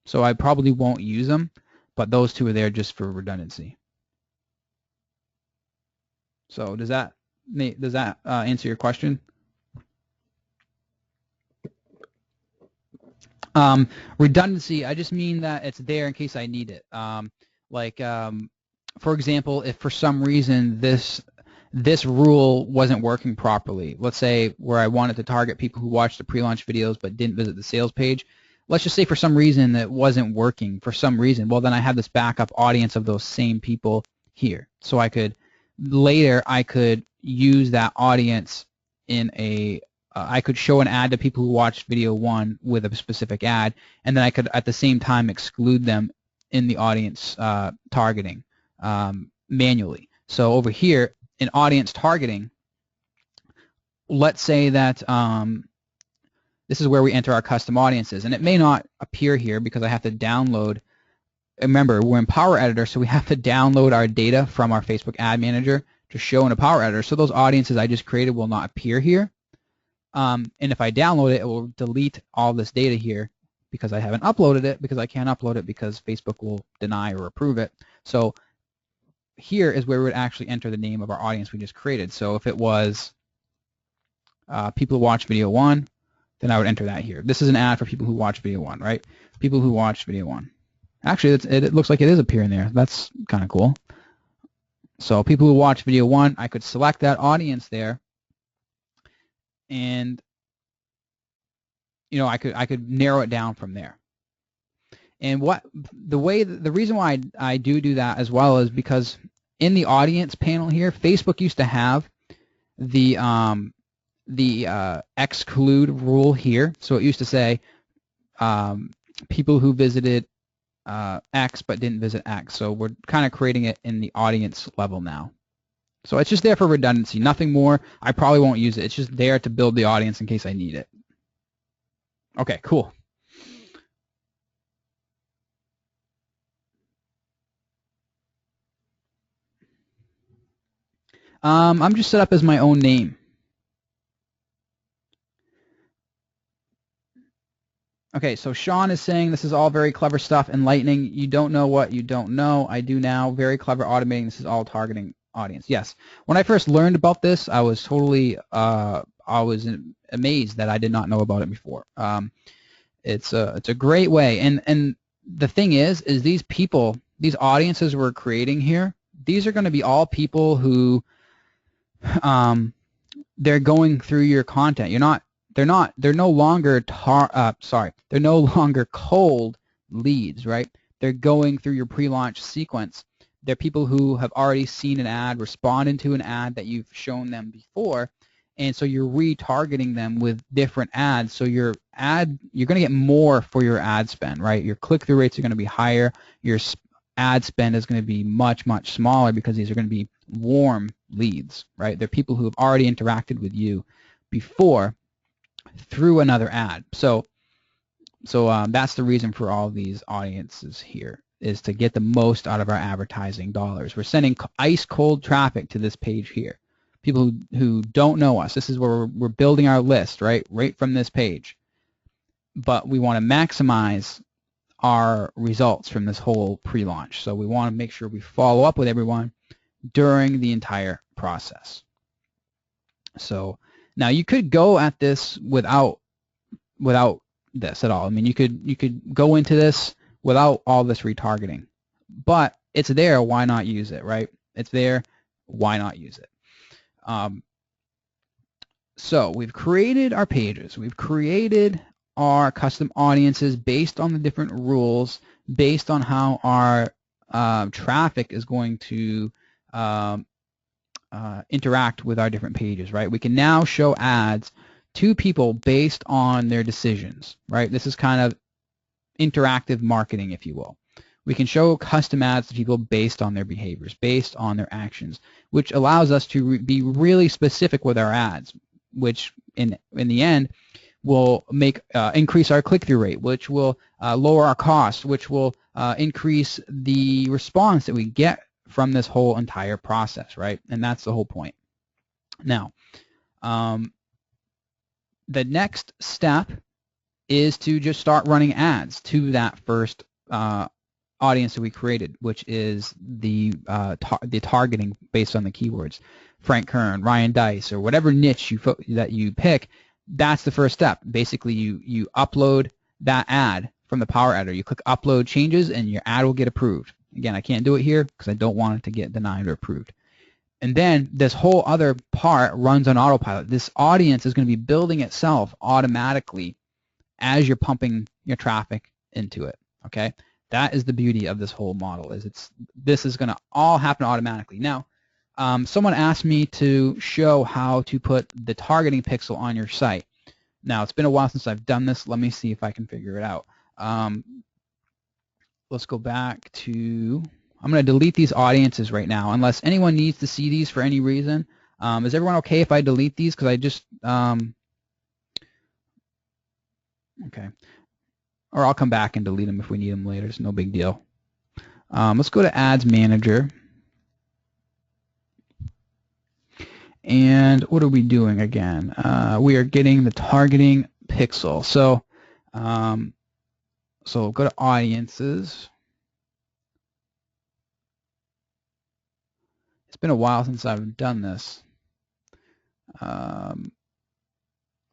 So I probably won't use them, but those two are there just for redundancy. So does that answer your question? Redundancy, I just mean that it's there in case I need it. For example, if for some reason this rule wasn't working properly, let's say where I wanted to target people who watched the pre-launch videos but didn't visit the sales page, let's just say for some reason that wasn't working for some reason, well then I have this backup audience of those same people here. So I could use that audience in I could show an ad to people who watched video 1 with a specific ad, and then I could at the same time exclude them in the audience targeting manually. So over here in audience targeting, let's say that this is where we enter our custom audiences, and it may not appear here because I have to download. Remember, we're in Power Editor, so we have to download our data from our Facebook Ad Manager to show in a Power Editor. So those audiences I just created will not appear here. And if I download it, it will delete all this data here because I haven't uploaded it, because I can't upload it because Facebook will deny or approve it. So here is where we would actually enter the name of our audience we just created. So if it was people who watch video 1, then I would enter that here. This is an ad for people who watch video 1, right? People who watch video 1. Actually, it looks like it is appearing there. That's kind of cool. So people who watch video 1, I could select that audience there, and I could narrow it down from there. And the reason why I do that as well is because in the audience panel here, Facebook used to have the exclude rule here. So it used to say people who visited X but didn't visit X. So we're kind of creating it in the audience level now. So it's just there for redundancy, nothing more. I probably won't use it. It's just there to build the audience in case I need it. Okay, cool. I'm just set up as my own name. Okay, so Sean is saying this is all very clever stuff, enlightening. You don't know what you don't know. I do now. Very clever automating. This is all targeting audience. Yes. When I first learned about this, I was totally amazed that I did not know about it before. It's a great way, and the thing is these people, these audiences we're creating here, these are going to be all people who they're going through your content. They're no longer they're no longer cold leads, right? They're going through your pre-launch sequence. They're people who have already seen an ad, responded to an ad that you've shown them before, and so you're retargeting them with different ads. So you're going to get more for your ad spend, right? Your click-through rates are going to be higher. Your ad spend is going to be much, much smaller because these are going to be warm leads, right? They're people who have already interacted with you before through another ad. So that's the reason for all these audiences here, is to get the most out of our advertising dollars. We're sending ice cold traffic to this page here. People who don't know us. This is where we're building our list, right from this page. But we want to maximize our results from this whole pre-launch. So we want to make sure we follow up with everyone during the entire process. So now you could go at this without this at all. I mean, you could go into this without all this retargeting, but it's there. Why not use it, right? It's there. Why not use it? So we've created our pages. We've created our custom audiences based on the different rules, based on how our traffic is going to um, interact with our different pages, right? We can now show ads to people based on their decisions, right? This is kind of interactive marketing, if you will. We can show custom ads to people based on their behaviors, based on their actions, which allows us to be really specific with our ads, which in the end will make increase our click-through rate, which will lower our costs, which will increase the response that we get from this whole entire process, right? And that's the whole point. Now, the next step is to just start running ads to that first audience that we created, which is the targeting based on the keywords. Frank Kern, Ryan Dice, or whatever niche that you pick, that's the first step. Basically, you upload that ad from the Power Editor. You click Upload Changes, and your ad will get approved. Again, I can't do it here because I don't want it to get denied or approved. And then this whole other part runs on autopilot. This audience is going to be building itself automatically as you're pumping your traffic into it. Okay, that is the beauty of this whole model. This is going to all happen automatically. Now, someone asked me to show how to put the targeting pixel on your site. Now, it's been a while since I've done this. Let me see if I can figure it out. Let's go back to, I'm going to delete these audiences right now, unless anyone needs to see these for any reason. Is everyone okay if I delete these? Because I just, okay. Or I'll come back and delete them if we need them later. It's no big deal. Let's go to Ads Manager. And what are we doing again? We are getting the targeting pixel. So, so go to Audiences. It's been a while since I've done this.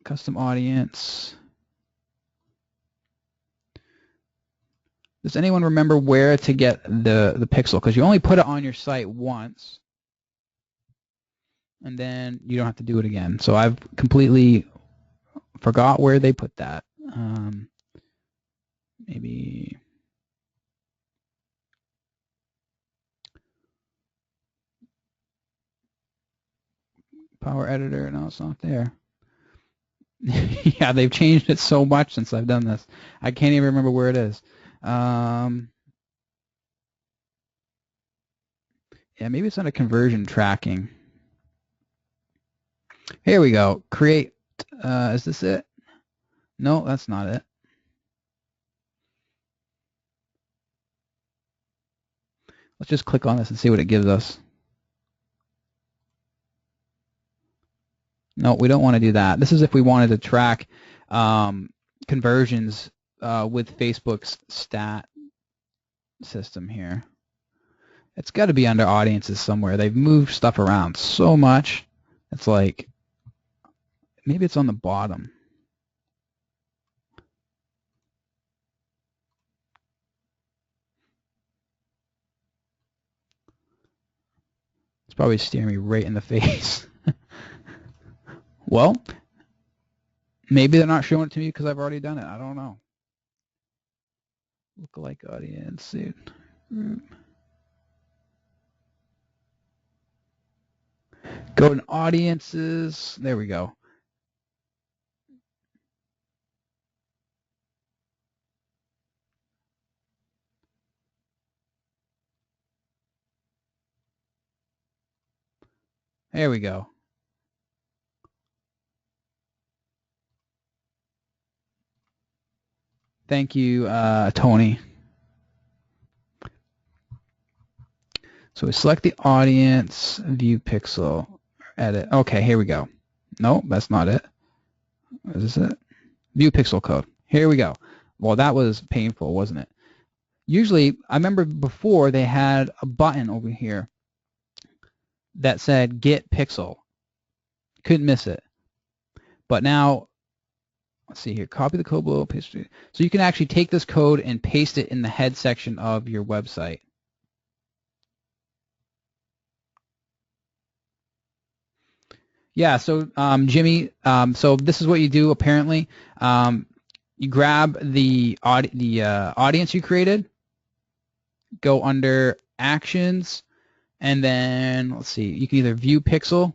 Custom audience. Does anyone remember where to get the pixel? Because you only put it on your site once, and then you don't have to do it again. So I've completely forgot where they put that. Maybe Power Editor. No, it's not there. Yeah, they've changed it so much since I've done this. I can't even remember where it is. Yeah, maybe it's under conversion tracking. Here we go. Create. Is this it? No, that's not it. Let's just click on this and see what it gives us. No, we don't want to do that. This is if we wanted to track conversions with Facebook's stat system here. It's got to be under audiences somewhere. They've moved stuff around so much. It's like, maybe it's on the bottom. It's probably staring me right in the face. Well, maybe they're not showing it to me because I've already done it. I don't know. Lookalike audience. Go to audiences. There we go. There we go. Thank you, Tony. So we select the audience, view pixel, edit. Okay, here we go. No, that's not it. Is this it? View pixel code. Here we go. Well, that was painful, wasn't it? Usually, I remember before they had a button over here that said get pixel. Couldn't miss it. But now, let's see here, copy the code below, paste it. So you can actually take this code and paste it in the head section of your website. Yeah, so Jimmy, so this is what you do apparently. You grab the audience you created, go under Actions, and then let's see, you can either view pixel,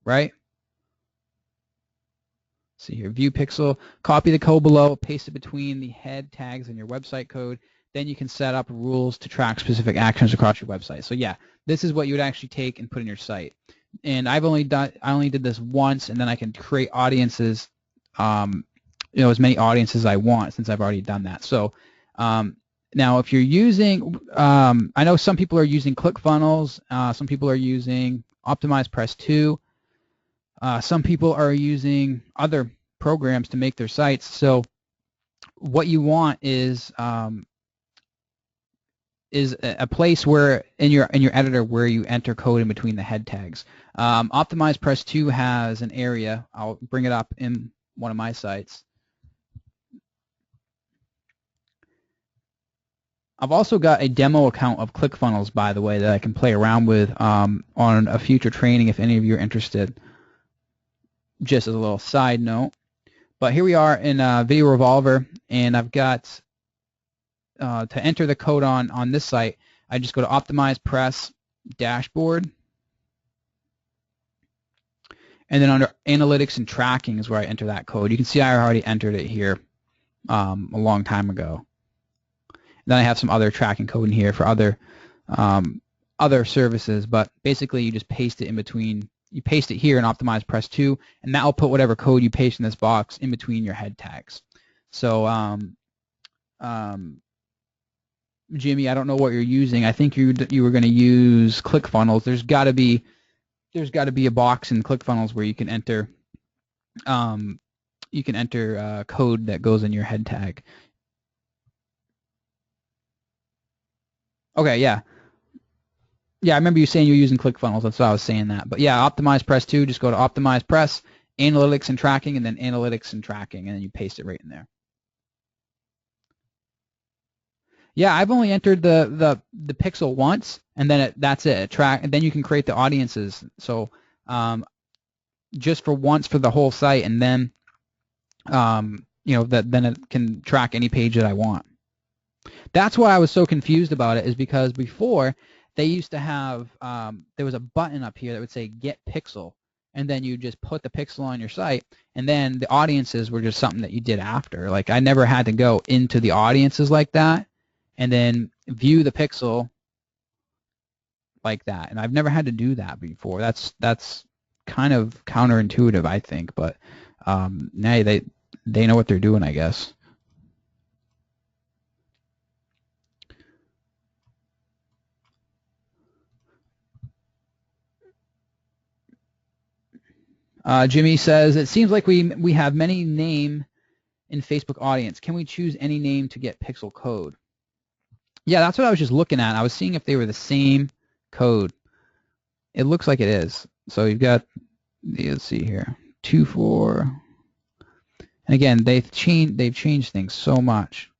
right? See here, view pixel, copy the code below, paste it between the head tags and your website code. Then you can set up rules to track specific actions across your website. So yeah, this is what you would actually take and put in your site. And I only did this once, and then I can create audiences, as many audiences as I want since I've already done that. So now if you're using, I know some people are using ClickFunnels, some people are using Optimize Press 2. Some people are using other programs to make their sites. So what you want is a place where in your editor where you enter code in between the head tags. Optimize Press 2 has an area. I'll bring it up in one of my sites. I've also got a demo account of ClickFunnels, by the way, that I can play around with on a future training if any of you are interested. Just as a little side note. But here we are in Video Revolver, and I've got to enter the code on this site, I just go to Optimize Press Dashboard, and then under Analytics and Tracking is where I enter that code. You can see I already entered it here a long time ago. And then I have some other tracking code in here for other services, but basically you just paste it in between. You paste it here in Optimize Press 2, and that will put whatever code you paste in this box in between your head tags. So Jimmy, I don't know what you're using. I think you were going to use ClickFunnels. There's got to be a box in ClickFunnels where you can enter code that goes in your head tag. Okay, yeah. Yeah, I remember you saying you're using ClickFunnels. That's why I was saying that. But yeah, Optimize Press 2, just go to Optimize Press, Analytics and Tracking, and then Analytics and Tracking, and then you paste it right in there. Yeah, I've only entered the pixel once, and then that's it. And then you can create the audiences. So just for once for the whole site, and then then it can track any page that I want. That's why I was so confused about it, is because before they used to have there was a button up here that would say Get Pixel, and then you just put the pixel on your site, and then the audiences were just something that you did after. Like I never had to go into the audiences like that and then view the pixel like that, and I've never had to do that before. That's kind of counterintuitive, I think, but now they know what they're doing, I guess. Jimmy says, it seems like we have many name in Facebook audience. Can we choose any name to get pixel code? Yeah, that's what I was just looking at. I was seeing if they were the same code. It looks like it is. So you've got, let's see here, 2.4. And again, they've changed things so much.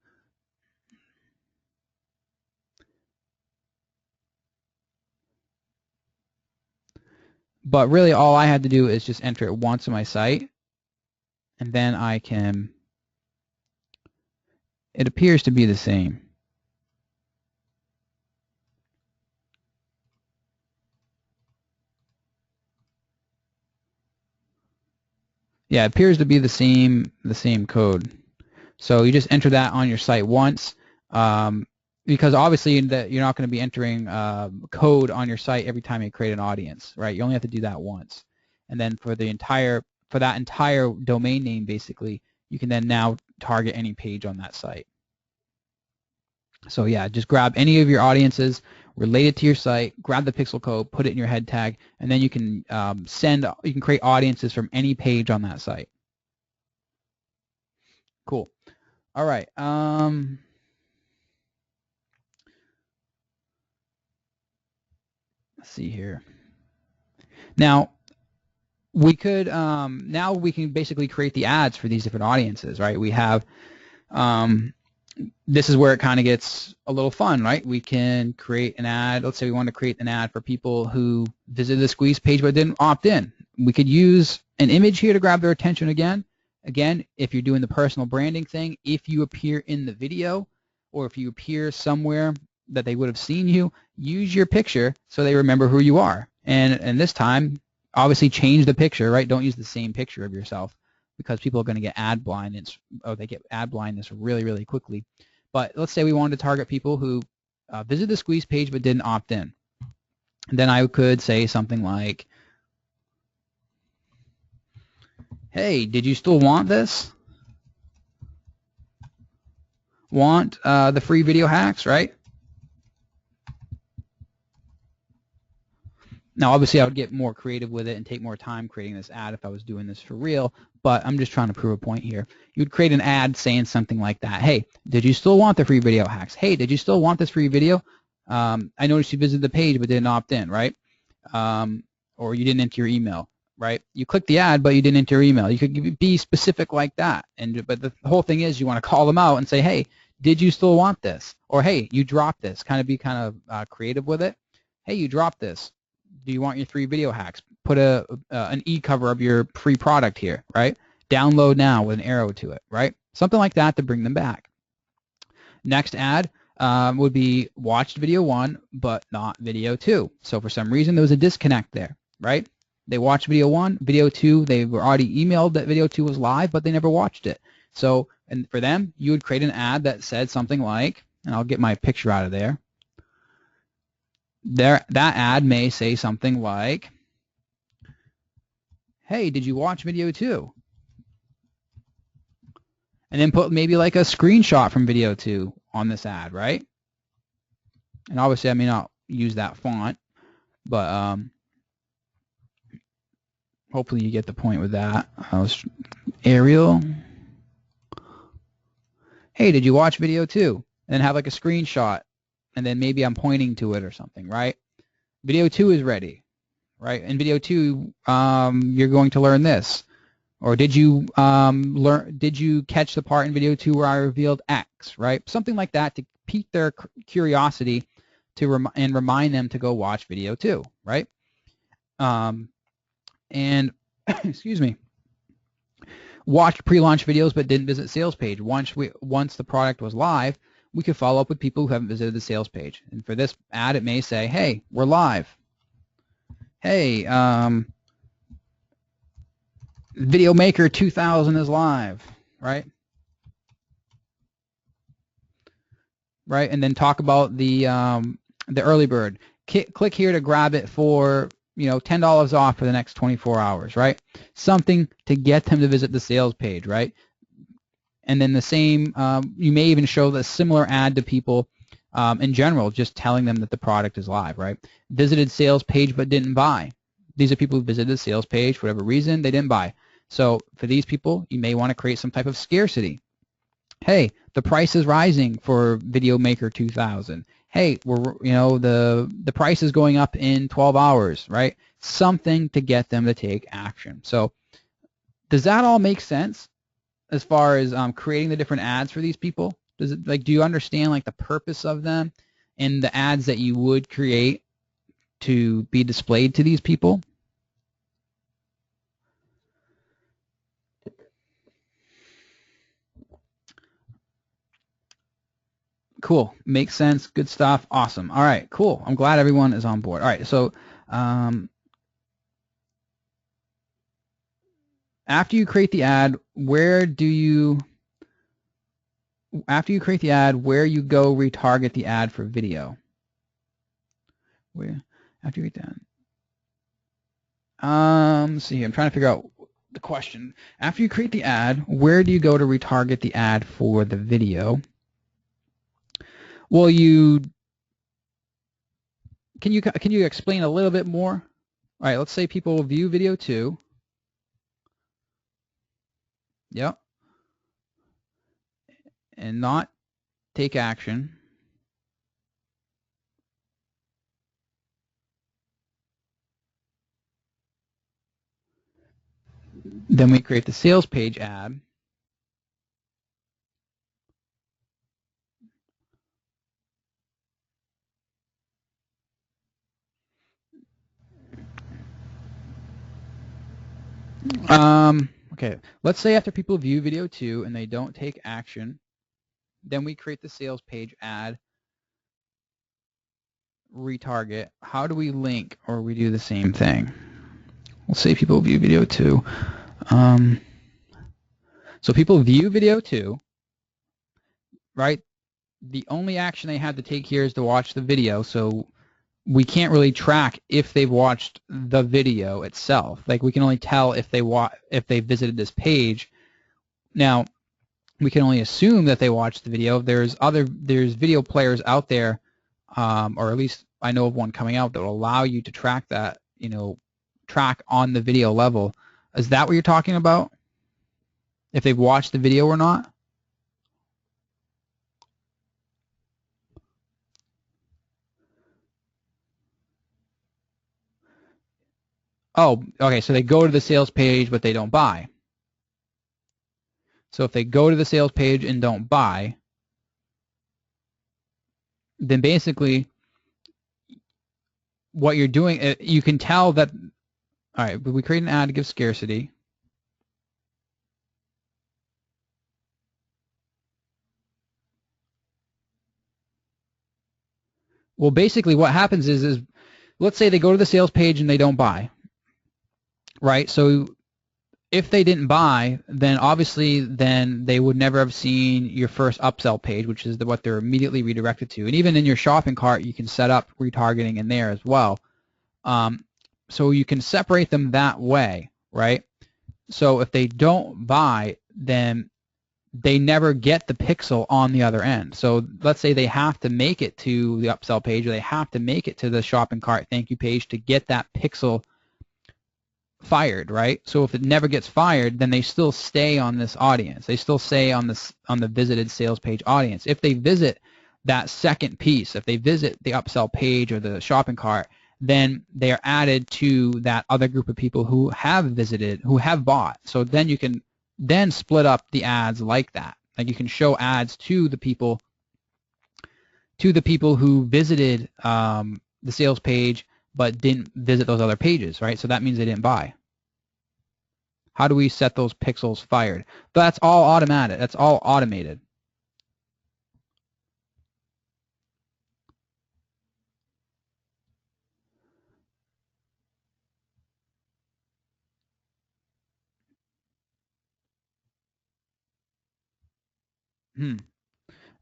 But really all I had to do is just enter it once on my site, and then I can, it appears to be the same. Yeah, it appears to be the same code. So you just enter that on your site once, because obviously you're not going to be entering code on your site every time you create an audience, right? You only have to do that once, and then for that entire domain name, basically, you can then now target any page on that site. So yeah, just grab any of your audiences related to your site, grab the pixel code, put it in your head tag, and then you can you can create audiences from any page on that site. Cool. All right. Let's see here. Now we could now we can basically create the ads for these different audiences, right? We have this is where it kind of gets a little fun, right? We can create an ad. Let's say we want to create an ad for people who visited the squeeze page but didn't opt in. We could use an image here to grab their attention again. Again, if you're doing the personal branding thing, if you appear in the video or if you appear somewhere that they would have seen you, use your picture so they remember who you are. And this time, obviously change the picture, right? Don't use the same picture of yourself because people are going to get ad blindness, or they get ad blindness really, really quickly. But let's say we wanted to target people who visited the squeeze page but didn't opt in. And then I could say something like, hey, did you still want this? Want the free video hacks, right? Now, obviously, I would get more creative with it and take more time creating this ad if I was doing this for real, but I'm just trying to prove a point here. You'd create an ad saying something like that. Hey, did you still want the free video hacks? Hey, did you still want this free video? I noticed you visited the page but didn't opt in, right? Or you didn't enter your email, right? You clicked the ad, but you didn't enter your email. You could be specific like that. But the whole thing is you want to call them out and say, hey, did you still want this? Or, hey, you dropped this. Be creative with it. Hey, you dropped this. Do you want your 3 video hacks? Put an e-cover of your free product here, right? Download now with an arrow to it, right? Something like that to bring them back. Next ad would be watched video 1 but not video 2. So for some reason there was a disconnect there, right? They watched video 1, video 2, they were already emailed that video 2 was live, but they never watched it. So, and for them, you would create an ad that said something like, and I'll get my picture out of there. That ad may say something like, hey, did you watch video 2? And then put maybe like a screenshot from video 2 on this ad, right? And obviously I may not use that font, but hopefully you get the point with that. Arial. Hey, did you watch video 2? And then have like a screenshot, and then maybe I'm pointing to it or something, right? Video 2 is ready, right? In video 2, you're going to learn this. Or did you catch the part in video 2 where I revealed X, right? Something like that to pique their curiosity and remind them to go watch video 2, right? And excuse me, watched pre-launch videos but didn't visit sales page. Once the product was live, we could follow up with people who haven't visited the sales page. And for this ad, it may say, hey, we're live. Hey, Video Maker 2000 is live, right? Right, and then talk about the early bird. Click here to grab it for $10 off for the next 24 hours, right? Something to get them to visit the sales page, right? And then the same, you may even show the similar ad to people in general, just telling them that the product is live, right? Visited sales page but didn't buy. These are people who visited the sales page for whatever reason, they didn't buy. So for these people, you may want to create some type of scarcity. Hey, the price is rising for Video Maker 2000. Hey, the price is going up in 12 hours, right? Something to get them to take action. So does that all make sense as far as creating the different ads for these people? Does it, do you understand the purpose of them and the ads that you would create to be displayed to these people? Cool. Makes sense. Good stuff. Awesome. All right. Cool. I'm glad everyone is on board. All right. So after you create the ad, where you go retarget the ad for video? After you create that. Let's see. I'm trying to figure out the question. After you create the ad, where do you go to retarget the ad for the video? Well, can you explain a little bit more? All right, let's say people view video 2. Yep. And not take action. Then we create the sales page ad. Okay, let's say after people view video 2 and they don't take action, then we create the sales page ad, retarget. How do we link, or we do the same thing? We'll say people view video 2. So people view video 2, right? The only action they had to take here is to watch the video, so we can't really track if they've watched the video itself. Like, we can only tell if they visited this page. Now, we can only assume that they watched the video. There's video players out there, or at least I know of one coming out that will allow you to track that, track on the video level. Is that what you're talking about? If they've watched the video or not? Oh, okay, so they go to the sales page, but they don't buy. So if they go to the sales page and don't buy, then basically what you're doing, you can tell that, all right, but we create an ad to give scarcity. Well, basically what happens is let's say they go to the sales page and they don't buy, right? So if they didn't buy, then obviously they would never have seen your first upsell page, which is what they're immediately redirected to. And even in your shopping cart, you can set up retargeting in there as well. So you can separate them that way, right? So if they don't buy, then they never get the pixel on the other end. So let's say they have to make it to the upsell page, or they have to make it to the shopping cart thank you page to get that pixel fired, right? So if it never gets fired, then they still stay on this audience. They still stay on the visited sales page audience. If they visit that second piece, if they visit the upsell page or the shopping cart, then they are added to that other group of people who have visited, who have bought. So then you can then split up the ads like that. Like, you can show ads to the people who visited the sales page but didn't visit those other pages, right? So that means they didn't buy. How do we set those pixels fired? That's all automatic. That's all automated.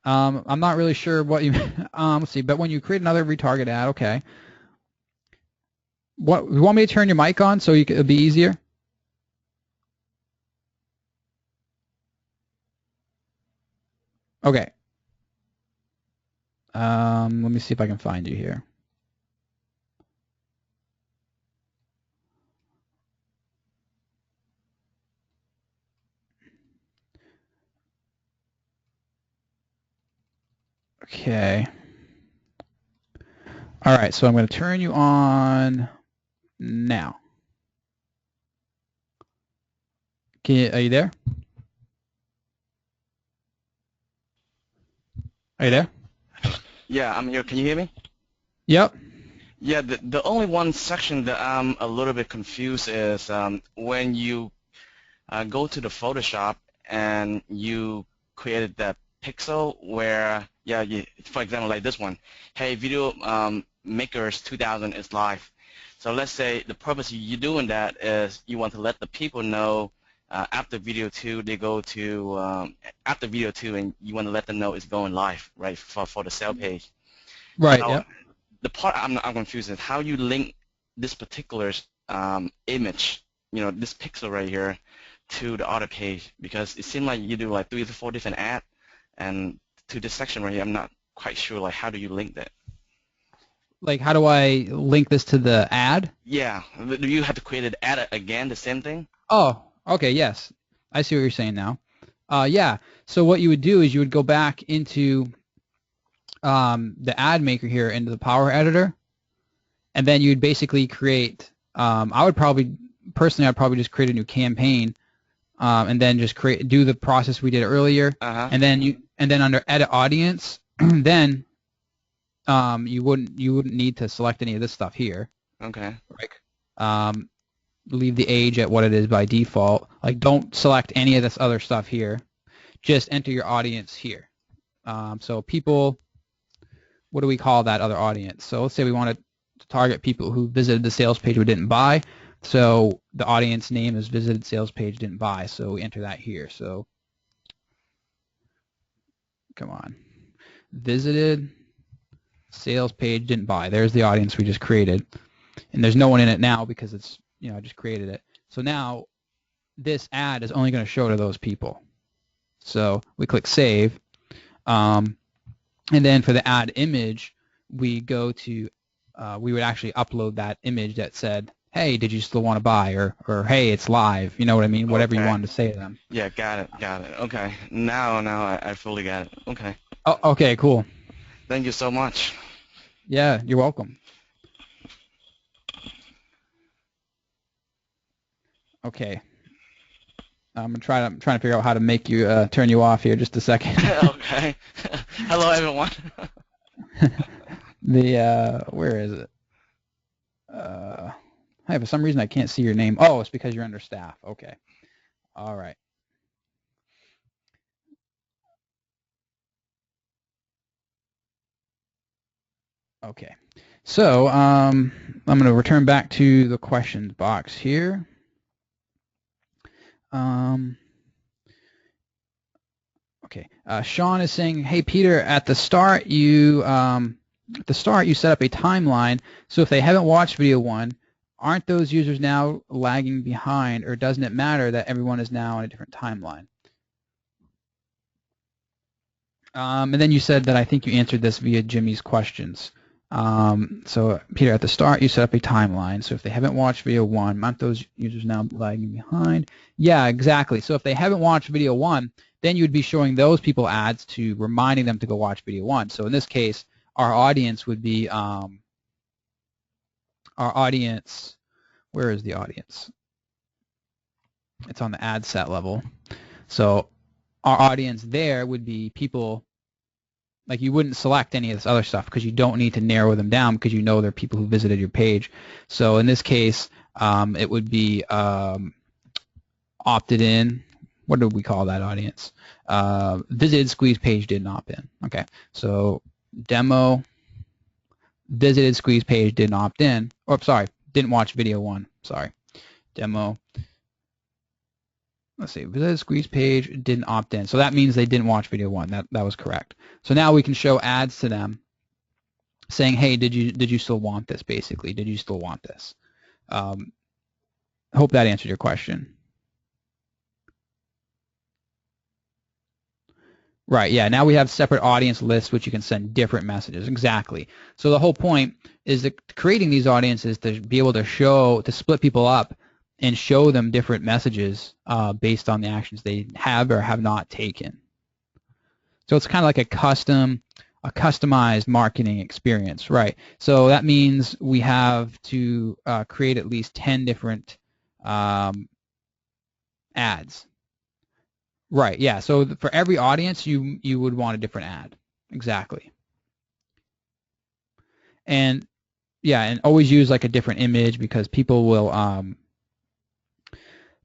I'm not really sure what you. Let's see. But when you create another retarget ad, okay. What you want me to turn your mic on so it'll be easier? Okay. Let me see if I can find you here. Okay. All right, so I'm going to turn you on now. Are you there? Are you there? Yeah, I'm here. Can you hear me? Yep. Yeah, the only one section that I'm a little bit confused is when you go to the Photoshop and you created that pixel where, yeah, for example, like this one. Hey, video makers 2000 is live. So let's say the purpose you doing that is you want to let the people know after video 2 they go to after video 2 and you want to let them know it's going live, right, for the sale page. Right. So Yep. the part I'm confused is how you link this particular image, this pixel right here, to the other page, because it seemed like you do like 3 to 4 different ads, and to this section right here, I'm not quite sure like how do you link that. Like, how do I link this to the ad? Yeah, do you have to create an ad again, the same thing? Oh, okay. Yes, I see what you're saying now. Yeah. So what you would do is you would go back into the ad maker here, into the Power Editor, and then you'd basically create. I'd probably just create a new campaign, and then just do the process we did earlier, and then under Edit Audience, then you wouldn't need to select any of this stuff here. Okay. Right. leave the age at what it is by default. Like, don't select any of this other stuff here. Just enter your audience here. So people, what do we call that other audience? So let's say we want to target people who visited the sales page but didn't buy. So the audience name is visited sales page didn't buy. So we enter that here. So come on, visited sales page didn't buy. There's the audience we just created, and there's no one in it now because it's, I just created it. So now this ad is only going to show to those people. So we click save, and then for the ad image, we go to we would actually upload that image that said, hey, did you still want to buy, or hey, it's live, you know what I mean, whatever you wanted to say to them. Yeah, got it. Okay, now I fully got it. Okay. Oh, okay, cool. Thank you so much. Yeah, you're welcome. Okay. I'm trying to figure out how to make you turn you off here. Just a second. Okay. Hello, everyone. Where is it? Hey, for some reason I can't see your name. Oh, it's because you're under staff. Okay. All right. Okay. So I'm going to return back to the questions box here. Okay. Sean is saying, hey Peter, at the start you set up a timeline. So if they haven't watched video 1, aren't those users now lagging behind, or doesn't it matter that everyone is now on a different timeline? And then you said that I think you answered this via Jimmy's questions. So Peter, at the start you set up a timeline. So if they haven't watched video 1, aren't those users now lagging behind? Yeah, exactly. So if they haven't watched video 1, then you'd be showing those people ads to reminding them to go watch video 1. So in this case, our audience would be our audience. Where is the audience? It's on the ad set level. So our audience there would be people, like you wouldn't select any of this other stuff because you don't need to narrow them down because you know they're people who visited your page. So in this case, it would be opted in. What do we call that audience? Visited squeeze page didn't opt in. Okay, so demo visited squeeze page didn't opt in. Oh, sorry, didn't watch video 1. Sorry, demo. Let's see, visited squeeze page didn't opt in. So that means they didn't watch video 1. That was correct. So now we can show ads to them saying, hey, did you still want this, basically? Did you still want this? Hope that answered your question. Right, yeah, now we have separate audience lists which you can send different messages. Exactly. So the whole point is that creating these audiences to be able to split people up and show them different messages based on the actions they have or have not taken. So it's kind of like a customized marketing experience, right? So that means we have to create at least 10 different ads. Right, yeah, so for every audience, you would want a different ad. Exactly. And yeah, and always use like a different image because people will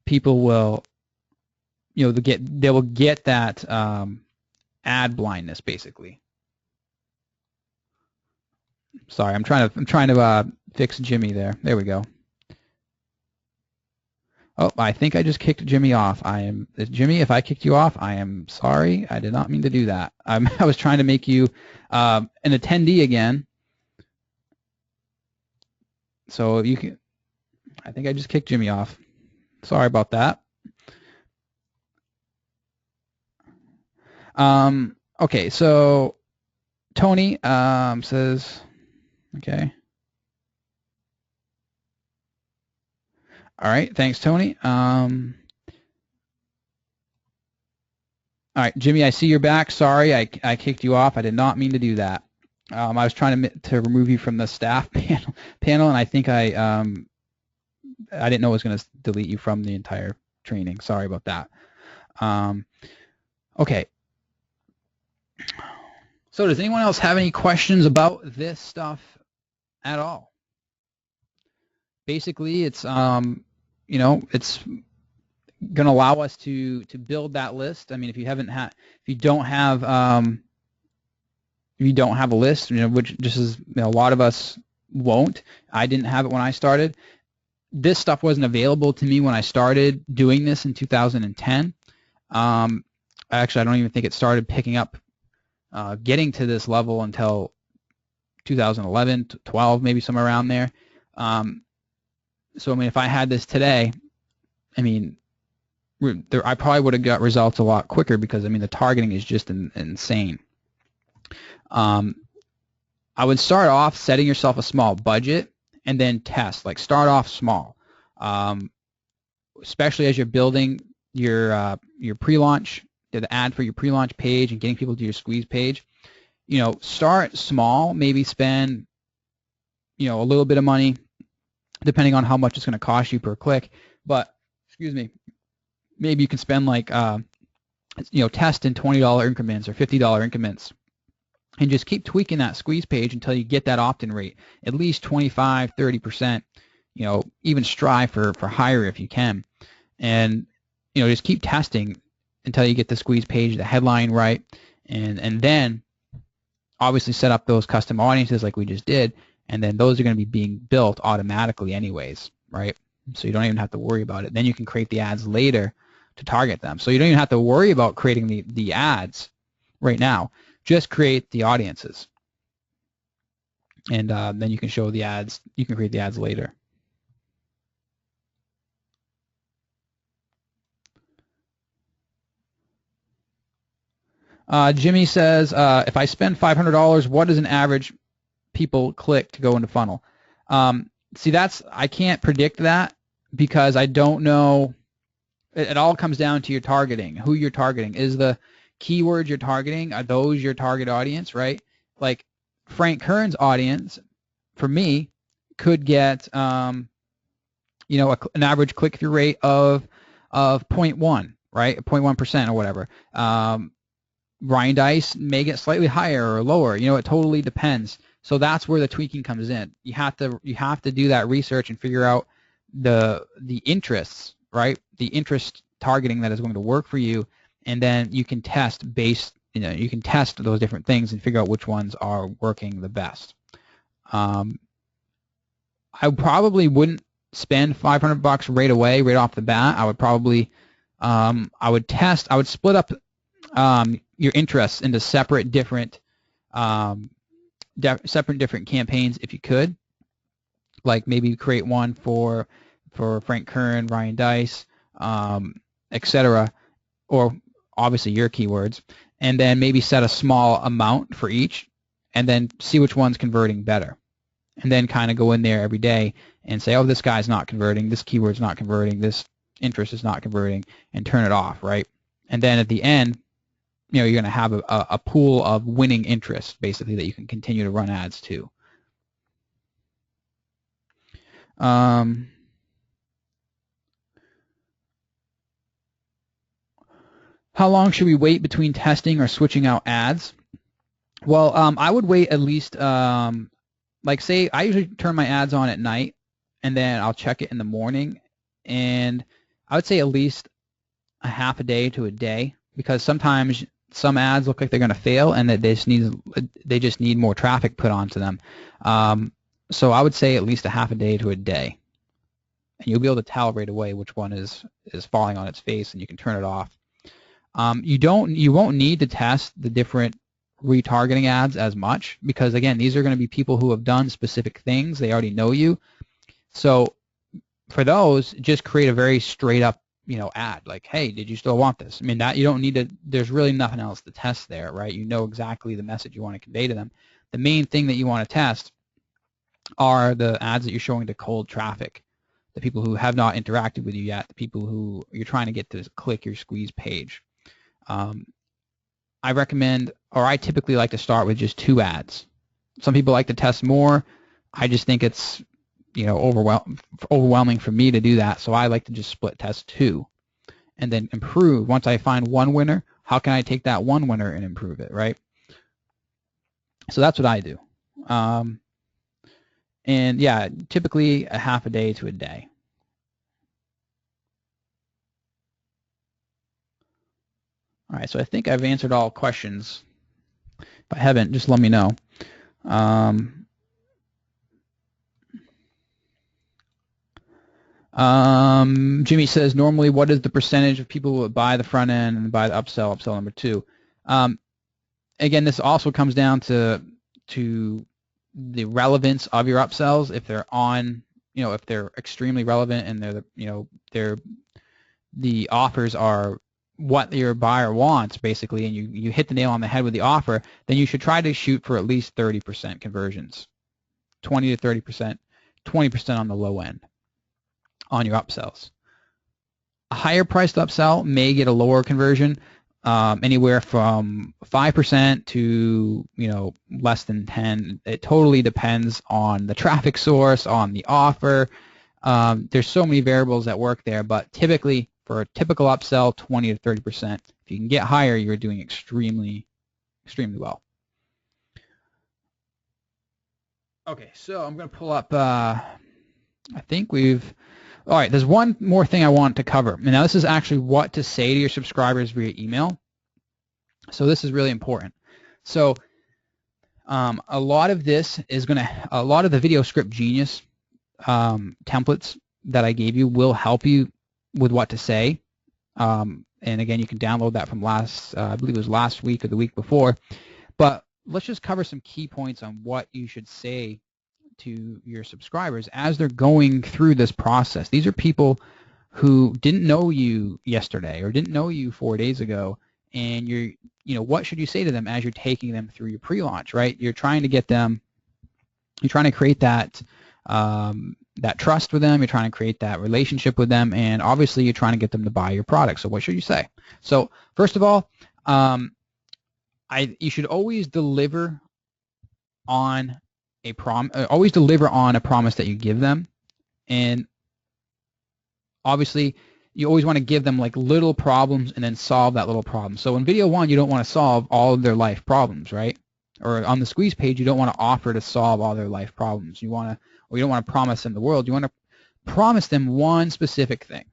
they will get that ad blindness, basically. Sorry, I'm trying to fix Jimmy there. There we go. Oh, I think I just kicked Jimmy off. Jimmy, if I kicked you off, I am sorry. I did not mean to do that. I was trying to make you an attendee again. So you can. I think I just kicked Jimmy off. Sorry about that. Okay, so Tony says, okay. All right, thanks, Tony. All right, Jimmy, I see you're back. Sorry, I kicked you off. I did not mean to do that. I was trying to remove you from the staff panel, and I think I didn't know it was going to delete you from the entire training. Sorry about that. Okay. So does anyone else have any questions about this stuff at all? Basically, it's it's going to allow us to build that list. I mean, if you don't have a list, which just is, a lot of us won't. I didn't have it when I started. This stuff wasn't available to me when I started doing this in 2010. Actually, I don't even think it started picking up, getting to this level until 2011, 12, maybe somewhere around there. So, I mean, if I had this today, I mean, I probably would have got results a lot quicker because, I mean, the targeting is just insane. I would start off setting yourself a small budget and then test. Like, start off small, especially as you're building your pre-launch, the ad for your pre-launch page and getting people to your squeeze page. Start small, maybe spend, a little bit of money, depending on how much it's going to cost you per click. But, excuse me, maybe you can spend like, test in $20 increments or $50 increments, and just keep tweaking that squeeze page until you get that opt-in rate, at least 25, 30%. Even strive for higher if you can, and just keep testing until you get the squeeze page, the headline right, and then obviously set up those custom audiences like we just did, and then those are going to be being built automatically anyways, right? So you don't even have to worry about it. Then you can create the ads later to target them. So you don't even have to worry about creating the ads right now. Just create the audiences, and then you can show the ads. You can create the ads later. Jimmy says, if I spend $500, what does an average people click to go into funnel? See, I can't predict that because I don't know. It all comes down to your targeting, who you're targeting. Is the keywords you're targeting, are those your target audience, right? Like Frank Kern's audience, for me, could get, an average click-through rate of 0.1, right? 0.1% or whatever. Ryan Dice may get slightly higher or lower. It totally depends. So that's where the tweaking comes in. You have to do that research and figure out the interests, right? The interest targeting that is going to work for you, and then you can test you can test those different things and figure out which ones are working the best. I probably wouldn't spend $500 right away, right off the bat. I would probably, I would split up your interests into separate different campaigns if you could. Like maybe create one for Frank Kern, Ryan Dice, etc., or obviously your keywords, and then maybe set a small amount for each, and then see which one's converting better, and then kind of go in there every day and say, oh, this guy's not converting, this keyword's not converting, this interest is not converting, and turn it off, right? And then at the end, you're going to have a pool of winning interest, basically, that you can continue to run ads to. How long should we wait between testing or switching out ads? Well, I would wait at least, like say, I usually turn my ads on at night, and then I'll check it in the morning, and I would say at least a half a day to a day, because sometimes some ads look like they're going to fail, and that they just need more traffic put onto them. So I would say at least a half a day to a day, and you'll be able to tell right away which one is falling on its face, and you can turn it off. You won't need to test the different retargeting ads as much, because again, these are going to be people who have done specific things. They already know you. So for those, just create a very straight up ad, like, hey, did you still want this? I mean, that you don't need to, there's really nothing else to test there, right? You know exactly the message you want to convey to them. The main thing that you want to test are the ads that you're showing to cold traffic, the people who have not interacted with you yet, the people who you're trying to get to click your squeeze page. I recommend, or I typically like to start with just 2 ads. Some people like to test more. I just think it's overwhelming for me to do that, so I like to just split test 2 and then improve. Once I find one winner, how can I take that one winner and improve it, right? So that's what I do. And yeah, typically a half a day to a day. All right, so I think I've answered all questions. If I haven't, just let me know. Jimmy says, normally what is the percentage of people who buy the front end and buy the upsell number 2? Again, this also comes down to the relevance of your upsells. If they're on, if they're extremely relevant and the offers are what your buyer wants, basically, and you hit the nail on the head with the offer, then you should try to shoot for at least 30% conversions, 20 to 30%, 20% on the low end on your upsells. A higher priced upsell may get a lower conversion, anywhere from 5% to less than 10. It totally depends on the traffic source, on the offer. There's so many variables that work there, but typically for a typical upsell, 20 to 30%. If you can get higher, you're doing extremely, extremely well. Okay, so I'm going to pull up. I think we've. All right, there's one more thing I want to cover. And now this is actually what to say to your subscribers via email. So this is really important. So a lot of this is a lot of the Video Script Genius templates that I gave you will help you with what to say. And again, you can download that from I believe it was last week or the week before. But let's just cover some key points on what you should say to your subscribers as they're going through this process. These are people who didn't know you yesterday or didn't know you 4 days ago, and what should you say to them as you're taking them through your pre-launch, right? You're trying to get them, you're trying to create that that trust with them, you're trying to create that relationship with them, and obviously you're trying to get them to buy your product. So what should you say? So first of all, you should always deliver on a promise that you give them, and obviously you always want to give them like little problems and then solve that little problem. So in video 1, you don't want to solve all of their life problems, right? Or on the squeeze page, you don't want to offer to solve all their life problems. You don't want to promise them the world. You want to promise them one specific thing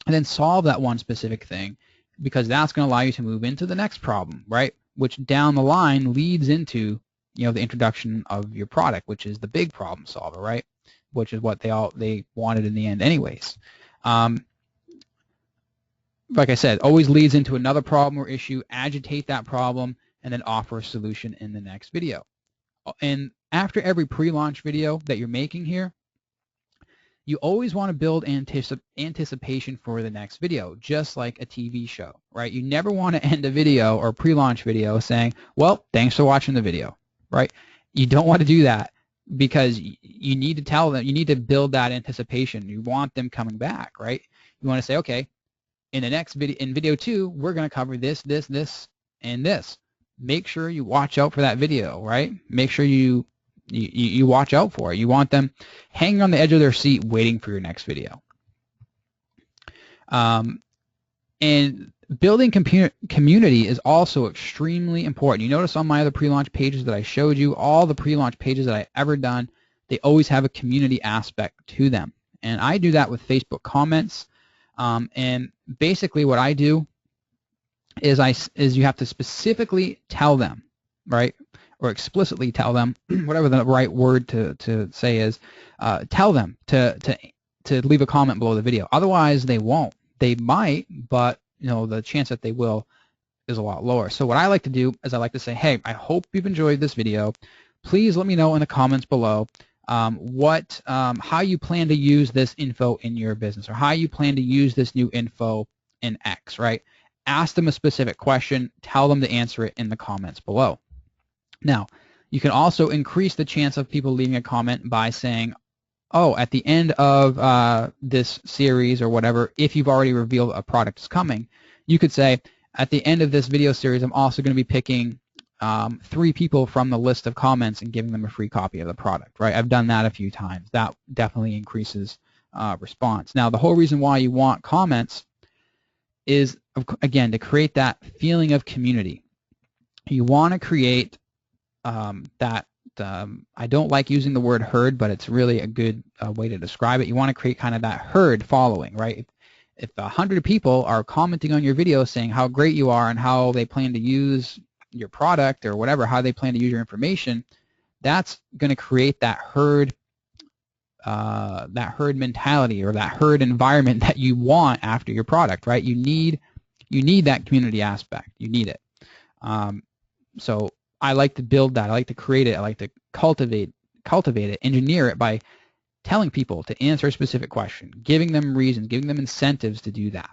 and then solve that one specific thing, because that's going to allow you to move into the next problem, right? Which down the line leads into the introduction of your product, which is the big problem solver, right? Which is what they wanted in the end anyways. Like I said, always leads into another problem or issue, agitate that problem, and then offer a solution in the next video. And after every pre-launch video that you're making here, you always want to build anticipation for the next video, just like a TV show, right? You never want to end a video or pre-launch video saying, well, thanks for watching the video, right? You don't want to do that, because you need to tell them, you need to build that anticipation. You want them coming back, right? You want to say, okay, in the next video, in video 2, we're going to cover this, this, this, and this. Make sure you watch out for that video, right? Make sure you watch out for it. You want them hanging on the edge of their seat waiting for your next video. And building community is also extremely important. You notice on my other pre-launch pages that I showed you, all the pre-launch pages that I've ever done, they always have a community aspect to them. And I do that with Facebook comments. And basically what I do is you have to specifically tell them, right? Or explicitly tell them, whatever the right word to say is, tell them to leave a comment below the video. Otherwise, they won't. They might, but the chance that they will is a lot lower. So what I like to do is I like to say, hey, I hope you've enjoyed this video. Please let me know in the comments below how you plan to use this info in your business, or how you plan to use this new info in X, right? Ask them a specific question, tell them to answer it in the comments below. Now, you can also increase the chance of people leaving a comment by saying, oh, at the end of this series or whatever, if you've already revealed a product is coming, you could say, at the end of this video series, I'm also going to be picking 3 people from the list of comments and giving them a free copy of the product, right? I've done that a few times. That definitely increases response. Now, the whole reason why you want comments is, again, to create that feeling of community. You want to create that, I don't like using the word herd, but it's really a good way to describe it. You want to create kind of that herd following, right? if 100 people are commenting on your video saying how great you are and how they plan to use your product or whatever, how they plan to use your information, that's going to create that herd mentality or that herd environment that you want after your product, right? You need that community aspect. You need it. So I like to build that. I like to create it. I like to cultivate it, engineer it by telling people to answer a specific question, giving them reasons, giving them incentives to do that.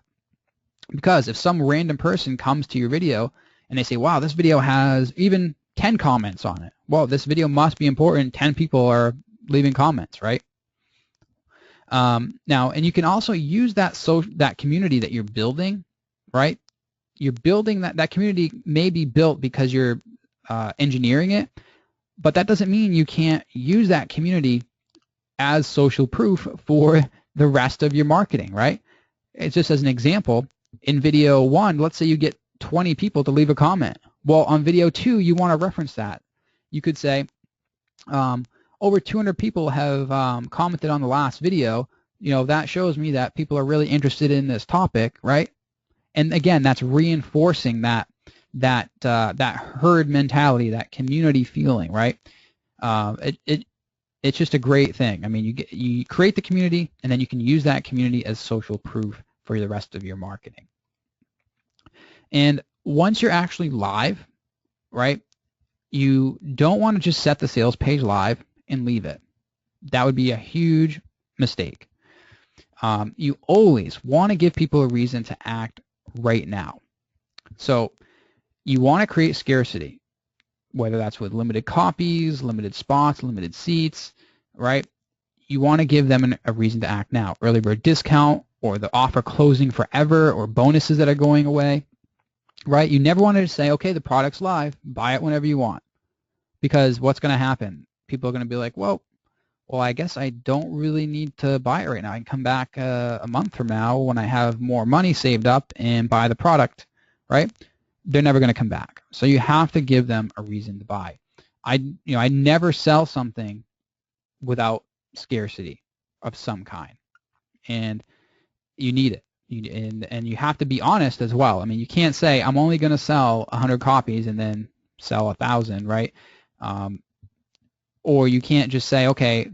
Because if some random person comes to your video and they say, wow, this video has even 10 comments on it, well, this video must be important. 10 people are leaving comments, right? Now, and you can also use that community that you're building, right? You're building that community may be built because you're engineering it, but that doesn't mean you can't use that community as social proof for the rest of your marketing, right? It's just as an example, in video 1, let's say you get 20 people to leave a comment. Well, on video 2, you want to reference that. You could say, over 200 people have commented on the last video. You know, that shows me that people are really interested in this topic, right? And again, that's reinforcing that herd mentality, that community feeling, right? It's just a great thing. I mean, you create the community, and then you can use that community as social proof for the rest of your marketing. And once you're actually live, right, you don't want to just set the sales page live and leave it. That would be a huge mistake. You always want to give people a reason to act right now. So you want to create scarcity, whether that's with limited copies, limited spots, limited seats, right? You want to give them a reason to act now. Early bird discount, or the offer closing forever, or bonuses that are going away, right? You never want to say, okay, the product's live, buy it whenever you want. Because what's going to happen? People are going to be like, well, I guess I don't really need to buy it right now. I can come back a month from now when I have more money saved up and buy the product, right? They're never going to come back. So you have to give them a reason to buy. I never sell something without scarcity of some kind, and you need it. And you have to be honest as well. I mean, you can't say I'm only going to sell 100 copies and then sell 1,000, right? Or you can't just say, okay,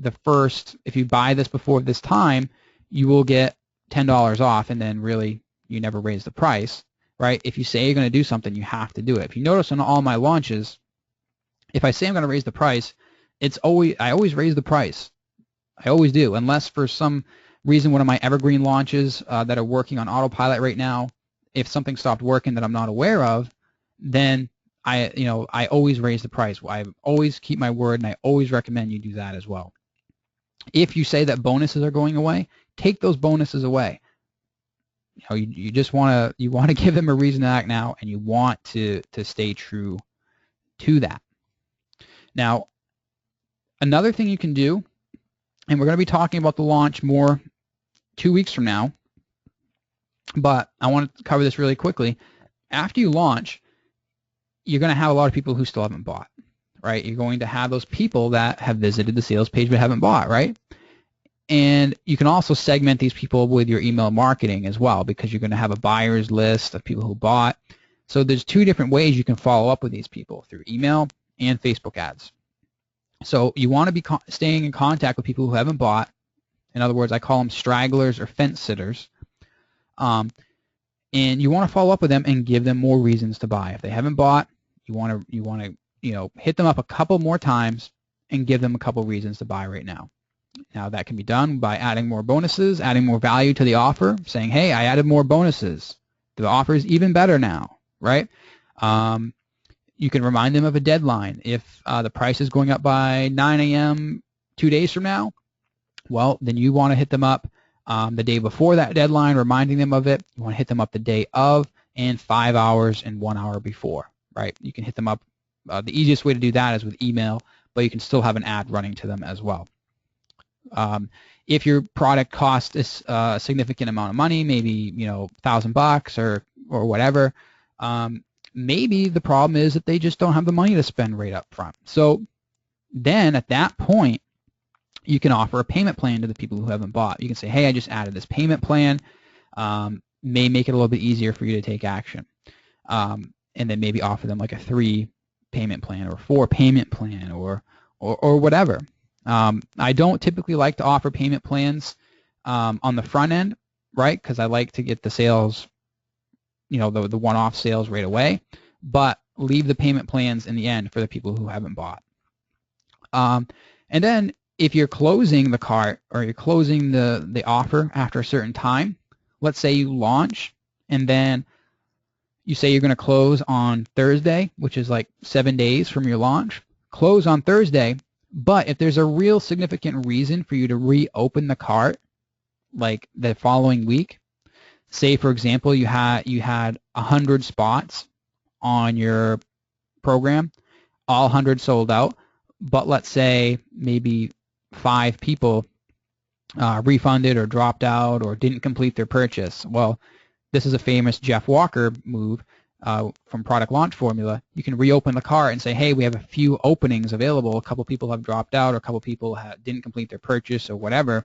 if you buy this before this time, you will get $10 off, and then really you never raise the price, right? If you say you're going to do something, you have to do it. If you notice on all my launches, if I say I'm going to raise the price, I always raise the price. I always do, unless for some reason one of my evergreen launches that are working on autopilot right now, if something stopped working that I'm not aware of, then I always raise the price. I always keep my word, and I always recommend you do that as well. If you say that bonuses are going away, take those bonuses away. You just want to give them a reason to act now, and you want to stay true to that. Now, another thing you can do, and we're going to be talking about the launch more 2 weeks from now, but I want to cover this really quickly. After you launch, you're going to have a lot of people who still haven't bought, right? You're going to have those people that have visited the sales page but haven't bought, right? And you can also segment these people with your email marketing as well, because you're going to have a buyer's list of people who bought. So there's 2 different ways you can follow up with these people, through email and Facebook ads. So you want to be staying in contact with people who haven't bought. In other words, I call them stragglers or fence sitters. And you want to follow up with them and give them more reasons to buy. If they haven't bought, you want to hit them up a couple more times and give them a couple reasons to buy right now. Now that can be done by adding more bonuses, adding more value to the offer, saying, hey, I added more bonuses. The offer is even better now, right? You can remind them of a deadline. If the price is going up by 9 a.m. 2 days from now, well, then you want to hit them up the day before that deadline, reminding them of it. You want to hit them up the day of, and 5 hours and 1 hour before, right? You can hit them up. The easiest way to do that is with email, but you can still have an ad running to them as well. If your product costs a significant amount of money, maybe $1,000 or whatever, maybe the problem is that they just don't have the money to spend right up front. So then at that point, you can offer a payment plan to the people who haven't bought. You can say, hey, I just added this payment plan. may make it a little bit easier for you to take action. And then maybe offer them like a 3-payment plan or 4-payment plan or whatever. I don't typically like to offer payment plans on the front end, right? Because I like to get the sales, the one-off sales right away. But leave the payment plans in the end for the people who haven't bought. And then if you're closing the cart or you're closing the offer after a certain time, let's say you launch and then you say you're going to close on Thursday, which is like 7 days from your launch. Close on Thursday, but if there's a real significant reason for you to reopen the cart, like the following week, say for example you had 100 spots on your program, all 100 sold out, but let's say maybe 5 people refunded or dropped out or didn't complete their purchase. Well, this is a famous Jeff Walker move from Product Launch Formula. You can reopen the cart and say, hey, we have a few openings available. A couple people have dropped out, or a couple people didn't complete their purchase or whatever.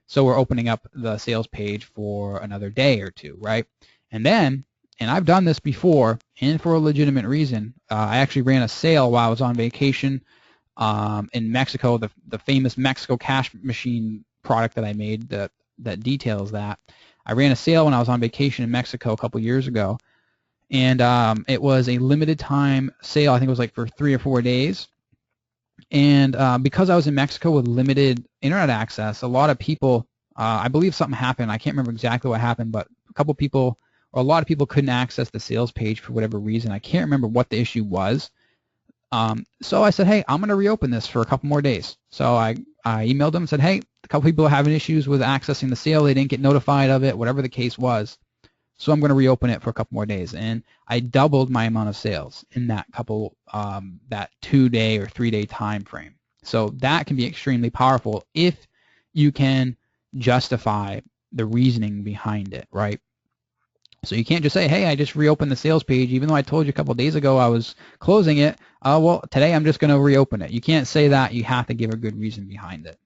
So we're opening up the sales page for another day or two, right? And then, and I've done this before and for a legitimate reason, I actually ran a sale while I was on vacation in Mexico, the famous Mexico cash machine product that I made that details that. I ran a sale when I was on vacation in Mexico a couple years ago, and it was a limited time sale. I think it was like for 3 or 4 days. And because I was in Mexico with limited internet access, a lot of people, I believe something happened. I can't remember exactly what happened, but a lot of people couldn't access the sales page for whatever reason. I can't remember what the issue was. So I said, hey, I'm going to reopen this for a couple more days. So I emailed them and said, hey, a couple people are having issues with accessing the sale. They didn't get notified of it, whatever the case was. So I'm going to reopen it for a couple more days. And I doubled my amount of sales in that that 2-day or 3-day time frame. So that can be extremely powerful if you can justify the reasoning behind it, right? So you can't just say, hey, I just reopened the sales page, even though I told you a couple of days ago I was closing it. Well, today I'm just going to reopen it. You can't say that. You have to give a good reason behind it.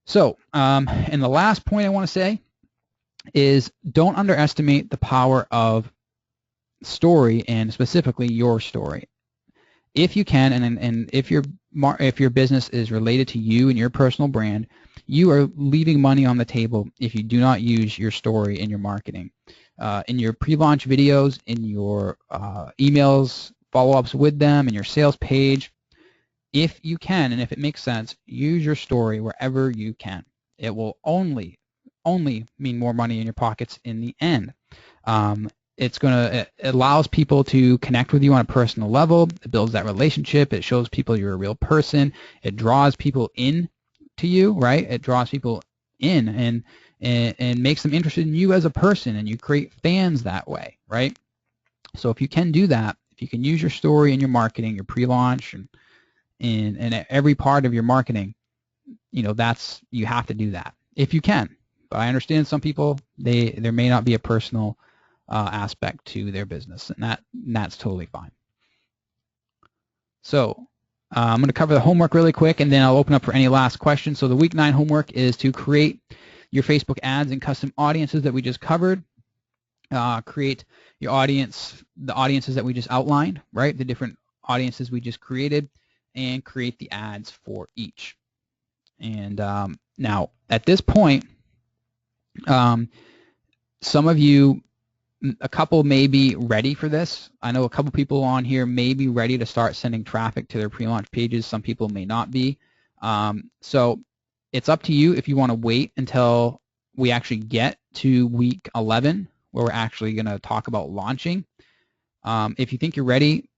So, and the last point I want to say is don't underestimate the power of story, and specifically your story. If you can, and if your business is related to you and your personal brand, you are leaving money on the table if you do not use your story in your marketing. In your pre-launch videos, in your emails, follow-ups with them, in your sales page, if you can and if it makes sense, use your story wherever you can. It will only mean more money in your pockets in the end. It allows people to connect with you on a personal level. It builds that relationship. It shows people you're a real person. It draws people in to you, right? It draws people in and makes them interested in you as a person, and you create fans that way, right? So if you can do that, if you can use your story in your marketing, your pre-launch, and every part of your marketing, you have to do that if you can. But I understand some people, there may not be a personal aspect to their business, and that's totally fine. So I'm going to cover the homework really quick, and then I'll open up for any last questions. So the week 9 homework is to create your Facebook ads and custom audiences that we just covered. Create your audience, the audiences that we just outlined, right? The different audiences we just created, and create the ads for each. And now at this point, some of you, a couple may be ready for this. I know a couple people on here may be ready to start sending traffic to their pre-launch pages. Some people may not be. So it's up to you if you want to wait until we actually get to week 11, where we're actually going to talk about launching. If you think you're ready,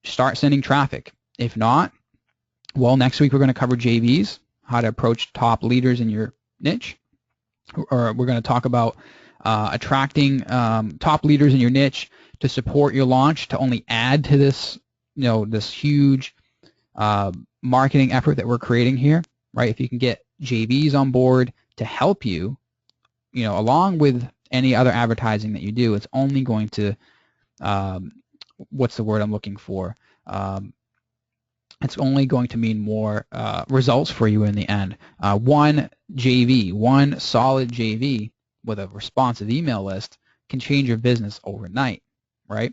start sending traffic. If not, well, next week we're going to cover JVs, how to approach top leaders in your niche. Or we're going to talk about attracting top leaders in your niche to support your launch, to only add to this, this huge marketing effort that we're creating here, right? If you can get JVs on board to help you, along with any other advertising that you do, it's only going to, what's the word I'm looking for? It's only going to mean more results for you in the end. One solid JV with a responsive email list can change your business overnight, right?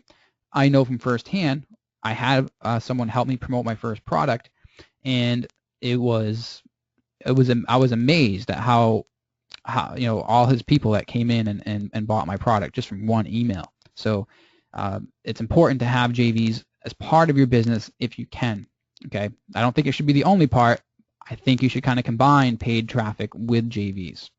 I know from firsthand. I had someone help me promote my first product, and I was amazed at how all his people that came in and bought my product just from one email. So it's important to have JVs as part of your business if you can. Okay, I don't think it should be the only part. I think you should kind of combine paid traffic with JVs.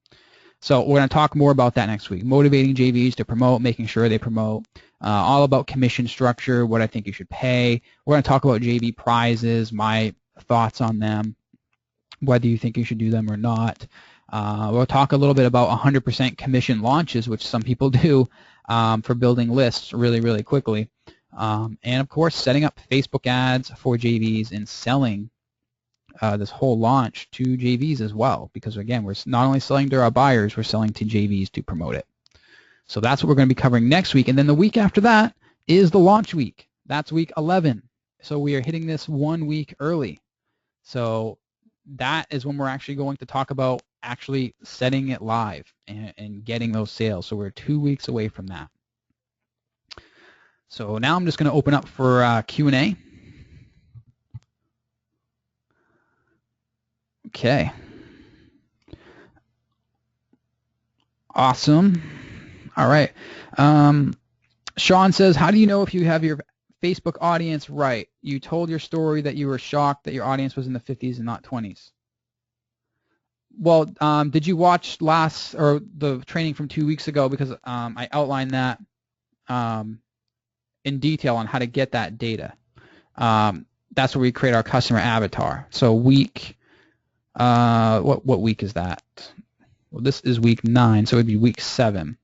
So we're going to talk more about that next week. Motivating JVs to promote, making sure they promote, all about commission structure, what I think you should pay. We're going to talk about JV prizes, my thoughts on them, whether you think you should do them or not. We'll talk a little bit about 100% commission launches, which some people do for building lists really, really quickly. And of course, setting up Facebook ads for JVs and selling this whole launch to JVs as well, because again, we're not only selling to our buyers, we're selling to JVs to promote it. So that's what we're going to be covering next week. And then the week after that is the launch week. That's week 11. So we are hitting this 1 week early. So that is when we're actually going to talk about actually setting it live and getting those sales. So we're 2 weeks away from that. So now I'm just going to open up for Q&A. Okay. Awesome. All right. Sean says, how do you know if you have your Facebook audience right? You told your story that you were shocked that your audience was in the 50s and not 20s. Well, did you watch the training from 2 weeks ago? Because I outlined that in detail on how to get that data. That's where we create our customer avatar. So what week is that? Well, this is week 9, so it would be week 7.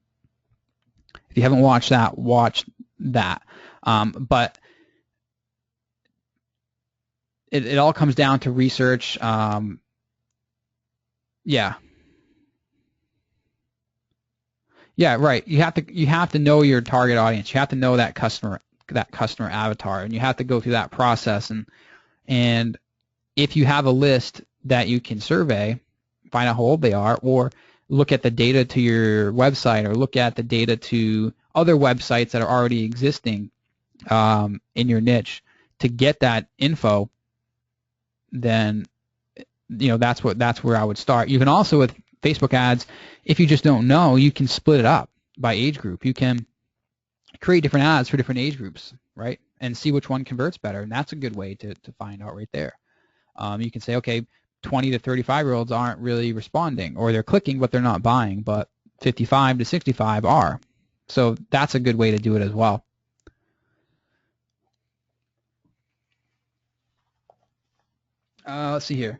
If you haven't watched that, watch that. But it all comes down to research. Yeah, right. You have to know your target audience. You have to know that customer avatar, and you have to go through that process. And if you have a list that you can survey, find out how old they are, or look at the data to your website, or look at the data to other websites that are already existing in your niche to get that info, then that's where I would start. You can also, with Facebook ads, if you just don't know, you can split it up by age group. You can create different ads for different age groups, right, and see which one converts better, and that's a good way to find out right there. You can say, okay, 20 to 35-year-olds aren't really responding, or they're clicking but they're not buying, but 55 to 65 are. So that's a good way to do it as well. Let's see here.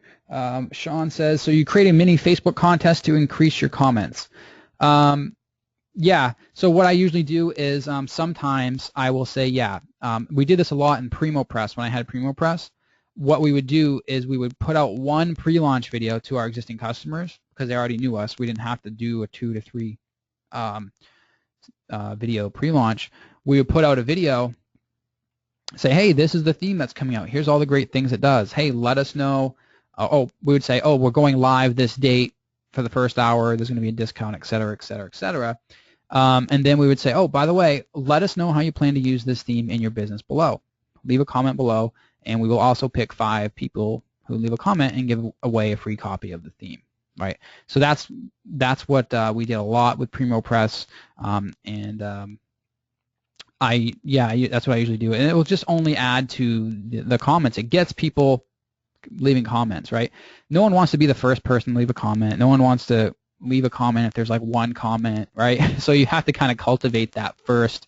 Sean says, so you create a mini Facebook contest to increase your comments. Yeah, so what I usually do is sometimes I will say, we did this a lot in Primo Press when I had Primo Press. What we would do is we would put out one pre-launch video to our existing customers because they already knew us. We didn't have to do a 2 to 3 video pre-launch. We would put out a video, say, hey, this is the theme that's coming out. Here's all the great things it does. Hey, let us know. We would say, we're going live this date for the first hour. There's going to be a discount, et cetera, et cetera, et cetera. And then we would say, by the way, let us know how you plan to use this theme in your business below. Leave a comment below, and we will also pick 5 people who leave a comment and give away a free copy of the theme, right? So that's what we did a lot with Primo Press, that's what I usually do, and it will just only add to the comments. It gets people leaving comments, right? No one wants to be the first person to leave a comment. No one wants to leave a comment if there's like one comment, right? So you have to kind of cultivate that first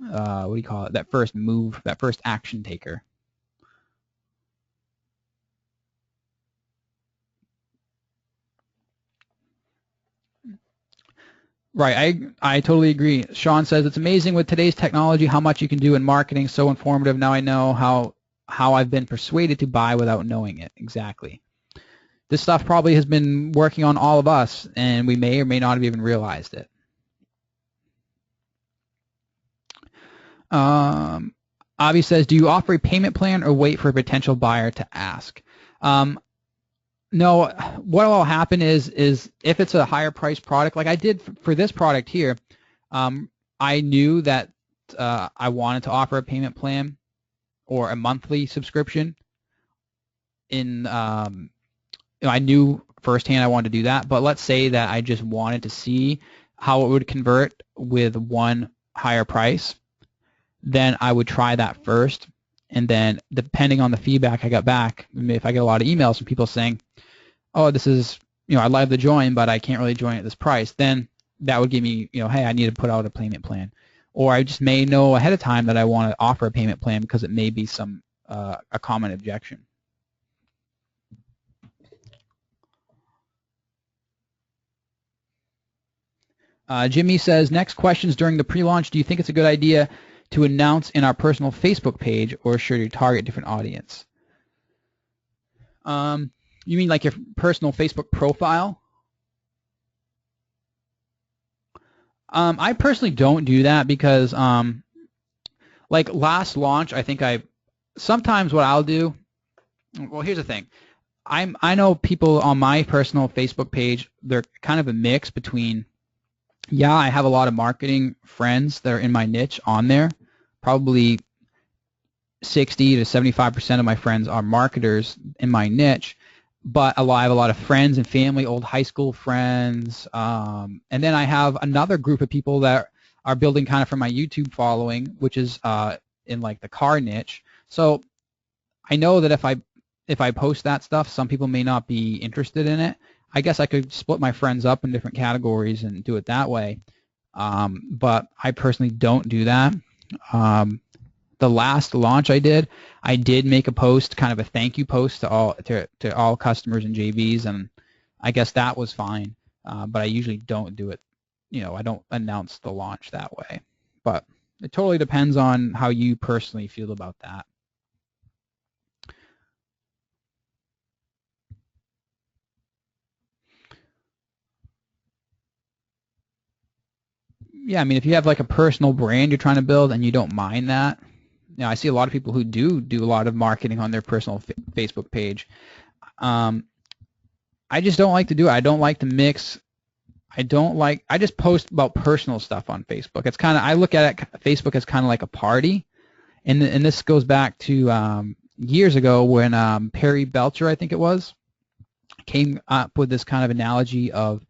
what do you call it? That first move, that first action taker. Right, I totally agree. Sean says, it's amazing with today's technology how much you can do in marketing. So informative. Now I know how I've been persuaded to buy without knowing it. Exactly. This stuff probably has been working on all of us, and we may or may not have even realized it. Avi says, do you offer a payment plan or wait for a potential buyer to ask? No, what will happen is if it's a higher price product, like I did for this product here, I knew that I wanted to offer a payment plan or a monthly subscription. I knew firsthand I wanted to do that, but let's say that I just wanted to see how it would convert with one higher price, then I would try that first, and then depending on the feedback I got back, if I get a lot of emails from people saying, oh, this is, I'd love to join, but I can't really join at this price, then that would give me, hey, I need to put out a payment plan. Or I just may know ahead of time that I want to offer a payment plan because it may be a common objection. Jimmy says, next questions during the pre-launch. Do you think it's a good idea to announce in our personal Facebook page, or should you target different audience? You mean like your personal Facebook profile? I personally don't do that because, like last launch, I think sometimes what I'll do, well, here's the thing. I know people on my personal Facebook page, they're kind of a mix between, yeah, I have a lot of marketing friends that are in my niche on there. Probably 60 to 75% of my friends are marketers in my niche, but I have a lot of friends and family, old high school friends, and then I have another group of people that are building kind of from my YouTube following, which is in like the car niche. So I know that if I post that stuff, some people may not be interested in it. I guess I could split my friends up in different categories and do it that way, but I personally don't do that. The last launch I did make a post, kind of a thank you post to all customers and JVs, and I guess that was fine. But I usually don't do it. I don't announce the launch that way. But it totally depends on how you personally feel about that. Yeah, I mean, if you have like a personal brand you're trying to build and you don't mind that, I see a lot of people who do a lot of marketing on their personal Facebook page. I just don't like to do it. I don't like to mix. I just post about personal stuff on Facebook. It's kind of, I look at it, Facebook as kind of like a party. And this goes back to years ago when Perry Belcher, I think it was, came up with this kind of analogy of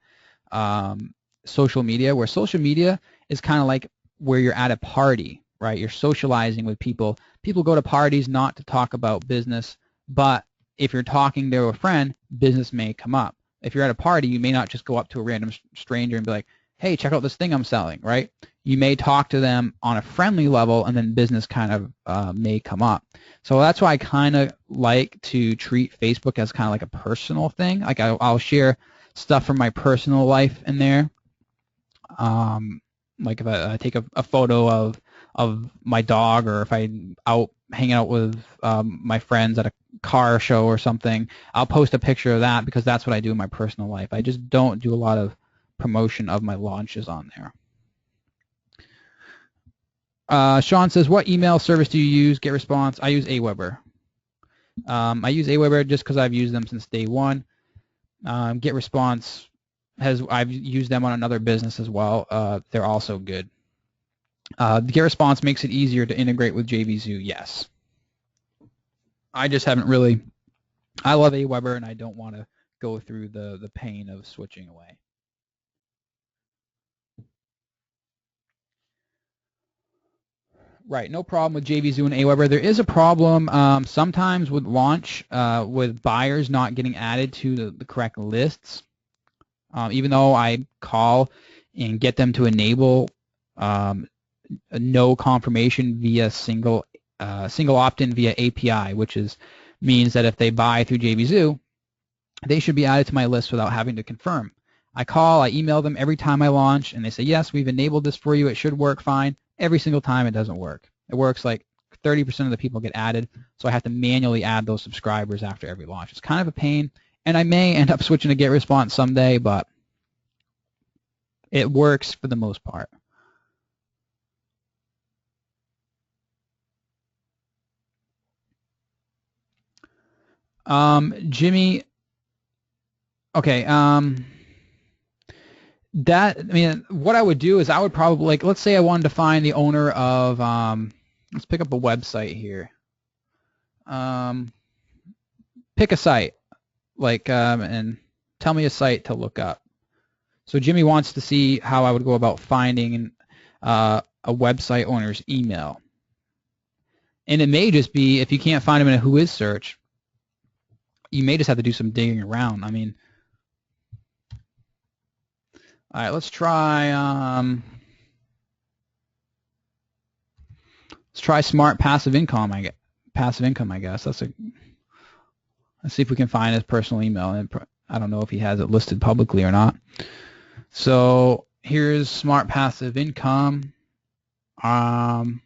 social media, where social media is kind of like where you're at a party, right? You're socializing with people. People go to parties not to talk about business, but if you're talking to a friend, business may come up. If you're at a party, you may not just go up to a random stranger and be like, hey, check out this thing I'm selling, right? You may talk to them on a friendly level, and then business kind of may come up. So that's why I kind of like to treat Facebook as kind of like a personal thing. Like I'll share stuff from my personal life in there. Like if I take a photo of my dog, or if I'm out hanging out with my friends at a car show or something, I'll post a picture of that because that's what I do in my personal life. I just don't do a lot of promotion of my launches on there. Sean says, what email service do you use? Get response. I use Aweber. I use Aweber just because I've used them since day one. Get response I've used them on another business as well. They're also good. The Get response makes it easier to integrate with JVZoo. Yes. I just haven't really. I love Aweber, and I don't want to go through the pain of switching away. Right, no problem with JVZoo and Aweber. There is a problem sometimes with launch, with buyers not getting added to the correct lists. Even though I call and get them to enable no confirmation via single opt-in via API, which means that if they buy through JVZoo, they should be added to my list without having to confirm. I email them every time I launch, and they say, yes, we've enabled this for you. It should work fine. Every single time it doesn't work. It works like 30% of the people get added, so I have to manually add those subscribers after every launch. It's kind of a pain, and I may end up switching to Get Response someday, but it works for the most part. Jimmy, Okay. What I would do is I would probably, like, let's say I wanted to find the owner of, let's pick up a website here. Pick a site, like, and tell me a site to look up. So Jimmy wants to see how I would go about finding a website owner's email. And it may just be, if you can't find them in a who is search, you may just have to do some digging around. I mean, all right, let's try smart passive income. I guess that's a. Let's see if we can find his personal email. And I don't know if he has it listed publicly or not. So here's smart passive income. And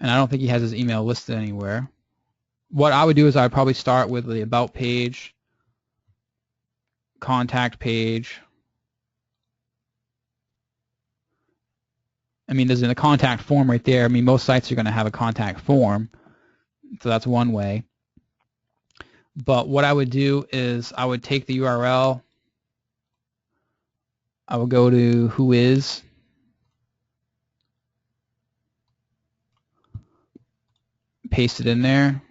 I don't think he has his email listed anywhere. What I would do is I would probably start with the about page, contact page. I mean, there's a contact form right there. I mean, most sites are going to have a contact form, so that's one way. But what I would do is I would take the URL. I would go to who is. Paste it in there.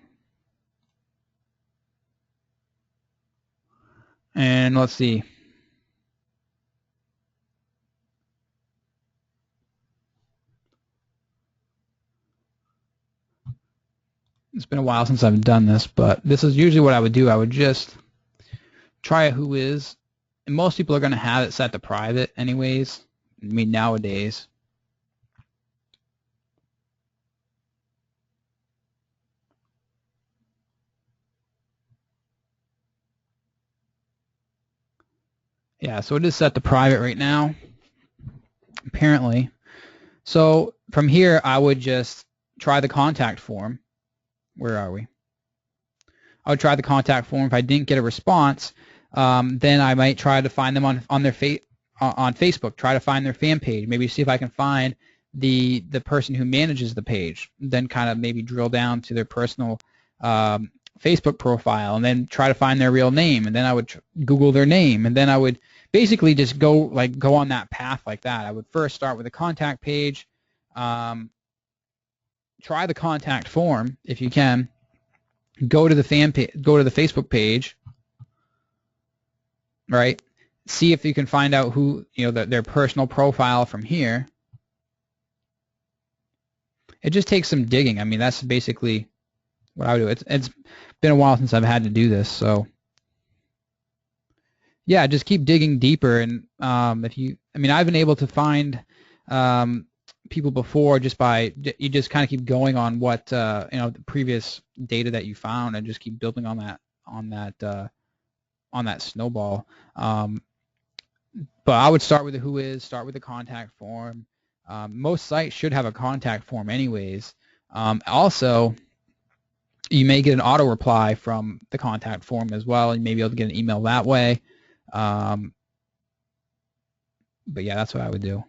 And let's see. It's been a while since I've done this, but this is usually what I would do. I would just try a who is. And most people are going to have it set to private anyways. I mean, nowadays. Yeah, so it is set to private right now, apparently. So from here, I would just try the contact form. Where are we? I would try the contact form. If I didn't get a response, then I might try to find them on Facebook. Try to find their fan page. Maybe see if I can find the person who manages the page. Then kind of maybe drill down to their personal Facebook profile, and then try to find their real name. And then I would Google their name, and then I would basically just go on that path like that. I would first start with a contact page. Try the contact form if you can. Go to the fan page, go to the Facebook page, right? See if you can find out who, their personal profile from here. It just takes some digging. I mean, that's basically what I would do. It's been a while since I've had to do this, so yeah, just keep digging deeper. And I've been able to find people before just by you just kind of keep going on what the previous data that you found, and just keep building on that snowball. But I would start with the who is, start with the contact form. Most sites should have a contact form anyways. Also, you may get an auto reply from the contact form as well. You may be able to get an email that way. But yeah, that's what I would do.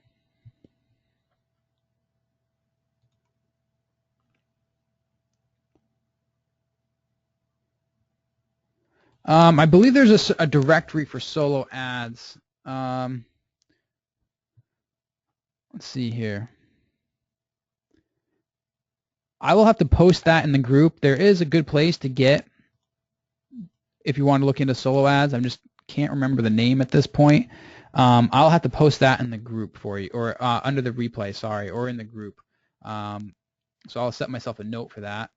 I believe there's a directory for solo ads. Let's see here. I will have to post that in the group. There is a good place to get if you want to look into solo ads. I just can't remember the name at this point. I'll have to post that in the group for you, or under the replay, sorry, or in the group. So I'll set myself a note for that.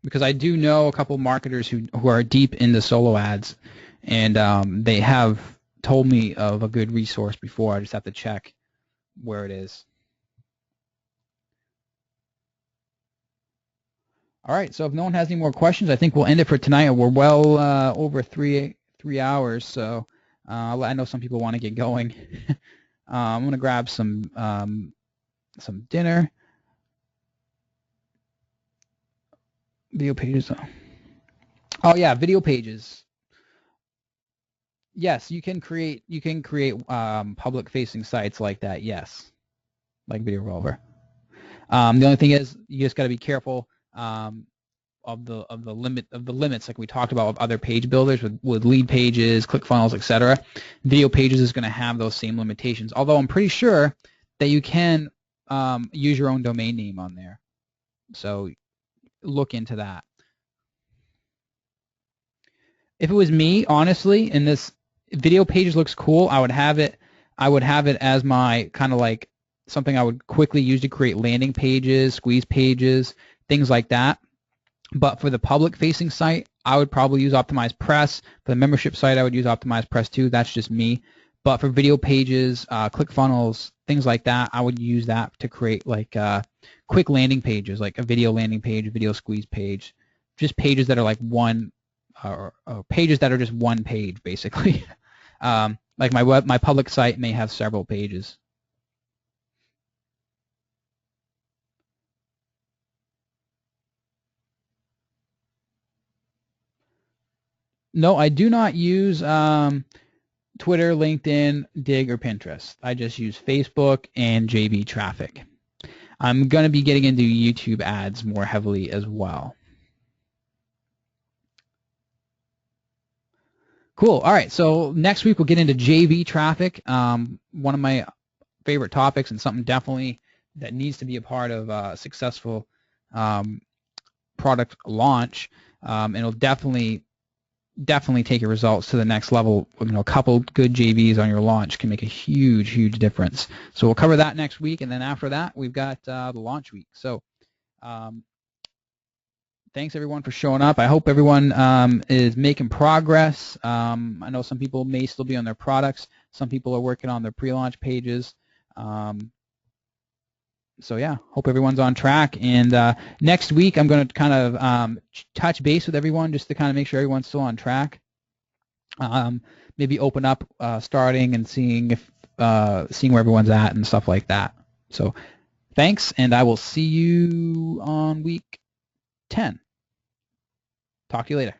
Because I do know a couple marketers who are deep into solo ads, and they have told me of a good resource before. I just have to check where it is. All right, so if no one has any more questions, I think we'll end it for tonight. We're well over three hours, so I know some people want to get going. I'm going to grab some dinner. Video pages. Oh yeah, video pages. Yes, you can create public-facing sites like that. Yes, like Video Revolver. The only thing is you just got to be careful of the limits like we talked about with other page builders with lead pages, ClickFunnels, etc. Video pages is going to have those same limitations. Although I'm pretty sure that you can use your own domain name on there. So look into that. If it was me, honestly, and this video pages looks cool, I would have it as my kind of like something I would quickly use to create landing pages, squeeze pages, things like that. But for the public-facing site, I would probably use Optimized Press. For the membership site, I would use Optimized Press too. That's just me. But for video pages, ClickFunnels, things like that, I would use that to create like quick landing pages, like a video landing page, a video squeeze page, just pages that are like one, or pages that are just one page, basically. Like my public site may have several pages. No, I do not use Twitter, LinkedIn, Dig, or Pinterest. I just use Facebook and JV traffic. I'm going to be getting into YouTube ads more heavily as well. Cool. All right, so next week we'll get into JV traffic, one of my favorite topics and something definitely that needs to be a part of a successful product launch, and it'll definitely take your results to the next level. You know, a couple good JVs on your launch can make a huge difference. So we'll cover that next week, and then after that we've got the launch week. So thanks everyone for showing up. I hope everyone is making progress. I know some people may still be on their products. Some people are working on their pre-launch pages. So yeah, hope everyone's on track. And next week I'm going to kind of touch base with everyone just to kind of make sure everyone's still on track. Maybe open up starting and seeing where everyone's at and stuff like that. So thanks, and I will see you on week 10. Talk to you later.